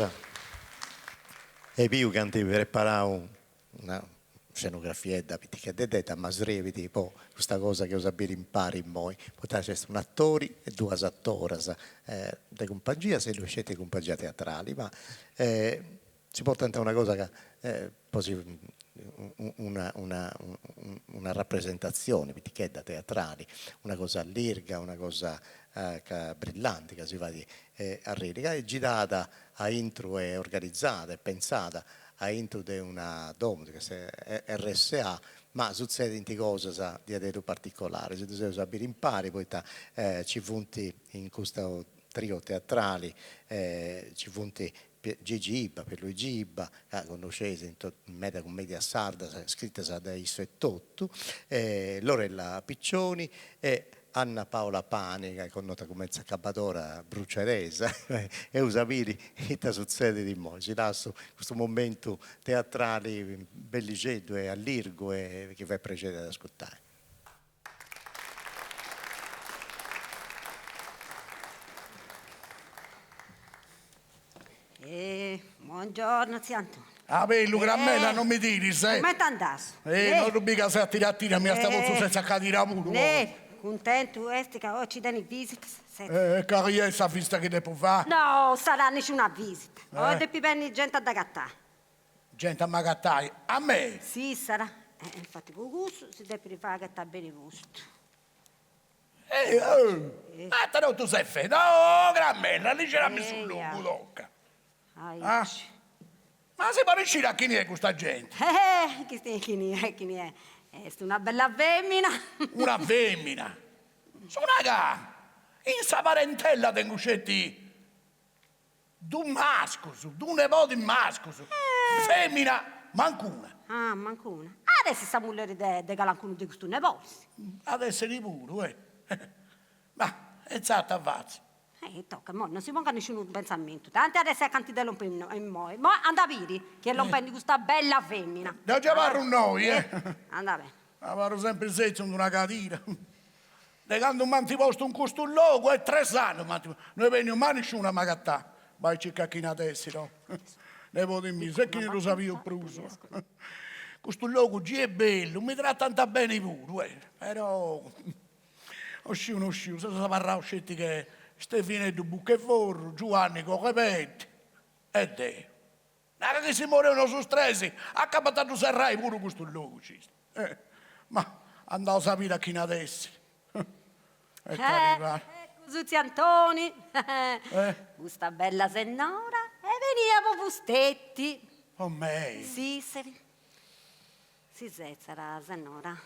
e più che ti preparavo scenografia da che dedeta, ma sreviti poi questa cosa che usabili impari in moi, potrebbe essere un attore e due attori di compagnia, se lo scegliete di compagnia teatrali, ma si può tentare una cosa che una rappresentazione da teatrali, una cosa lirica, una cosa brillante che si va a Redica, è girata a intro e organizzata e pensata a intro di una domenica RSA, ma succede in cose di adero particolare, se tu sapere impari, poi ci funti in questo trio teatrali, ci funti Gigi Ibba, per lui Gibba, conoscete in media commedia sarda, scritta da Issettotto, Lorella Piccioni e Anna Paola Pani, che è connota come accabbadora bruceresa, e usabili che succede di mo. Ci lascio questo momento teatrale belligedo e allirgo e che va precedere ad ascoltare. Buongiorno, zia Antonio. Ah, bello, Grammella, non mi tiri, sai? Come t'andasso? Non rubica se a tira, mi stavo senza cadere pure. Contento questo che oggi tieni visita? Che è questa vista che devo fare? No, sarà nessuna visita. Oggi pipenni gente ad agattare. Gente a magattare? A me? Sì, sarà. Infatti con gusto si deve fare che sta bene gusto. Ma non tu sei fede? No, Grammella, lì c'era sul lungo, tocca. Ma si può riuscire a chi è questa gente? Chi è? È una bella femmina. Una femmina? Sono una in sa parentela tengo scetti d'un maschio, d'un nepote masco, femmina, mancuna. Ah, mancuna. Adesso sta muller de galancuno di questo nepote. Adesso di pure, Ma, è zatta avanza. Tocca, non si manca nessun pensamento. Tanto adesso è cantidello un po' in moi. Ma anda a viri, che lo prendi questa bella femmina. Da già parlo noi, Anda bene. Ma parlo sempre il sezzo di una catira. De quando manti posto un costullogo è 3 anni, noi veniamo mai nessuna magattà. Vai circa chi adesso, no? Ne puoi dirmi, se chi ne lo sapevo pruso. Costullogo gi è bello, mi tratta tanto bene pure, però... non sciù, se si parla scetti che... Stefanetto Buccheforro, Giovanni Cocapetti e te. Non che si morivano su stresi, ha capitato serrai pure questo luogo. Ma andavo a sapere a chi adesso. Così Antoni, questa bella signora, e veniamo fustetti. Oh me? Sì, zezza la signora.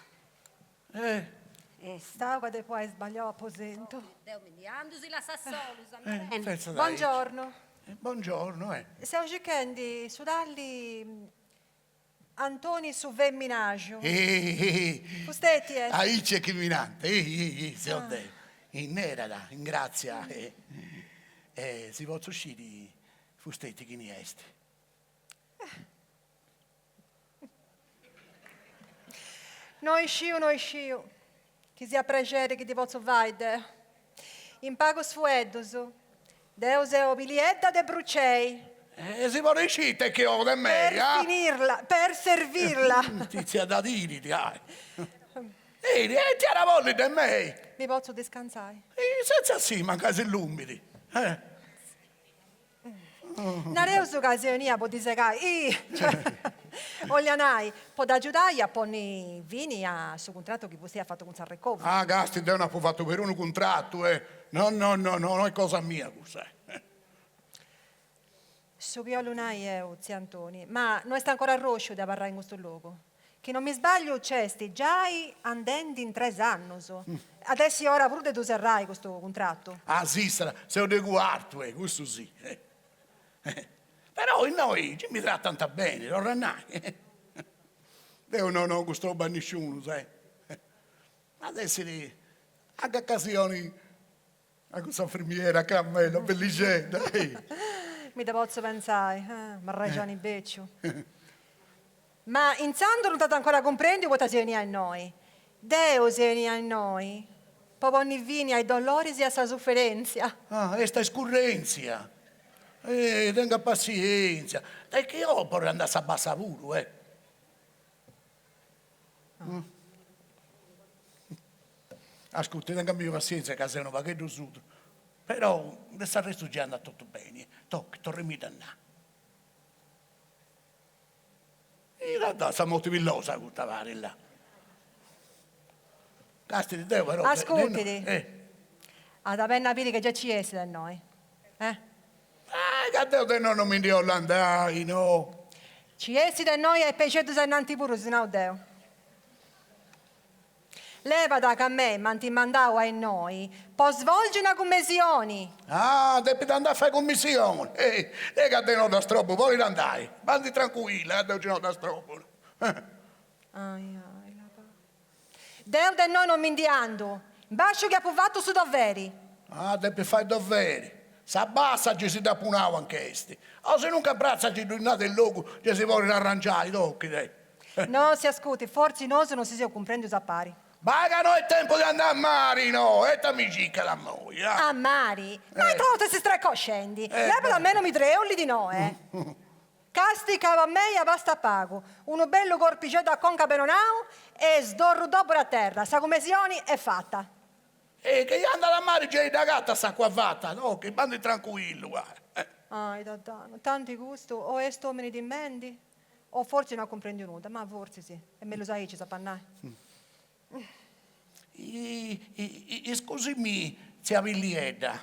Sta quando poi sbagliò aposento. Andusi la Sassolus. Buongiorno. Buongiorno, Siamo cercando su darli Antoni su femminaggio. Fustetti, Ahí c'è chi minante, se ho detto. In nera, in grazia. Si può uscire fustetti chi ne est. Noi sciu. Che sia pregere che ti posso vaide. In pago suedoso. Deus è obilietta de brucei. Si può riuscire che ho da me, per servirla. Tizia da dire, dai. Ti era voglia da me. Mi posso descansare? Senza sì, manca se l'umidi. Non è un'occasione per disegare. Oglianai, può aiutare a porre vini sul contratto che voi ha fatto con Sarrecovo. Ah, Gasti, non ha fatto per un contratto, No, è cosa mia, cos'è. Lunai è zia Antoni, ma non sta ancora rosso da parlare in questo luogo. Che non mi sbaglio, c'è già andando in 3 anni. Adesso ora pure tu serrai questo contratto. Ah, sì, se lo devo quarto, questo sì. Però noi ci mi tratta tanto bene, non rannai. Io non ho questo nessuno, sai. Adesso anche occasioni a questa infermiera che a me, una bellicetta. Mi da posso pensare, ma ragioni beccio. Ma intanto non state ancora comprendendo cosa si viene a noi. Deo si viene a noi. Poi ogni vini ai dolori e alla sofferenza. Ah, questa è scurrenzia. Tenga pazienza. Dai che io vorrei andare a bassa pure, Ascolti, tenga pazienza che sei un pachetto sotto. Però, adesso il resto già è andato tutto bene. Tocca, torniamo da là. In realtà sta molto villosa questa pare là. Casti di Dio, però... Ascoltati. Ad penna capire che già ci essi da noi. Che Dio te non mi dio andai, no? Ci essi da noi e pecetto se nanti pure, se no Dio. Leva da che a me, manti mandau a noi, può svolgere una commissione. Ah, devi andare a fare commissione. Che te non da stroppo, vuoi andare? Bandi tranquilla, che te non da stroppo. Deo da noi non mi indiando. Bascio che ha provato su doveri. Ah, devi fare doveri. S'abbassa ci si dà punao anche questi. O se non abbraccia ci tornate il logo, ci si vuole arrangiare, tocchi dai. No, si ascolti, forse no, se non si comprende usapari. Baga, no è tempo di andare a mare, no? E t'amicicca la moglie. A mari? Ma è troppo si strecoscendi. Lei per almeno mi treolli di no, Casti cava a me e basta pago. Uno bello corpicetto a conca benonao e sdorro dopo a terra. Sa commissione è fatta. E che gli anda a mare c'è da gatta sta qua fatta, no? Che bandi tranquillo, guarda. Dadano, tanti gusto. O è sto me ne dimendi? O forse non comprendi nulla, ma forse sì. E me lo sai, ci sa pannare. Scusami, zia Villieda.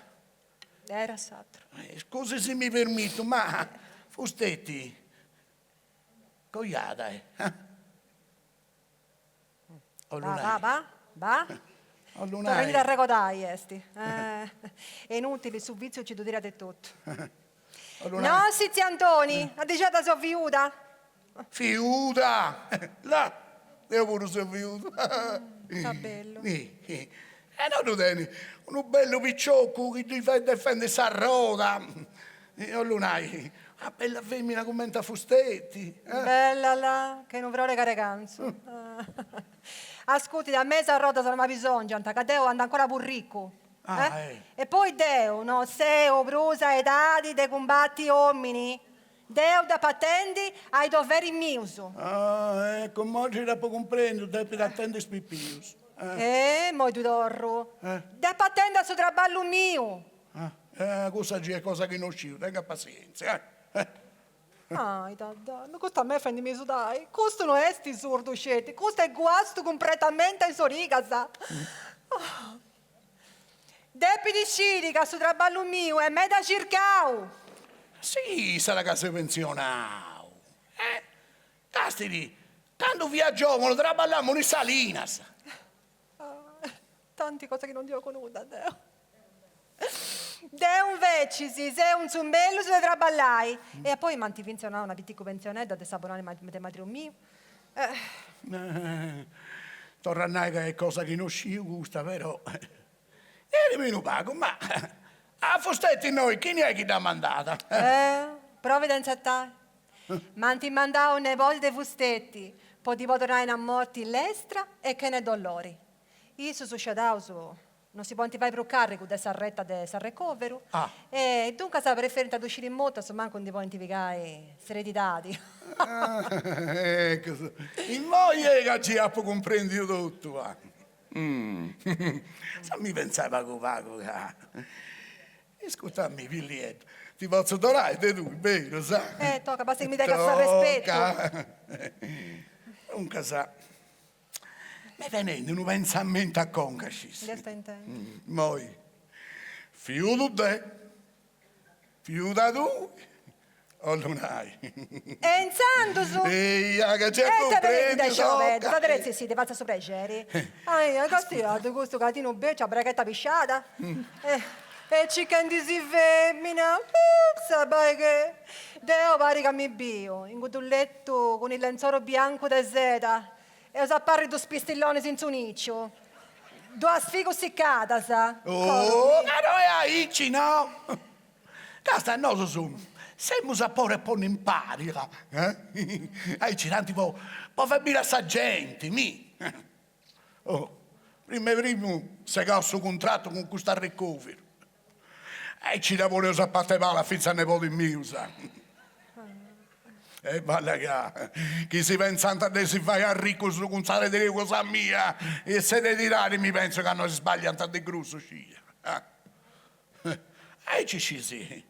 Era satro. Scusi se mi permetto, ma fustetti, cogliata, Va. Torni da recordare, esti. È inutile, sul vizio ci direte tutto. No, sì, zia Antoni, a diceta sono viuda. Fiuta? Là, io pure sono viuta. Sta bello. No, tu tieni un bello picciocco che ti difende sta roda. O lunai, una bella femmina commenta fustetti. Bella là, che non vorrei carecanzo. Ascolti, da me sta roda sono ma bisogno, che Deo anda ancora più ricco. E poi Deo, no, seo, brusa, etadi, de combatti uomini. Deo da patenti ai doveri miei. Ecco, oggi dopo comprendo, devi attendere spippius. Mo tu dorro. Da patente su traballo mio. Questa è cosa che non scivo, tenga pazienza. Dadano, questo a me fendi su dai. Questo non è sti sordo scete, questo è guasto completamente in soriga, sa. Depi di scirica su traballo mio e me da circau. Sì, sarà che sei pensionato. Castidi, quando viaggiavano, traballavamo in Salinas. Tante cose che non ti ho conosciuto, Deo. Deo invece, sì, sei un zumbello sulle traballai. E poi manti pensionare una piccola pensionetta di sabonare di matrimonio mio. Tornai che è cosa che non scivo gusta, però. E nemmeno pago, ma a Fostetti noi, chi ne è che l'ha mandata? Provvidenza a te. Manti mandavo nei voli dei Fostetti, poi ti tornare a morti l'estra e che ne dolori. Io sono scedato, non si può fare più carico della retta del recovero. E dunque sa preferito ad uscire in moto, se manco non ti può identificare sereditati. Ecco, in moglie che ci ha compreso tutto. Se mi pensava pago. Ascoltami, Villietto, ti posso donare te tu, vero, sa? Tocca, basta che mi dai rispetto. Comunque sa, mi venendo un pensamento a concascis. Che stai intendendo? Moi, fiuto te, fiuta tu, o lunai. E in santo su! Eia, che c'è te comprendi, vedi, tocca. Vedete, sì, ti faccio sopregeri. Castigato, questo catino beccia, braghetta pisciata. E ciccandi si femmina, sai che Deo pare che mi bio, in questo letto con il lenzuolo bianco da seta e si appare due spistilloni senza un iccio, due sfigo siccata, sa? Oh, caro è aici, no? Casta, no, su, siamo sapore e poi in pari, aici, tanti può fare a sta gente, mi. Prima se casso contratto con questo recovero. E ci la volevo sapere male, fizza ne vado in mio, sa. E balla chi si pensa a si fa a ricco su con sale di cosa mia e se ne tirare mi penso che hanno sbagliato di grosso scia. E ci si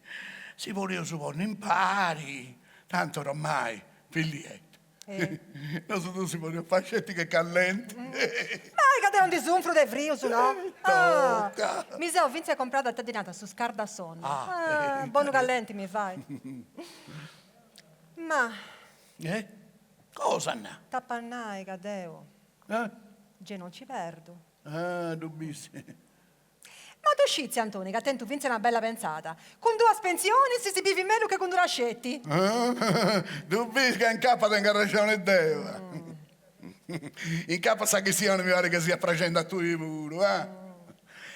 vuole suppone impari, tanto ormai, figlietto. Non so tu si vuole fascetti che callenti. Ma che è un disunfro di frio, su no? Mi sono vinto comprato a tadinata su Scardasonno. Buono callenti mi fai. Ma... Cosa no? Tappannai, cadeo. Io non ci perdo. Dubbissimo. Ma tu scizi, Antoni, che a te tu vinci una bella pensata. Con due pensioni si vive meglio che con due rascetti. Dubbissimo che in capo tenga ragione Deo. In capo sa che sia, non mi pare che sia facendo a tu pure,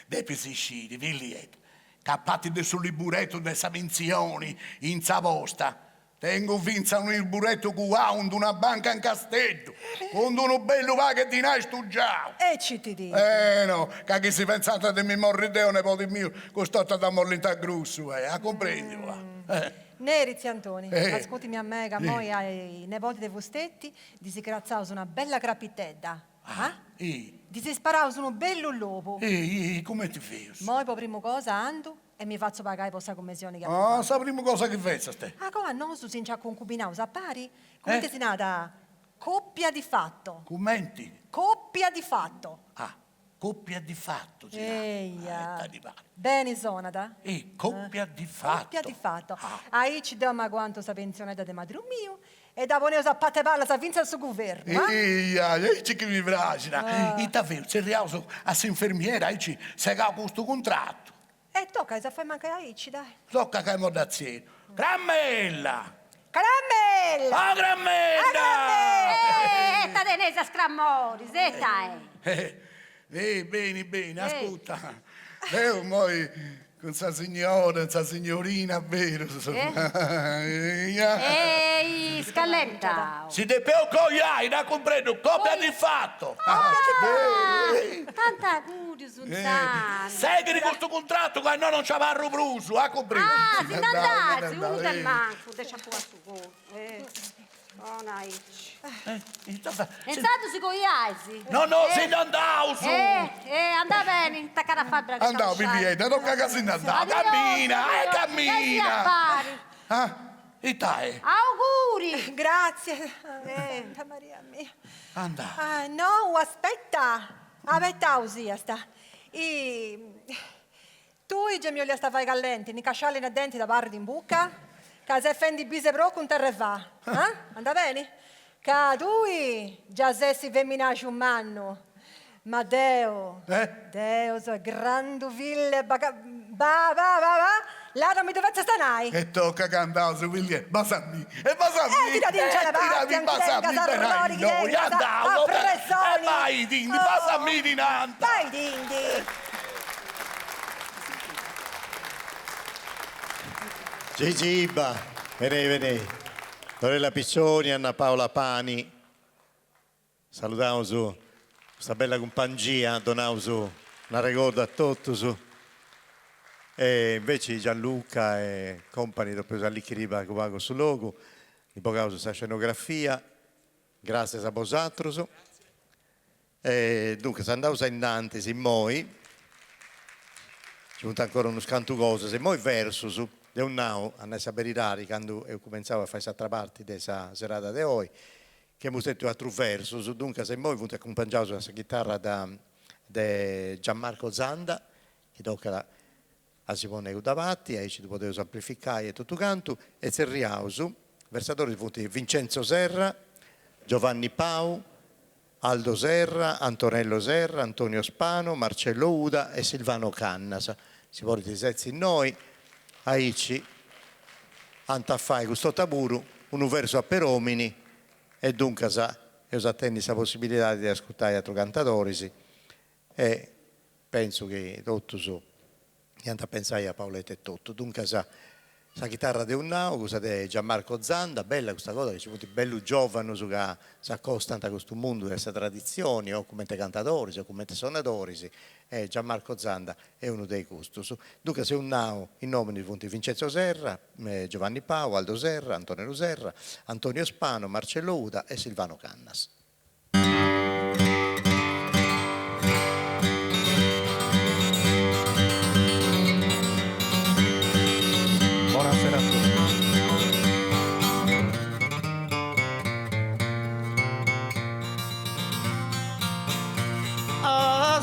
Depi si scidi, figlietto. Cappati sul liburetto delle pensioni in Savosta. Tengo vinza un liburetto con una banca in Castello, con uno bello va che ti nasce tu già. E ci ti dico. No, che chi si pensate di mi morri Deo, nepote mio, costotto da morlinta grosso, a comprendi, Nerizi, Antoni, ascoltami a me, che noi ai nepoti dei vostetti di si grazzavo su una bella crapitedda. Di si sparavo su un bello lupo. Come ti fai? Poi per prima cosa ando e mi faccio pagare per questa commissione che sa prima cosa che fai, te? Come no, su si già concubinavo, sappari? Come ti si nata? Coppia di fatto. Commenti? Coppia di fatto. Coppia di fatto, Bene sonata. Coppia di fatto. Coppia di fatto. Ahí ci diamo quanto sa pensionata di madre mio e da poneo sa patte palla sa vince il suo governo. Ci che mi piace. E davvero, se riauso a infermiera, ci sega questo contratto. E tocca, se fai mancare ahí, dai. Tocca che è mordazione. Grammella! Caramella! Grammella! Etta denese a scrammori, zetta Bene, ascolta. Io poi con sa signora, sa signorina, vero? Ehi, Scalletta! Si deve cogliare, da comprendo, copia di fatto. Tanta curio, Suzzana. Segui questo contratto che no non c'è varro bruso, comprendo. Si andate, uno del manco, deixa pure su cosa. Intanto si cogliaisi. No, si andavo su. Andava bene, intaccare a fabbrica. Andavo, biglietta, non cagasi in andavo. Cammina. E te? Auguri. Grazie. Maria mia. Andavo. No, aspetta. Aspetta, usia sta. Tu i gemioli a stare callenti, ni casciali nei denti da barri in bucca? Che se fendi bise pro con terra va. Anda bene? Che tu già se femminaci un manno. Ma Deo. Deo, so grande ville, va. Là non mi dovete stanai. E tocca cantare su William. Basami. E ti da dice la parte, basami. Noi andiamo. E vai, Dindi, basami di nanta. Vai, Dindi. Gigiba, venei. Lorella Piccioni, Anna Paola Pani. Salutiamo su questa bella compagnia, donavo su una ricordo a tutti su. E invece Gianluca e compagni dopo all'Icchiriba che vago sul logo, di poco su questa scenografia, grazie a vosaltros. E dunque, se andavo in Dante, in Moi, ci vuole ancora uno scanto cosa, se Moi verso su. De un nao, a saperirari, quando io cominciavo a fare questa parte di questa serata di oggi, che mi detto altro verso, dunque se voi avete accompagnato questa chitarra da Gianmarco Zanda, che tocca a Simone davanti, e ci potete amplificare e tutto canto, e se riauso, versatori di Vincenzo Serra, Giovanni Pau, Aldo Serra, Antonello Serra, Antonio Spano, Marcello Uda e Silvano Cannas. Si porti i sezzi in noi. Aici, antaffai questo taburu, un verso a peromini, e dunque io attendi questa possibilità di ascoltare altri cantatori, e penso che tutto so, niente a pensare a Paoletta e tutto, dunque la chitarra di un nao, cosa di Gianmarco Zanda, bella questa cosa che ci sono belli giovani che si accostano a questo mondo, a queste tradizioni, o come cantatori, o come suonatori, e Gianmarco Zanda è uno dei custos. Dunque sei un nao in nome di Vincenzo Serra, Giovanni Pau, Aldo Serra, Antonio Serra, Antonio Spano, Marcello Uda e Silvano Cannas. Buonasera a tutti.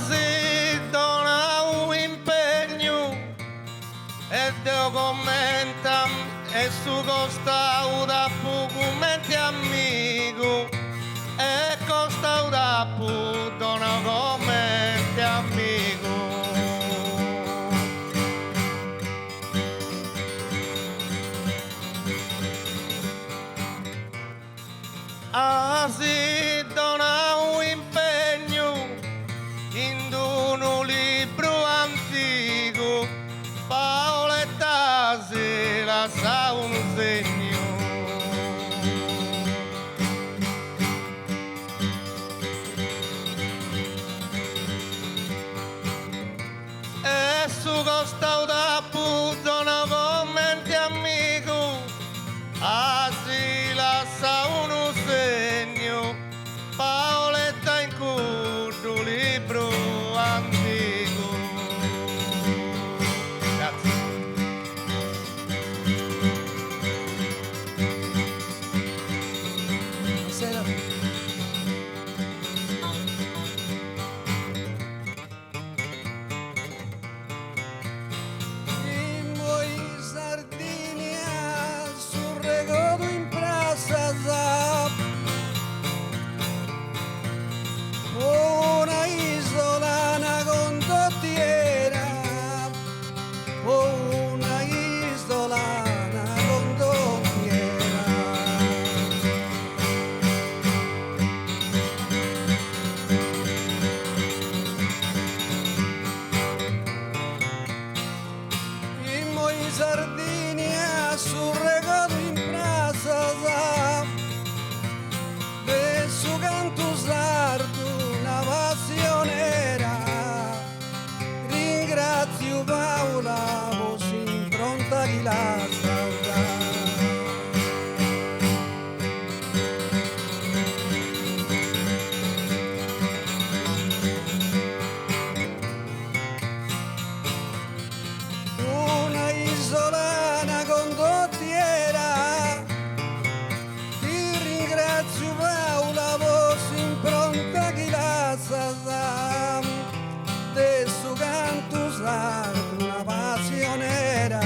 Si dona un impegno e Dio commenta e su costa da commenti amico e costa da dona commenti amico. Si dona un impegno in un libro antico, Paoletta se la sa un segno. E su costa da puttana commenti amico, si la sa un segno, Paoletta in curdo libro antico. Grazie. Buonasera. In Sardinia sul regodo in Praça Zap, una isolana condottiera, una isolana condottiera. In Sardinia sul regodo in Praça Zap, su canto sardo una passionera, ringrazio Paola così pronta chi la salva. Una isolana condottiera, ti ringrazio Paola, voce impronta chi la sa, adesso canto sardo una passionera.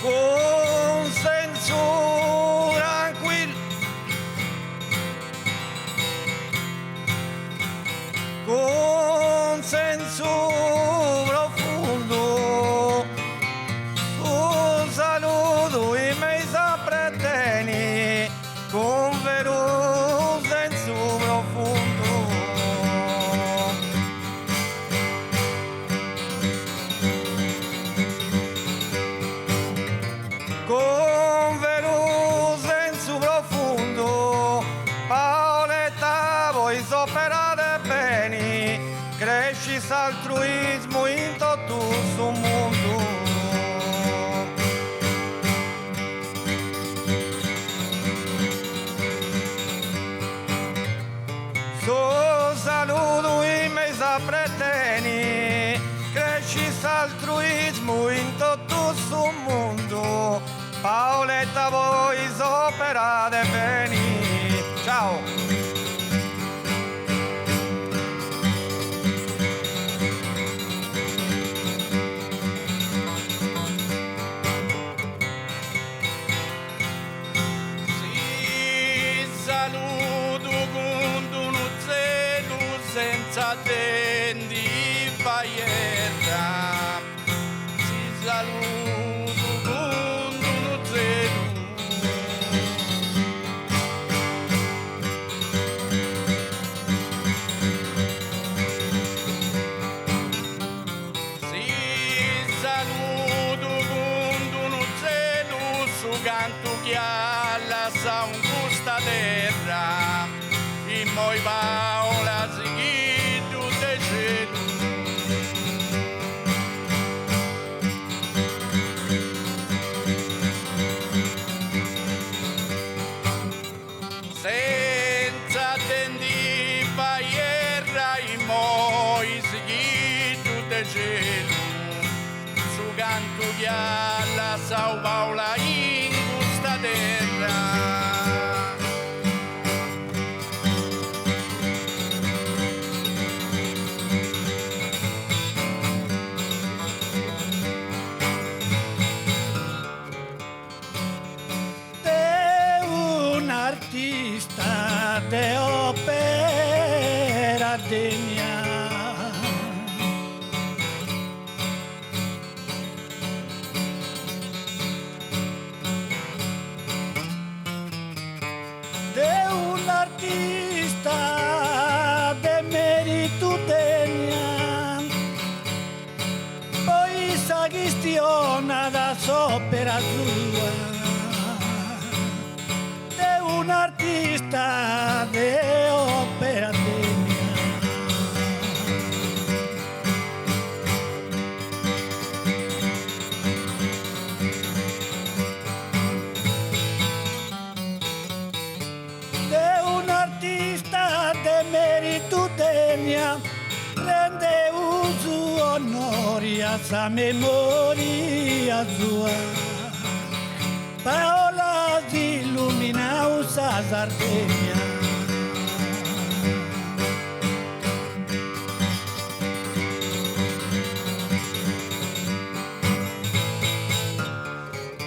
Con senso tranquillo, con senso profondo, un saluto in mezzo a preteni, con vero senso profondo. Con vero senso profondo, Paoletta voi soperate bene, cresci altruismo in tutto il mondo. So saluto in mezzo a preteni, cresci altruismo in tutto il mondo. Paoletta voi soperate bene. Ciao. Si saluto con uno zelo senza tendi faierra. Si saluto con uno zelo poi Paola seguito de cielo. Senza tendi paierra i moi seguito de cielo. Su canto che alla Sao Paola in questa terra. Artista de opera degna, de un artista de merito degna, poi sa gestiona da opera sua. Un artista de opera degna, de un artista de merito degna, rende uso onori a sa memoria sua. Paola si illumina usa Sardegna.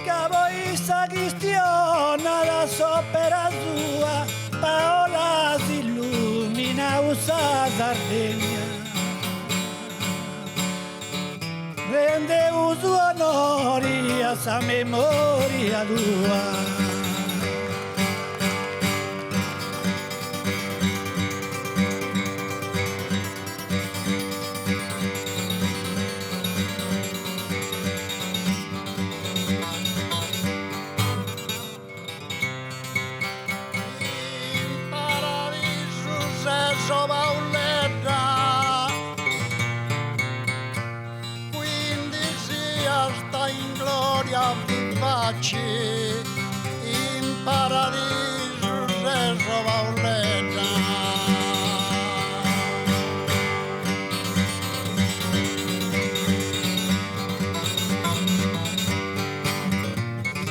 Cavo sa gestiona la sopera sua. Paola si illumina usa Sardegna. Rende uso onori a sa memoria tua. In paradiso se Paoletta, sta in gloria vivace, in paradiso Gesù Paoletta.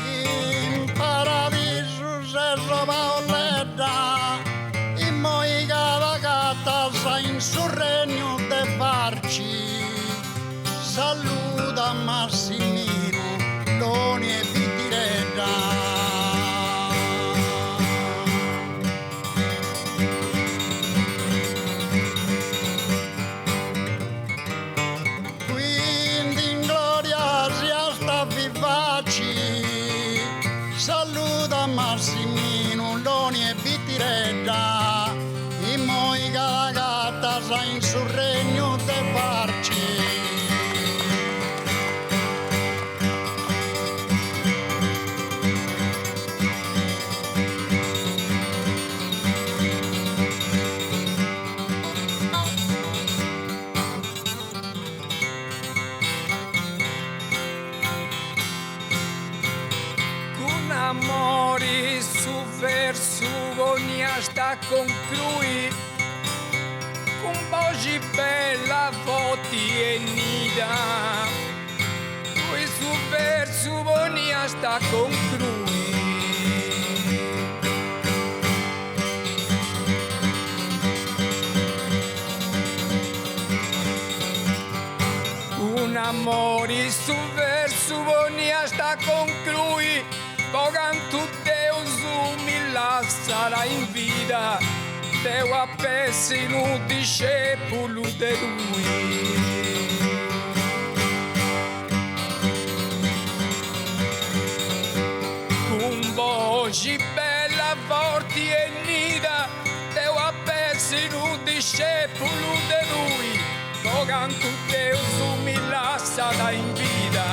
In paradiso Gesù Paoletta, in moica ragazza sa in sul regno de farci. Saluta Massimino, Loni e Vittiretta. Quindi in gloria sia sta vivaci. Saluta Massimino, Loni e Vittiretta. In moica ragazza sa in sul regno de farci. Amori su verso vonia sta conclui con voci bella voti e nida lui su verso vonia sta conclui un amore su verso vonia sta conclui Bogantu Deus umila sarà in vita, Deu a pessino discepolo de lui. Con voce bella, forti e nida, Deu a pessino discepolo de lui. Bogantu Deus umila sarà in vita.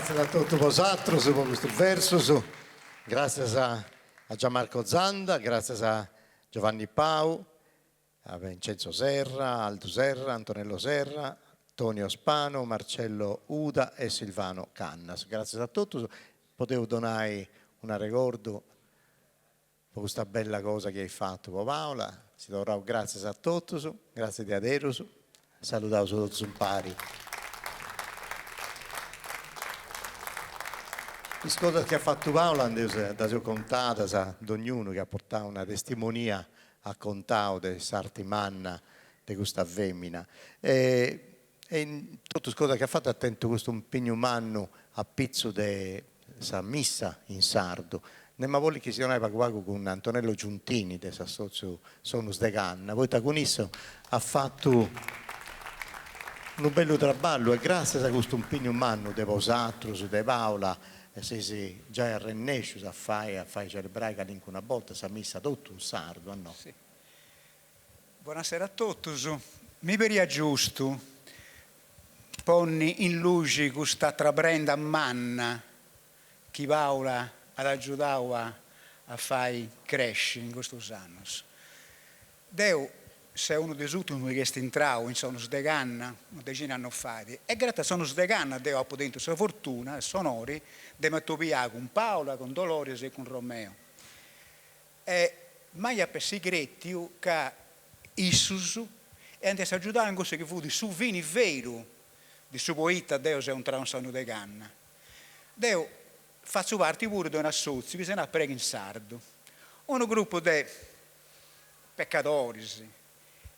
Grazie a tutti vosotros per questo verso, grazie a Gianmarco Zanda, grazie a Giovanni Pau, a Vincenzo Serra, Aldo Serra, Antonello Serra, Tonio Spano, Marcello Uda e Silvano Cannas. Grazie a tutti, potevo donare un ricordo per questa bella cosa che hai fatto con Paola. Si dovrà grazie a tutti, grazie di aderos, salutavo tutti un pari. Le cose che ha fatto Paola da sua contata, da ognuno che ha portato una testimonia a contare di sarti manna di questa femmina. E in tutte le cose che ha fatto attento questo impegno umano a pizzo di questa missa in sardo. Ne ma vuole che si non con Antonello Giuntini, del socio Sonus de Ganna. Poi Tacunisso ha fatto un bello traballo e grazie a questo impegno umano di vosaltros, di Paola, si già arrennescius a fare celebrare che una volta si è messa tutto un sardo, no? Sì. Buonasera a tutti. Mi pare giusto ponni in luce questa trabrenda manna che Paola ha aiutato a fare crescere in questi anni. Deo, se uno dei ultimi che è entrato in sono sdeganna, una decina di anni fa, e grazie a sono sdeganna Deo ha potuto sua fortuna, sonori, di mettere con Paola, con Dolores e con Romeo. E mai a per segretti che Isusu e andasse a aiutare in questo che fu di su vini vero di suo poeta Deo se un transono de ganna. Deo faccio parte pure di una assozio, bisogna prega in sardo. Un gruppo di peccatori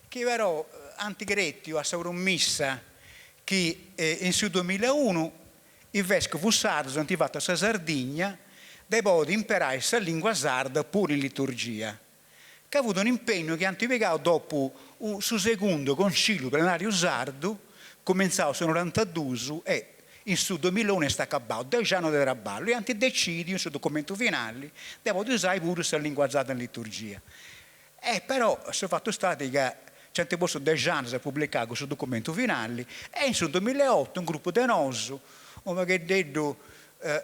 che però antigretti a Sauromissa che in su 2001 il vescovo sardo è antivato a Sardegna devo imparare la lingua sarda pure in liturgia che ha avuto un impegno che ha antipiegato dopo su secondo concilio plenario sardo cominciato sul 92 e in su 2001 è stato acabato 10 anni di traballo e anche decidi in suo documento finale devo usare pure la lingua sarda in liturgia però il fatto stato che c'è posto 10 anni a pubblicare questo documento finale e in su 2008 un gruppo di noso che detto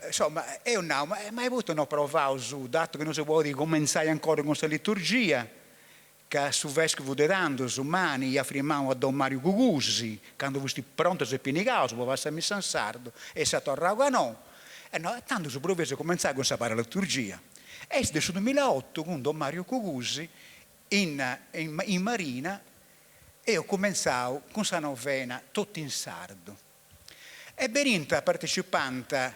insomma è un no, ma hai avuto una prova su dato che non si può cominciare ancora con questa liturgia che su vescovo di Randos umani affirmavamo a Don Mario Gugusi quando foste pronto a Pinicaus può essere messo in sardo e si tornava no e no, tanto si provvede a cominciare con questa liturgia e nel 2008 con Don Mario Gugusi in Marina e ho cominciato con questa novena tutto in sardo e Berinta partecipante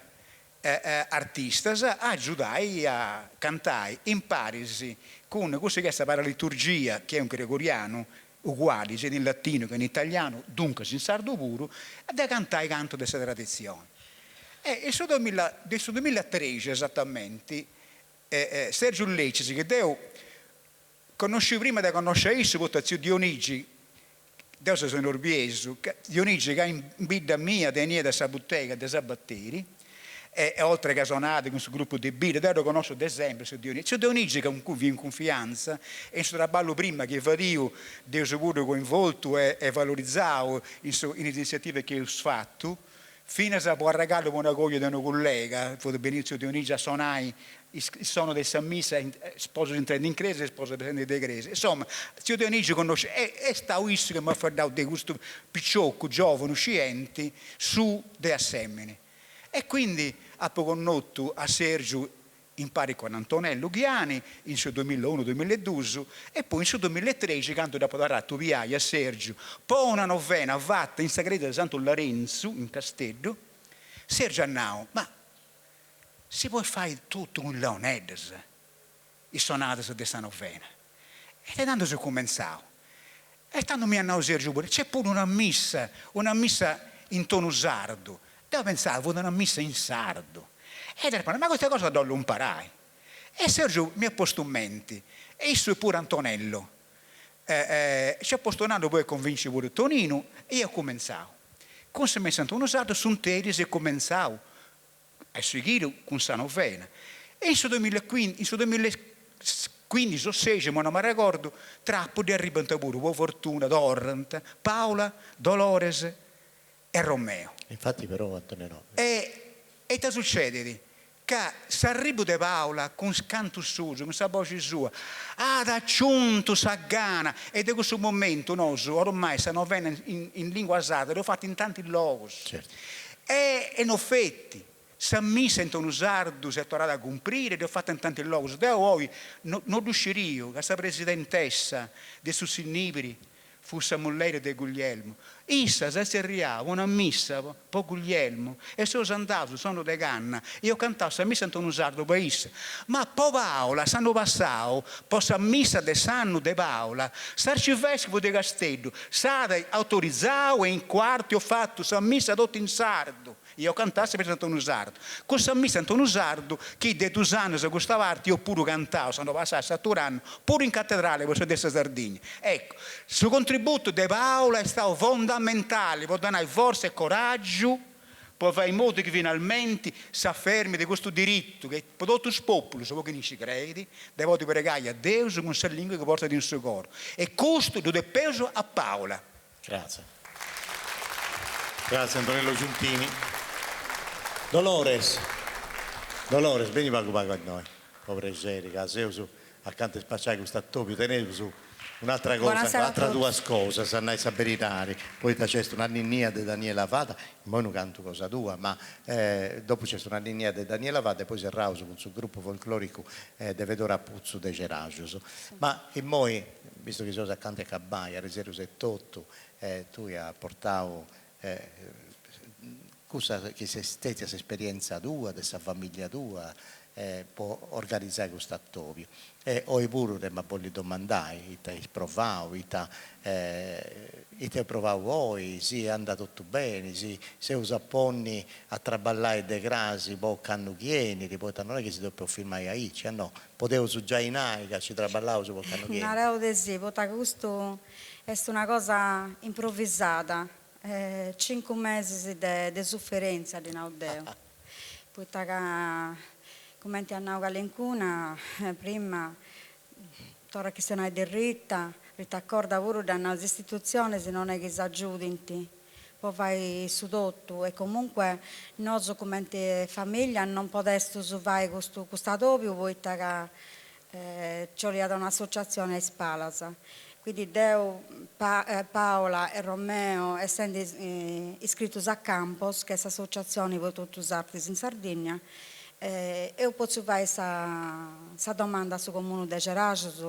artista a aiutare a cantare in Parisi con questa che è la liturgia che è un gregoriano uguale sia in latino che in italiano dunque in sardo puro ed a cantare canto di questa tradizione e nel 2013 esattamente Sergio Lecci che Deo conosce prima di conoscere votazione Dionigi Deo se sono orbiesi Dionigi che è in vita mia denia da Sabuttega da Sabatteri e oltre che sonate con questo gruppo di birra, Deo lo conosco ad esempio su Dionigi c'è Dionigi che con cui in confianza e in suo traballo prima che fario Deo sicuro coinvolto e valorizzato in iniziative che ho fatto fino a può regalo con una coglia di una collega fu benissimo Dionigi a suonare il suono del San Missa sposo di intrendi in crese e sposo presente di crese insomma zio Dionigi conosce e sta visto che mi ha fatto di questo picciocco giovane uscente su de assemmene e quindi ha conosciuto a Sergio in pari con Antonello Ghiani in suo 2001-2012 e poi in suo 2013 quando dopo la Tubiaia a Sergio poi una novena fatta in Sagrada di Santo Lorenzo in Castello Sergio Annao ma si può fare tutto con Leonidas i sonati di questa novena e tanto si è cominciato e tanto mi hanno Sergio pure c'è pure una missa in tono sardo devo pensare vado una missa in sardo e dico, ma questa cosa devo imparare e Sergio mi ha posto in mente e isso è pure Antonello ci ha posto un anno poi convince pure Tonino e io ho cominciato con se mi sento uno sardo su un teris e cominciato a seguire con questa novena e in 2015 o 2016 ma non mi ricordo trappo di arrivano pure Fortuna, Dorrant, Paola, Dolores e Romeo infatti però Antonio e E che succede? Che s'arrivo di Paola con canto suo, con questa voce sua, ad aggiunto sa gana, e da questo momento noi ormai se non viene in lingua usata, l'ho fatto in tanti luoghi. Certo. E in effetti, se mi sentono usardo, se è tornato a comprire, l'ho fatto in tanti luoghi. Da oggi non riuscirò, questa presidentessa di Sussinibri, fosse mullere di Guglielmo. Issa si arrivava una missa per Guglielmo e se sono andato, sono di Ganna, io cantavo, se mi sentono usato per issa. Ma poi Paola, sanno passato, per la missa di Sanno di Paola, l'arcivescovo di Castello, sarà autorizzato e in quarto ho fatto la missa tutta in sardo. Io cantassi per Antonio Sardo. Questa missa Antonio Sardo, che di 2 anni se questa parte io pure cantavo, sono passato a Turano, pure in cattedrale per la Sardegna. Ecco, il contributo di Paola è stato fondamentale per dare forza e coraggio, per fare in modo che finalmente si affermi di questo diritto che per tutto il popolo, se voi che non ci credi, devo pregare a Dio con questa lingua che porta in suo cuore. E questo lo peso a Paola. Grazie. Grazie Antonello Giuntini. Dolores, vieni qua con noi. Povera Angelica, se su accanto a spacciare questo attopio, tenevo su un'altra cosa, un'altra tua cosa, se andai a veritare. Poi c'è una ninnia di Daniela Fata, poi non canto cosa tua, ma dopo c'è una ninnia di Daniela Fata e poi si è rauso con il suo gruppo folclorico di Vedora Puzzo de Geragios. Ma e poi, visto che sono accanto a Cabaia, al 078, tu hai portato che sei stata questa esperienza tua, questa famiglia tua, può organizzare questo attovio. E poi pure mi voglio domandare, ti hai provato, ti hai provato voi, sì, è andato tutto bene, sì, se usa ponni a traballare dei grasi, poi canno chieni, poi non è che si deve filmare a Ici, no, potevo su già in Aica, ci traballavo su canno chieni. No, di sì, perché questo è una cosa improvvisata. 5 mesi di sofferenza di Naudeo. Poi come ti hanno calincuna, prima ora che se ne è diritta, riaccorda pure dalle istituzioni se non è che si aggiudinti. Poi vai su tutto e comunque noi come famiglia non potessimo fare questo doppio, poi ci ho dato un'associazione a Spalasa. Quindi Deo, Paola e Romeo, essendo iscritti a Campos, che è l'associazione per tutti gli artisti in Sardegna, io posso fare questa domanda sul comune di Geragios.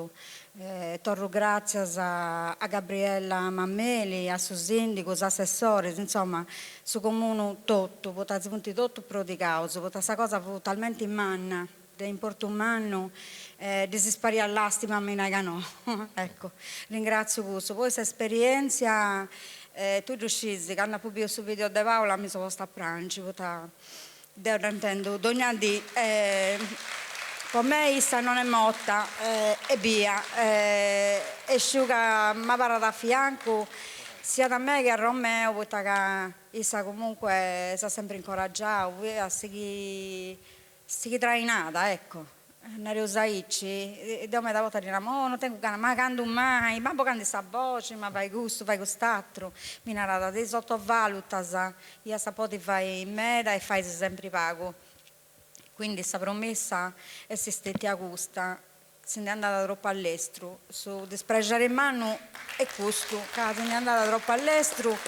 Torro grazie a Gabriella Mammeli, a suo sindaco, agli assessori, insomma, sul comune tutto, potete punti tutto prodigato, potete questa cosa fu talmente in manna, di importo umano, di si sparire all'astima, ma che no. Ecco, ringrazio questo. Poi questa esperienza, tu riuscisi, quando pubblico sul video di Paola, mi sono posta a pranzo, devo intendo, ogni per me questa non è morta, e via, e sciuga, ma parata a fianco, sia da me che a Romeo, perché essa comunque si è sempre incoraggiata, a seguire trainata, ecco. Non usaici, e da me da volta dire, non tengo ganas, ma canto mai, ma poi canti questa voce, ma fai gusto, fai quest'altro. Mi narrata, ti sottovalutas, io sapoti fai in meta e fai sempre pago. Quindi questa promessa è stata gusta, se ne è andata troppo all'estero, su dispregiare in mano è questo, che se ne è andata troppo all'estero,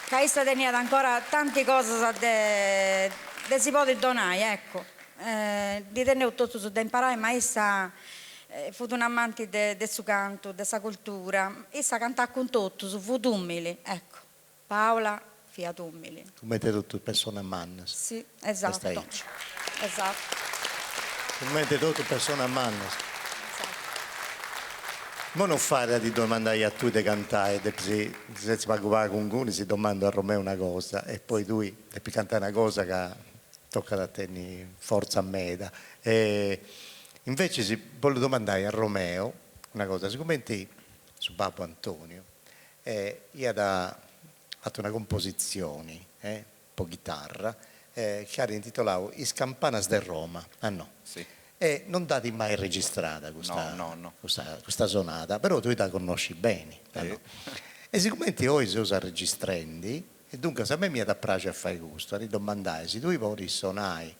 che essa teniva ancora tante cose da si può donare, ecco. Di tenere tutto su da imparare, ma essa fu un amante del suo canto, della sua cultura, essa cantava con tutto, su fu umili, ecco, Paola Fiat umili. Tu metti tutte persone a mannes. Sì, esatto. Esatto. Tu metti tutte persone a mannes. Esatto. Ma non fare di domandare a tu di cantare, se si va a con uno si domanda a Romeo una cosa e poi lui devi cantare una cosa che tocca da tenere forza a meda. Invece si vuole domandare a Romeo una cosa, siccome te su Babbo Antonio io ho fatto una composizione un po' chitarra che era intitolata Is Campanas de Roma, no? Sì. E non dati mai registrata questa sonata, però tu la conosci bene. No? E siccome te oggi si usa registrando, E dunque se a me mi da piace a fare gusto, a domandare se tu vuoi suonare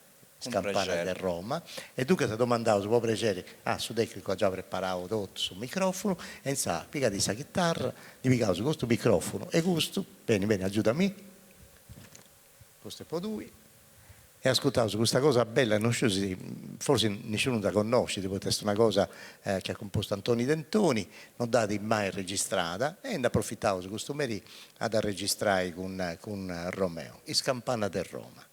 Campana di Roma, e dunque se domandavo se può piacere, su tecnico già preparato tutto sul microfono, e sa, piega di questa chitarra, di picavo su questo microfono, e questo, bene, aiutami, questo è un po' due, e ascoltavo su questa cosa bella, non so se forse nessuno la conosce, tipo questa è una cosa che ha composto Antoni Dentoni, non dati mai registrata, e ne approfittavo su questo merì ad registrare con Romeo, Is Campana di Roma.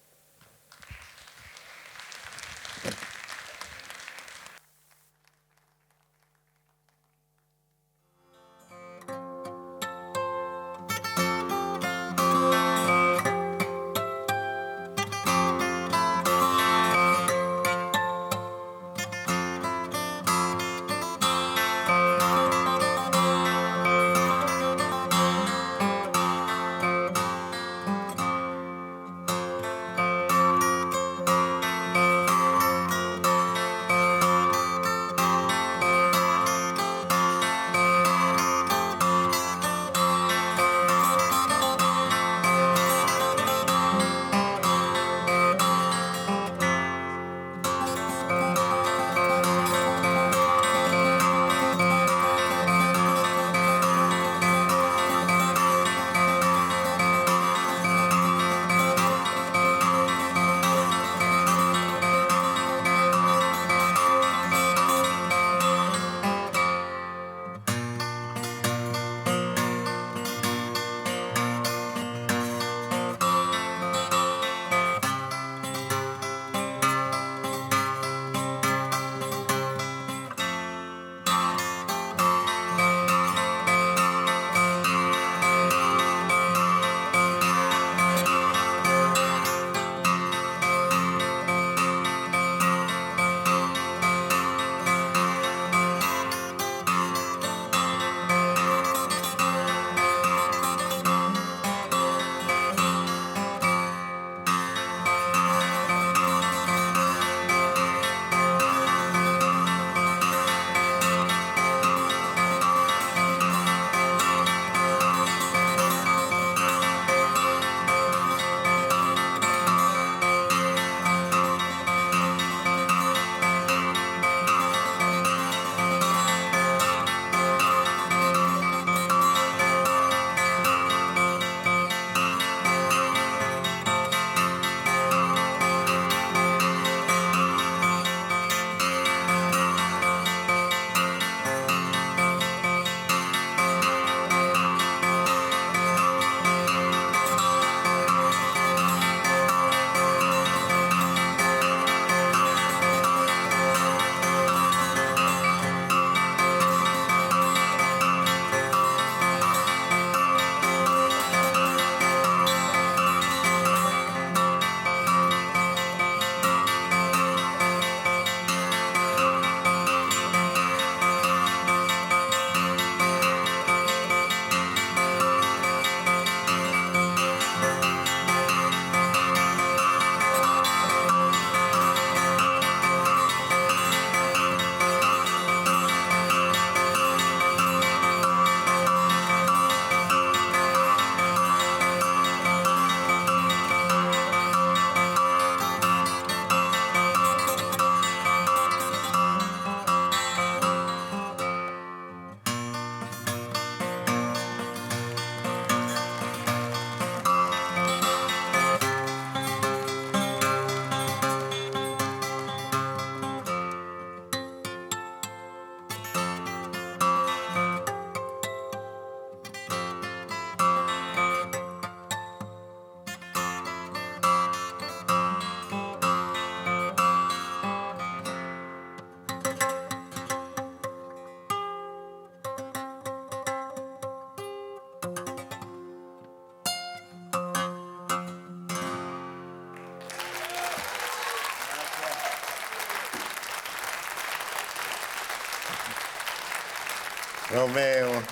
Romeo,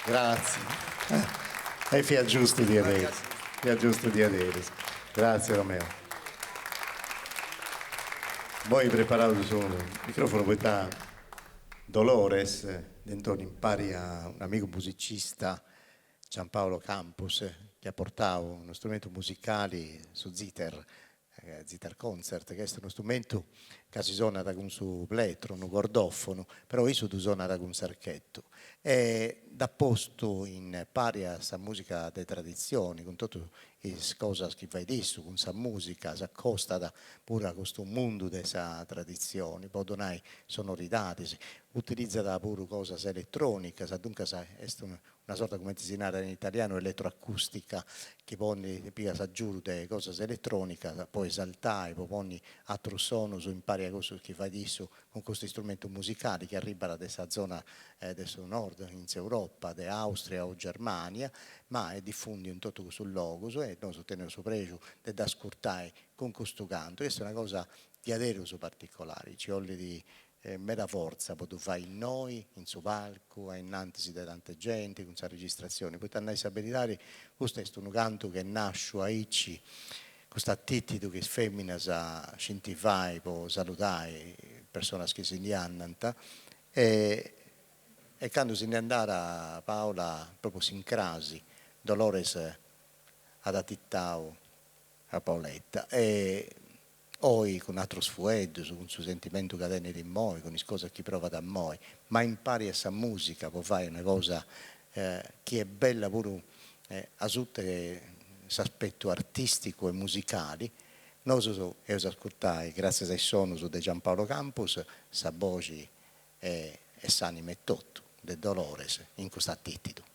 grazie. E fia giusto di adesso. Fia giusto di adesso. Grazie Romeo. Voi preparato sul microfono questa Dolores, dentro impari a un amico musicista, Giampaolo Campos, che che ha portato uno strumento musicale su Zither, Zither Concert, che è uno strumento che si suona da un su plettro, un gordofono, però io si suona da un sarchetto. E da posto in pari a questa musica di tradizioni, con tutte le cose che fai adesso, con questa musica, si accosta pure a questo mondo di questa tradizione, poi donai sonorità, utilizza pure cose elettroniche, dunque è una sorta, come si narra in italiano, elettroacustica, che pone più sa giù di cose elettroniche, poi saltai, poi poni altro suono, su impari a cose che fai adesso con questo strumento musicale che arriva da questa zona del nord, in Europa, di Austria o Germania, ma è diffuso in tutto questo luogo e noi sotteniamo su pregio da ascoltare con questo canto. Questa è una cosa di adesso particolare, ci vuole di mera forza, poi tu fai in noi, in suo palco, innanzi di tante gente, con questa registrazione. Poi tornare a abilitare, questo è un canto che nasce a Icci, questo attitudine che femmina sa scientificare, può salutare persone che si indiannano, e quando se ne andava Paola proprio si incrasi, Dolores ad attittao a Paoletta. E poi con altro sfuetto, con il suo sentimento che tiene di noi, con le cose che prova da noi, ma impari a questa musica, può fare una cosa che è bella pure a tutte questo aspetto artistico e musicale. Noi abbiamo ascoltato, grazie ai suoni di Giampaolo Campos, sa voce e s'anima e tutto, di Dolores, in questo attitudine.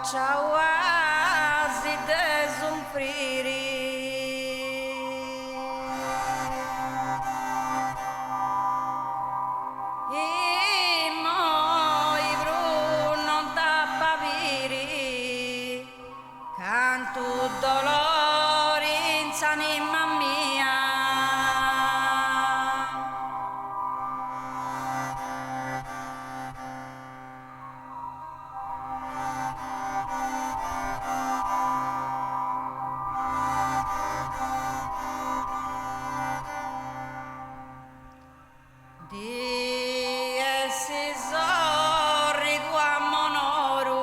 ciauasi desumfriri. I moi bru non tappaviri, canto dolori in s'anima mia. Di essi sorri guammonoru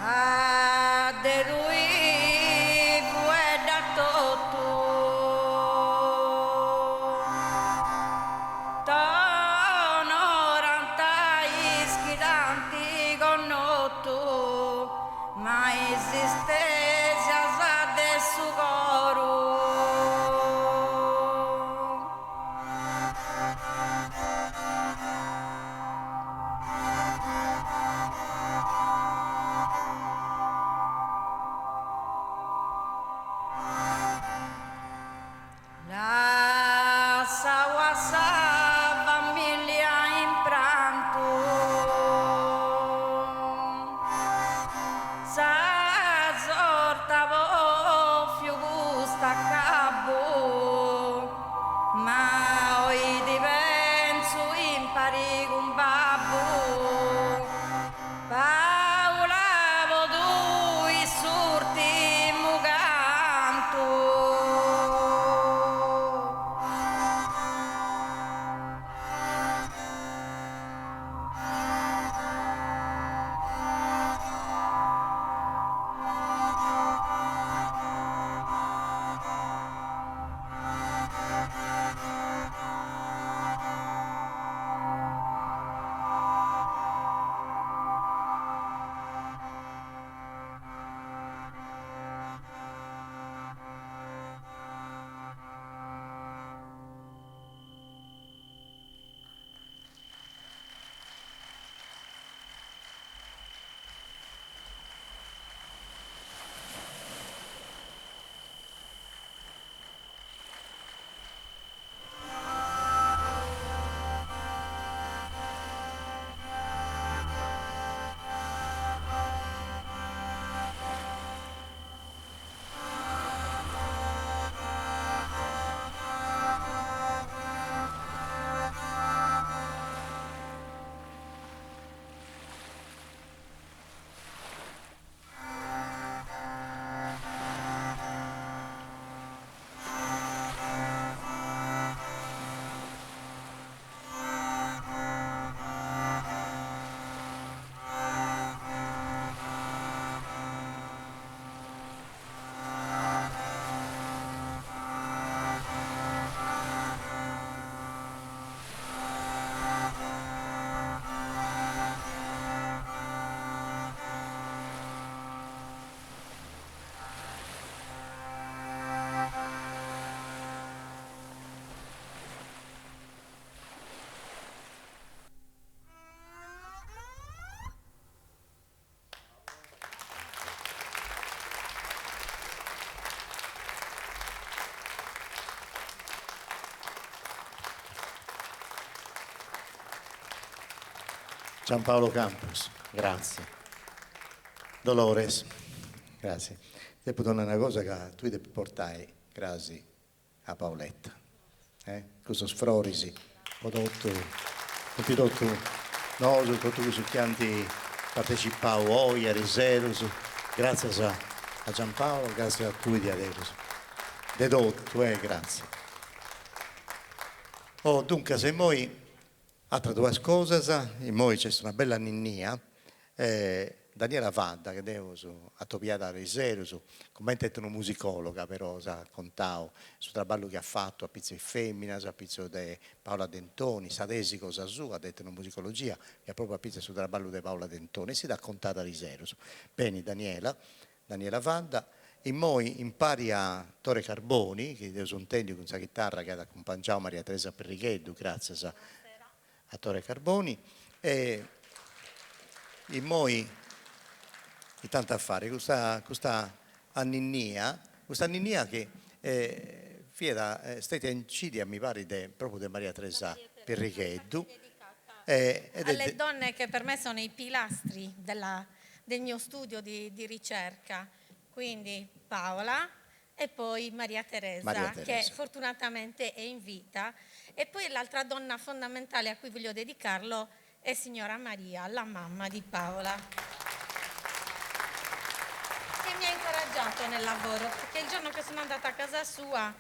a de lui fueda tutto tonoranta ischidanti con notto ma esiste già del suo coro. La sua famiglia in pranto, sa sortavo fiu gusta cabo, ma oi divenzo impari con babbo. Paola vodui surti muganto. Giampaolo Campos, grazie. Dolores, grazie. Devo dire una cosa che tu devi portare, grazie a Paoletta. Questo sfrorisi, ho detto, no, su tutti i chianti partecipavo oggi, a Risero, grazie a Giampaolo, grazie a tutti di adesso. De tutto, grazie. Oh, dunque, se noi altre due cose, e poi c'è una bella ninnia, Daniela Vadda, che devo a topiata a Risero, come una musicologa, però ha contato sul lavoro che ha fatto a Pizzo e Femmina, a Pizzo di Paola Dentoni, sa tesi cosa sua, ha detto una musicologia, che ha proprio a Pizzo sul lavoro di Paola Dentoni, e si dà contata a Risero. Bene, Daniela Vadda, e poi impari a Tore Carboni, che devo un tendio con la chitarra che ha accompagnato Maria Teresa Perrichetto, grazie a Tore Carboni, E in moi di tanto affare, questa anninnia che fiera stata incidia, mi pare, proprio di Maria Teresa Perricheddu. Alle donne che per me sono i pilastri del mio studio di ricerca, quindi Paola e poi Maria Teresa, che fortunatamente è in vita, e poi l'altra donna fondamentale a cui voglio dedicarlo è signora Maria, la mamma di Paola, che mi ha incoraggiato nel lavoro, perché il giorno che sono andata a casa sua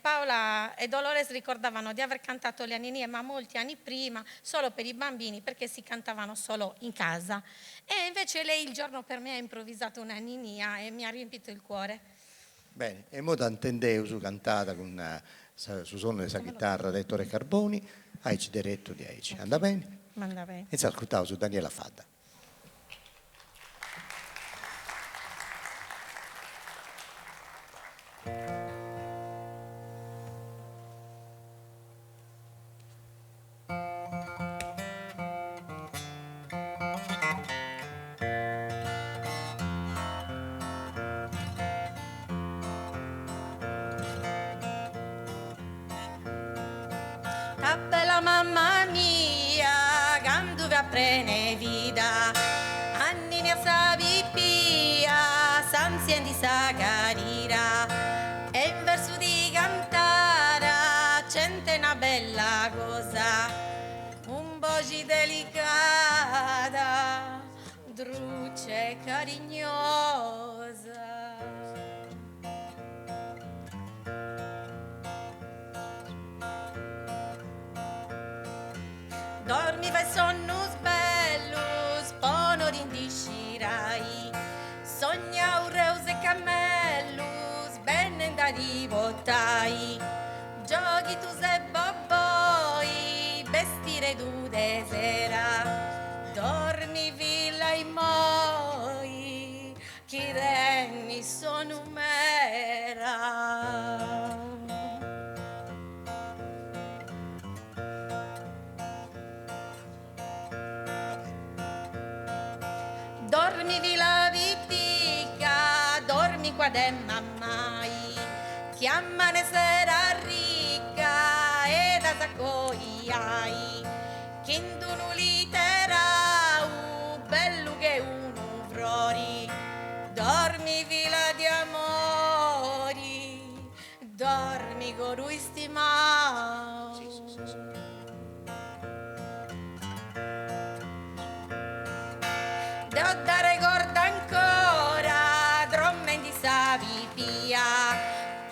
Paola e Dolores ricordavano di aver cantato le Anninie, ma molti anni prima, solo per i bambini, perché si cantavano solo in casa. E invece lei il giorno per me ha improvvisato una Anninia e mi ha riempito il cuore. Bene, e mo tantendeu su cantata su suono della chitarra di Ettore Carboni, aici diretto di aici. Anda bene? Manda bene. E ci ascoltavo su Daniela Fadda. La bella mamma mia, quando vi apprene vita, anni ne sabi pia, sanziendi sa carira, e in verso di cantare c'è una bella cosa, un voce delicata, druce carignosa. Dormi vai sonno sbello, spono rindiscirai, sogna un reus e cammello, sbennenda di bottai, giochi tu se bobboi, vestire tu de sera, dormi villa in moi, chi renni sono mera. Dormi vila vitica, dormi qua de mammai, chiamane sera ricca e da saccoiai, che in tu literau, bello che uno vrori, dormi vila di amori, dormi con lui stimau. Devo dare corda ancora, dromme di savi pia,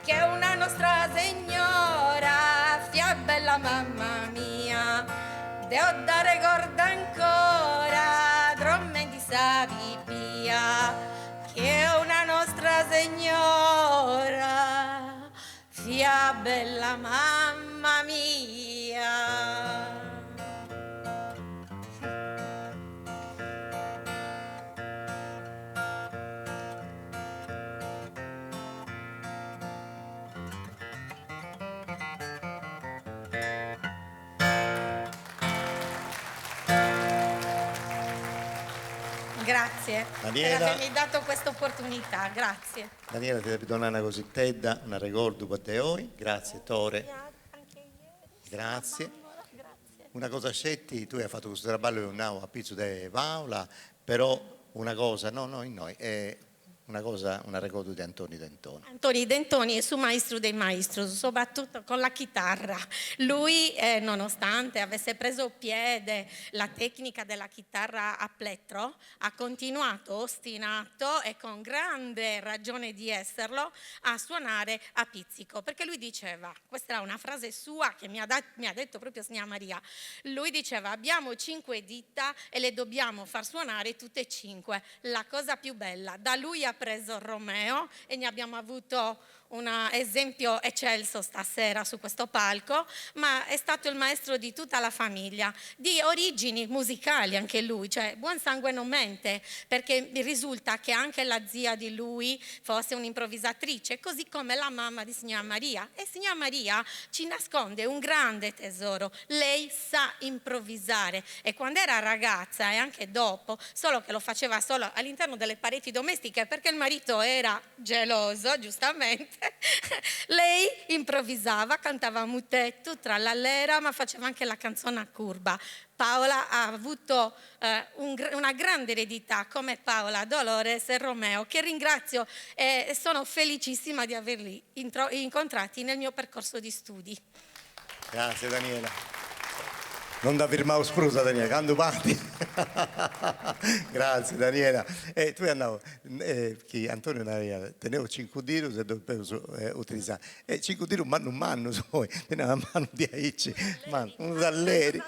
che è una nostra signora, fia bella mamma mia. Devo dare corda ancora, dromme di savi pia, che è una nostra signora, fia bella mamma mia. Grazie Daniela. per avermi dato questa opportunità, grazie. Daniela, ti devo donare una cositedda, una ricordo per te oggi. Grazie, Tore. Grazie. Una cosa scetti, tu hai fatto questo lavoro a pizzo di Paola, però una cosa, no, in noi, è una cosa, una ricordo di Antonio Dentoni. Antonio Dentoni è suo maestro dei maestri, soprattutto con la chitarra. Lui, nonostante avesse preso piede la tecnica della chitarra a plettro, ha continuato ostinato e con grande ragione di esserlo a suonare a pizzico, perché lui diceva, questa era una frase sua che mi ha detto proprio signora Maria, lui diceva abbiamo 5 dita e le dobbiamo far suonare tutte e 5, la cosa più bella. Da lui ha preso Romeo e ne abbiamo avuto un esempio eccelso stasera su questo palco, ma è stato il maestro di tutta la famiglia, di origini musicali anche lui, cioè buon sangue non mente, perché mi risulta che anche la zia di lui fosse un'improvvisatrice, così come la mamma di signora Maria. E signora Maria ci nasconde un grande tesoro, lei sa improvvisare, e quando era ragazza e anche dopo, solo che lo faceva solo all'interno delle pareti domestiche perché il marito era geloso, giustamente. Lei improvvisava, cantava mutetto, trallallera, ma faceva anche la canzone a curva. Paola ha avuto una grande eredità, come Paola, Dolores e Romeo, che ringrazio e sono felicissima di averli incontrati nel mio percorso di studi. Grazie Daniela. Non da firmare sprusa Daniela, quando parti. Grazie Daniela. Tu andavo, che Antonio aveva, tenevo 5 dirus e dovevo utilizzare. 5 dirus manno, teneva a mano di aici, uno dall'eri,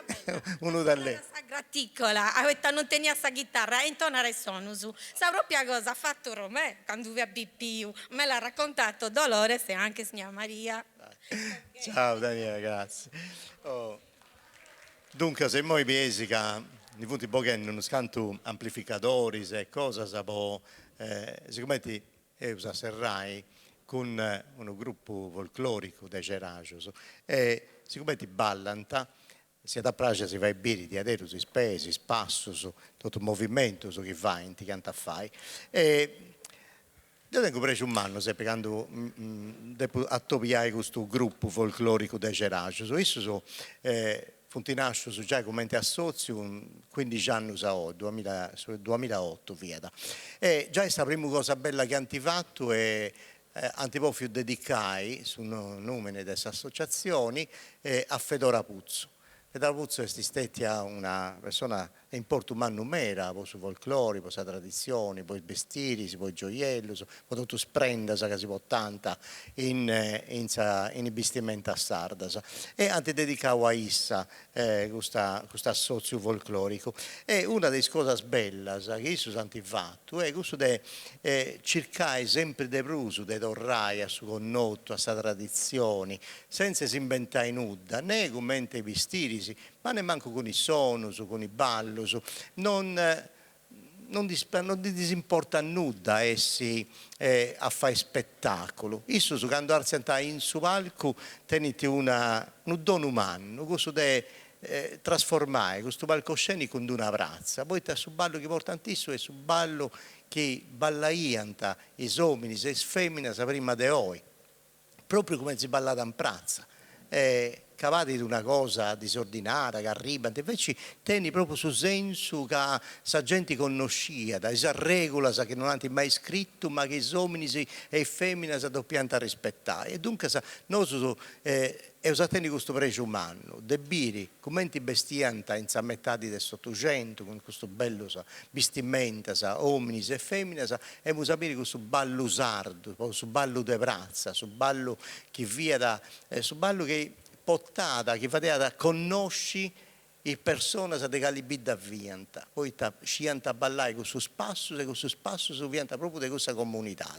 uno dall'eri. Sa graticola, non tenia sa chitarra e intonare sonusu. Sa proprio cosa ha fatto Romeo quando a BPU. Me l'ha raccontato Dolores e anche signora Maria. Ciao Daniela, grazie. Dunque, se noi pensi che i punti pochi non scanto amplificatori e cose, siccome ti usa Serrai con un gruppo folclorico dei Ceragios e siccome ti ballanta, si da pratica si fa i biri di adesso, si spesi, spassos, tutto il movimento che fai, ti canta fai. Io tengo preso un anno, se pegando a topiare questo gruppo folclorico dei Ceragios. Questo funtinascio già come assozio 15 anni fa, 2008 via. E già questa prima cosa bella che hanno fatto è antipofio dedicai sul nome di queste associazioni a Fedora Puzzo. Fedora Puzzo è stata una persona importante, un numera, poi su folclore, poi su tradizioni, poi vestiti, poi gioielli, poi tutto sprendasa che si può tanta in investimento a Sardasa. E anche dedicato a essa questo assozio folclorico. E una delle cose belle che io ho fatto è questo di cercare sempre di più, di tornare a su connotto, a questa tradizione, senza si inventare nulla, né come i vestiti, ma nemmeno con i sonus, con i ballos, non disimporta nulla essi a fare spettacolo. Isso quando arsi in su palco tenete un dono umano, questo di trasformare questo palcoscenico in una prazza. Poi su ballo che importantissimo è su ballo che ballaianta i uomini e le femmine prima di noi, proprio come si ballava in prazza. Cavati di una cosa disordinata che arriva, invece tieni proprio su senso che sa gente conoscia, da esa regola che non hanno mai scritto, ma che gli uomini e le femmine si dobbiano rispettare. E dunque noi usatemi questo pregio umano, debiri, come ti bestianta in metà del Settecento, con questo bello vestimenta, uomini e femmine, e bisogna sapere questo ballo sardo, questo ballo de prazza, questo ballo che via da, questo ballo che portata, che faceva conosci le persone che calibida vianta, poi scianta a ballare con questo spasso e con questo spasso si vianta proprio di questa comunità.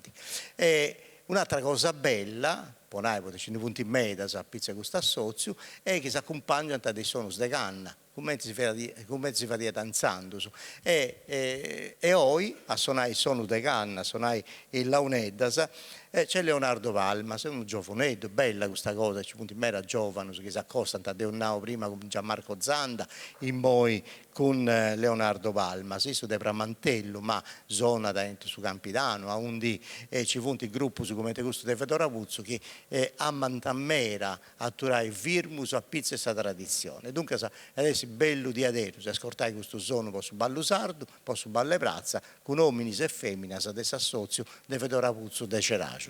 E un'altra cosa bella, potete punti in media, a pizza questo assozio, è che si accompagnano dei suoni di canna, come si fa danzando. E oggi a suonare il suono di canna, a suonare il launeddas, c'è Leonardo Palma, è un giovanetto, bella questa cosa, ci punti in media giovane, che si accostano a Deonnao prima con Gianmarco Zanda, in poi con Leonardo Palma, si su de Pramantello, ma zona dentro su Campidano, a undi ci punti il gruppo su come questo di Fedora Puzzo che a Mantamera a turare firmus a pizza questa tradizione. Dunque adesso è bello di adesso, se ascoltare questo suono posso ballo sardo, posso balle prazza, con uomini e femmine adesso assozio di Fedora Puzzo de Ceragios.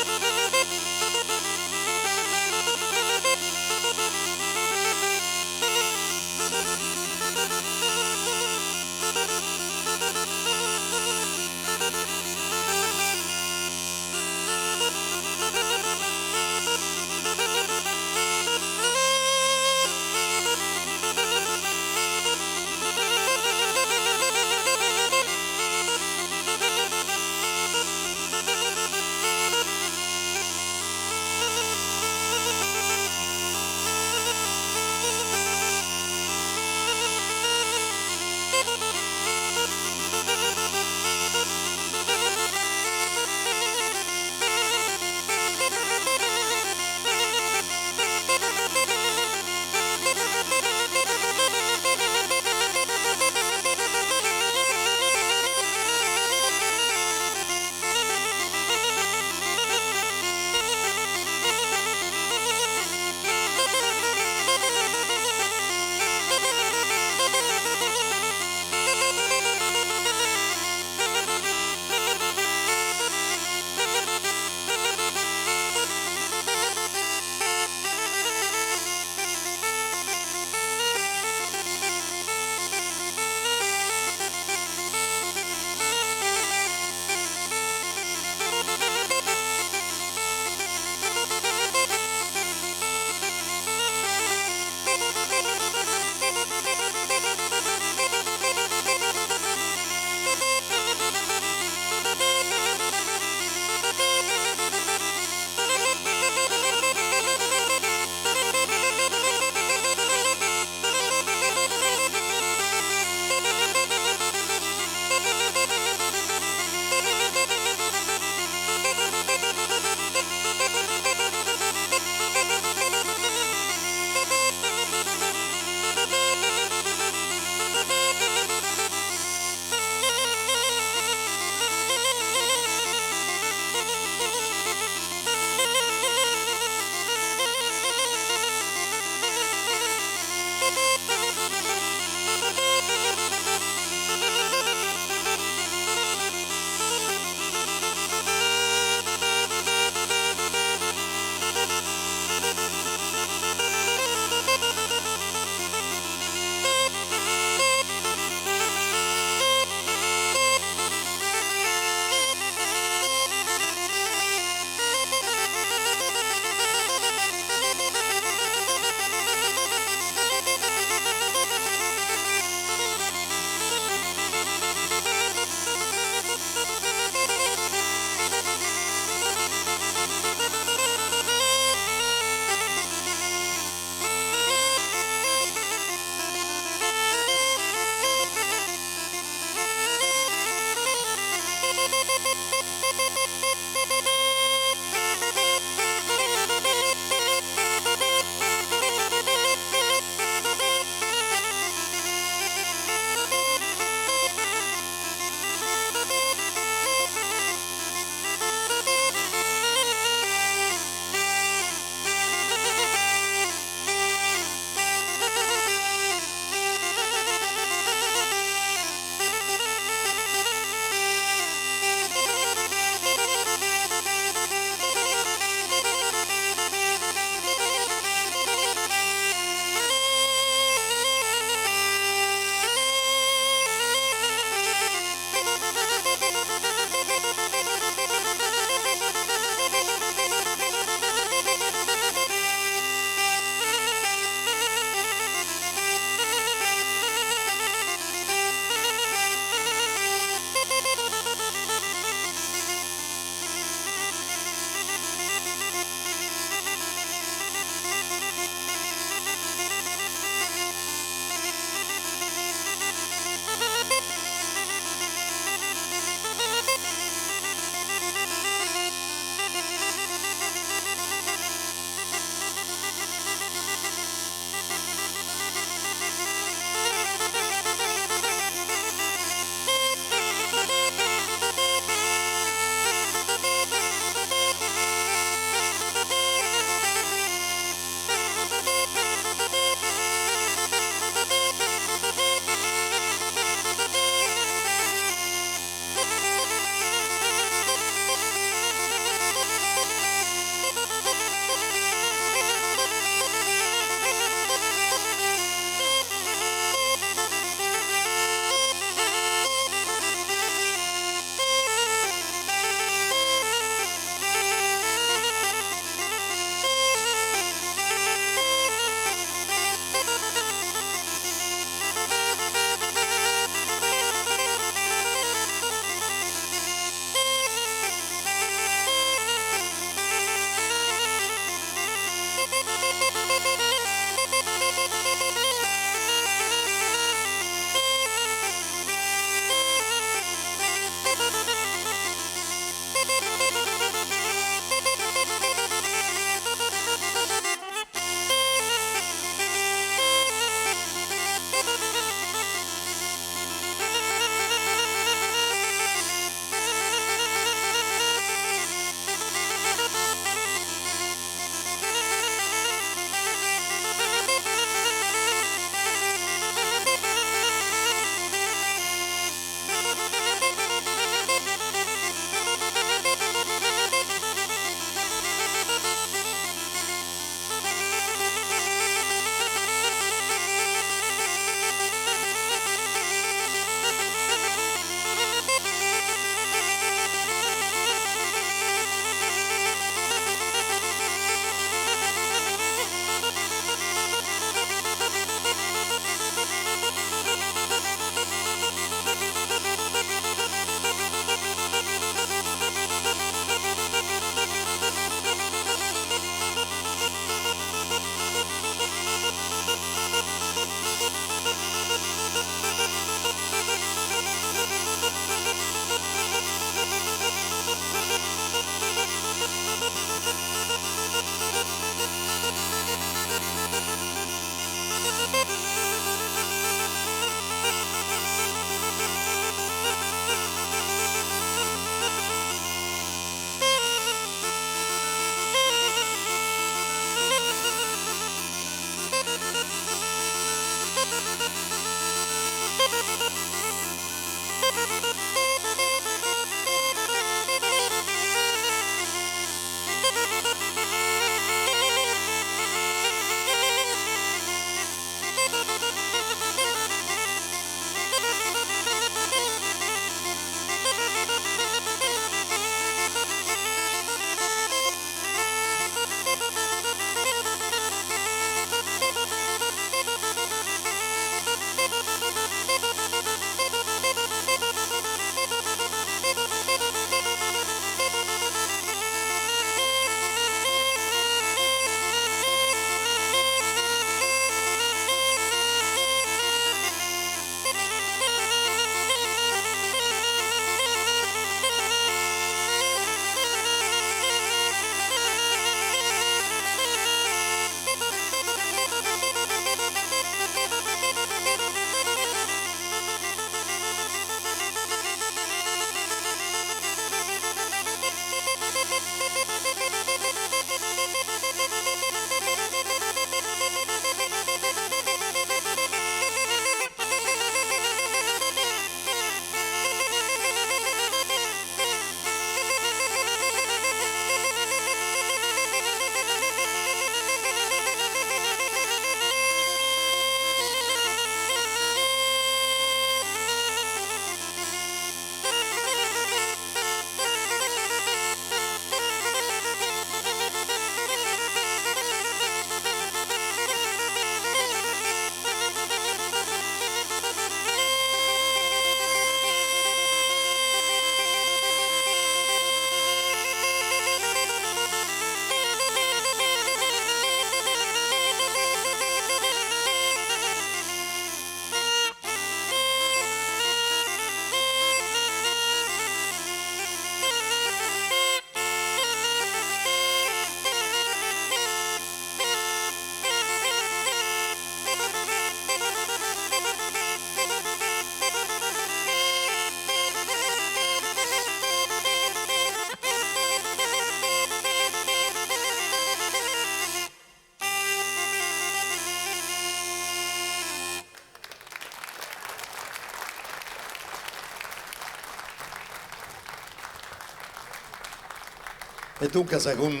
E dunque con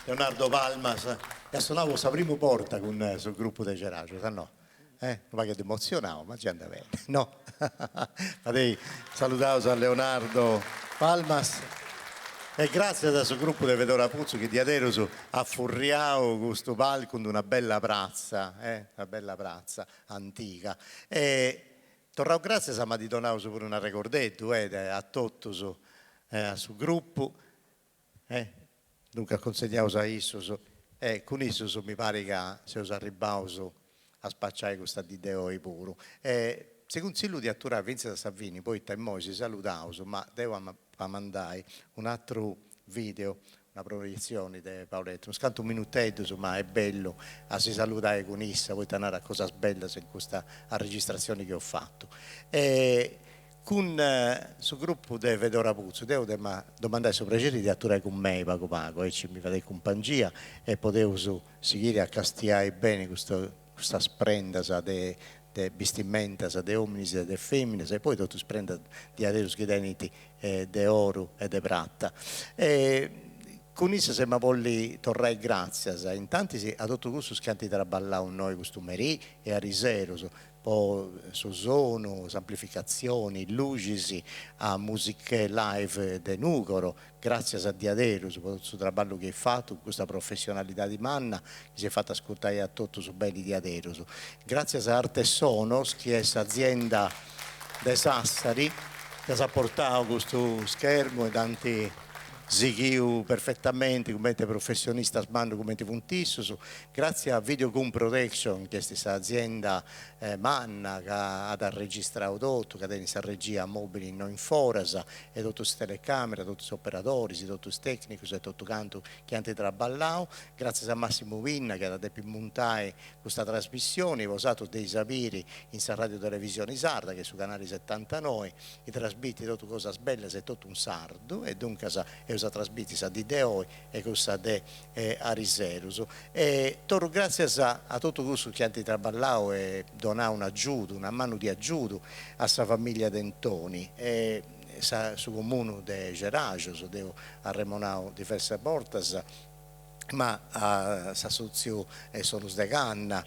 Leonardo Palmas e suonavo la prima porta con sul gruppo dei Ceraccio, no? Non che ti emozionavo, ma già andava bene, no? Fate salutavo a Leonardo Palmas e grazie al suo gruppo di Vedora Puzzo che di adesso ha furriato questo palco con una bella prazza antica. E tornavo grazie a mi donato pure una ricordetto a tutto al suo gruppo. Dunque consegnavo a Issos e con Issos mi pare che se us arrivato a spacciare questa di Deo e puro. Se consiglio di atturare Vincent Savini, poi temmo si salutavo, ma devo mandare un altro video, una proiezione di Paoletto, scanto un minutetto, insomma è bello a si salutare con essa, poi tornare a cosa bella in questa registrazione che ho fatto. Con il gruppo di Vedora Puzzo devo domandare se piacere di atturare con me pago e ci mi fate compagnia e potevo seguire a castiare bene questa sprenda di vestimenta di uomini e di femmine e poi tutto sprenda di adesso che deniti di oro e di prata. Con isso se mi voglio tornare grazie in tanti a tutto questo scanti traballare noi questo merì e a risero poi su sono, amplificazioni, luci, a musiche live de Nucoro, grazie a Diadero su questo lavoro che hai fatto, questa professionalità di Manna che si è fatta ascoltare a tutto su belli Diadero. Grazie a Arte Sonos, che è azienda de Sassari, che ha portato questo schermo e tanti Zighiu perfettamente come professionista sbando come puntisso, grazie a Videocom Protection che è questa azienda Manna che ha registrato tutto, che ha iniziato a regia mobili non in forasa e tutte queste telecamere, tutti gli operatori, tutti i tecnici e tutto canto che hanno traballato, grazie a Massimo Vinna che ha detto montare questa trasmissione, ha usato dei saperi in Radio Televisione Sarda che su canale 79 i trasmette tutte cose belle e tutto un sardo e dunque è usa trasmette sa di Deo e cosa de Ariserus e torno grazie a tutto questo che hanno traballato e donato un aiuto, una mano di aiuto a sa famiglia Dentoni e su comune de Ceraccio devo arremonare diverse portas ma a Sasozio e Sonus de Canna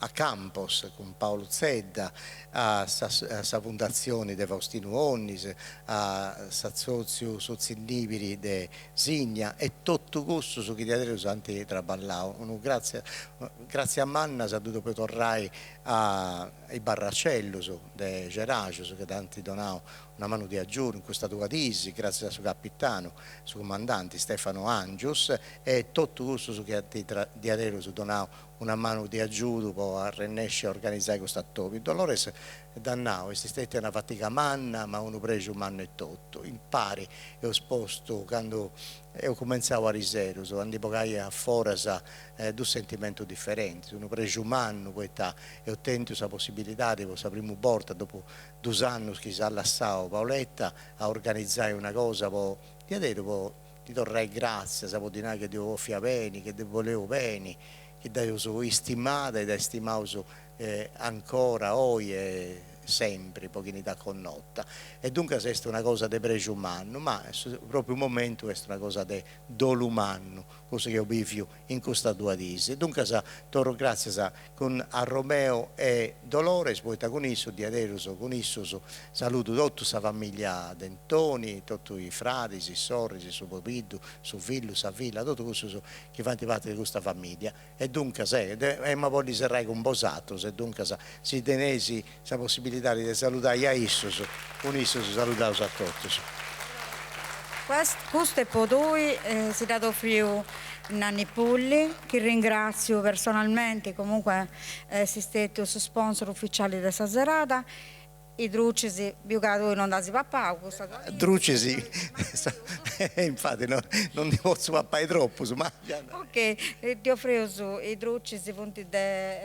a Campos con Paolo Zedda, a sa fondazione di Faustino Onnis, a Sazozio Sozzillibiri di Signa e tutto questo su chi di adesso santi traballao. Grazie a Manna si è dovuto tornare ai Barracello di Ceraccio che tanti donao una mano di aggiunta in questa tua tisi, grazie al suo capitano, suo comandante Stefano Angius e tutto questo su che di adesso donao una mano di aiuto per riesce a organizzare questo atto. Dolores dannao, è stata una fatica manna, ma uno preso un anno e tutto. Impari e ho sposto quando ho cominciato a risero, quando poi a forasa due sentimenti differenti. Uno preso un anno, poi e ho tentato la possibilità di questa prima volta, dopo 2 anni che si è allassato Paoletta, a organizzare una cosa, di adesso ti torrei grazie, sapevo di che devo fare bene, che volevo bene, che da io sono stimata e da stimato ancora oggi e sempre pochino connotta e dunque è una cosa di pregio umano ma proprio un momento è una cosa di dolo umano cosa che ho visto in questa 2 disi dunque torno grazie a Romeo e Dolores poi con isso di adesso con isso saluto tutta la famiglia Dentoni tutti i frati, i sorri, suo popiddu, suo figlio, sua figlia tutto questo che fanno parte di questa famiglia e dunque ma voglio serrare con Bosato se dunque si tenesi la possibilità di salutare a Issos, con Issos salutato a tutti. Questo è per voi, si è dato frio Nanni Pulli, che ringrazio personalmente, comunque si è stato su sponsor ufficiale di serata. I Drucisi, più che voi non dasi papà. Drucisi, infatti non ti posso pappare troppo. Ma... Ok, ti offro i Drucisi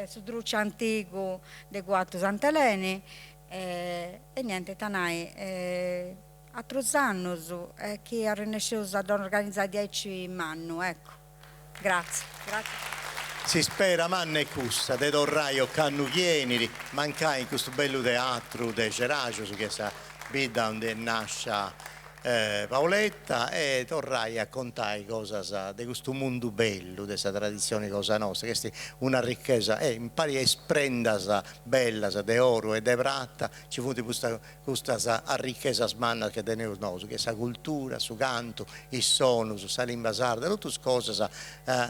su Drucci antico di 4 Sant'Eleni e niente, tanai. A 3 anni che ha rinesciuto ad organizzare 10 anni, ecco. Grazie. Si spera manna e cussa de torraio cannu chieniri mancai in questo bello teatro de Ceraccio che sa vita donde nasce Paoletta e torrai a contare cosa di questo mondo bello, di questa tradizione cosa nostra, che è una ricchezza, impari a esprendere bella, di oro e di prata, ci fu questa ricchezza smanna che teniamo noi, che questa cultura, su canto, il suono, su lingua sarda, tutte le cose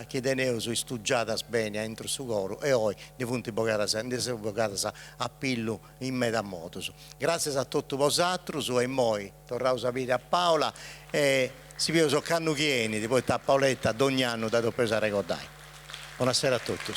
che teniamo studiate bene dentro su coro e oggi di punti bocate a pillo in metamotos. Grazie a tutti voi e noi torniamo a sapere a Paola e si vede su Cannuchieni, di poi a Paoletta ogni anno da dopo a ricordare. Buonasera a tutti.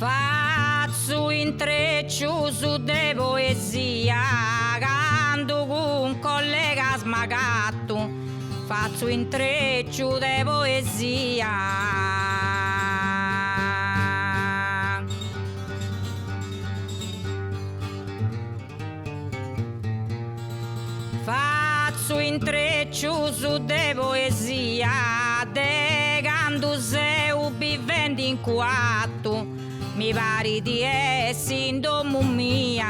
Faccio intreccio su de poesia, canto con un collega smagato. Faccio intreccio de poesia. Faccio intreccio su de poesia, de canto seu vivendo in quattro. Mi pare di essere in domo mia.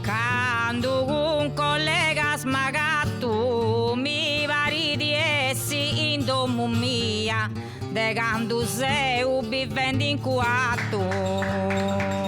Quando un collega smagato, mi pare di essere in domo mia. De quando sei vivendo in quattro.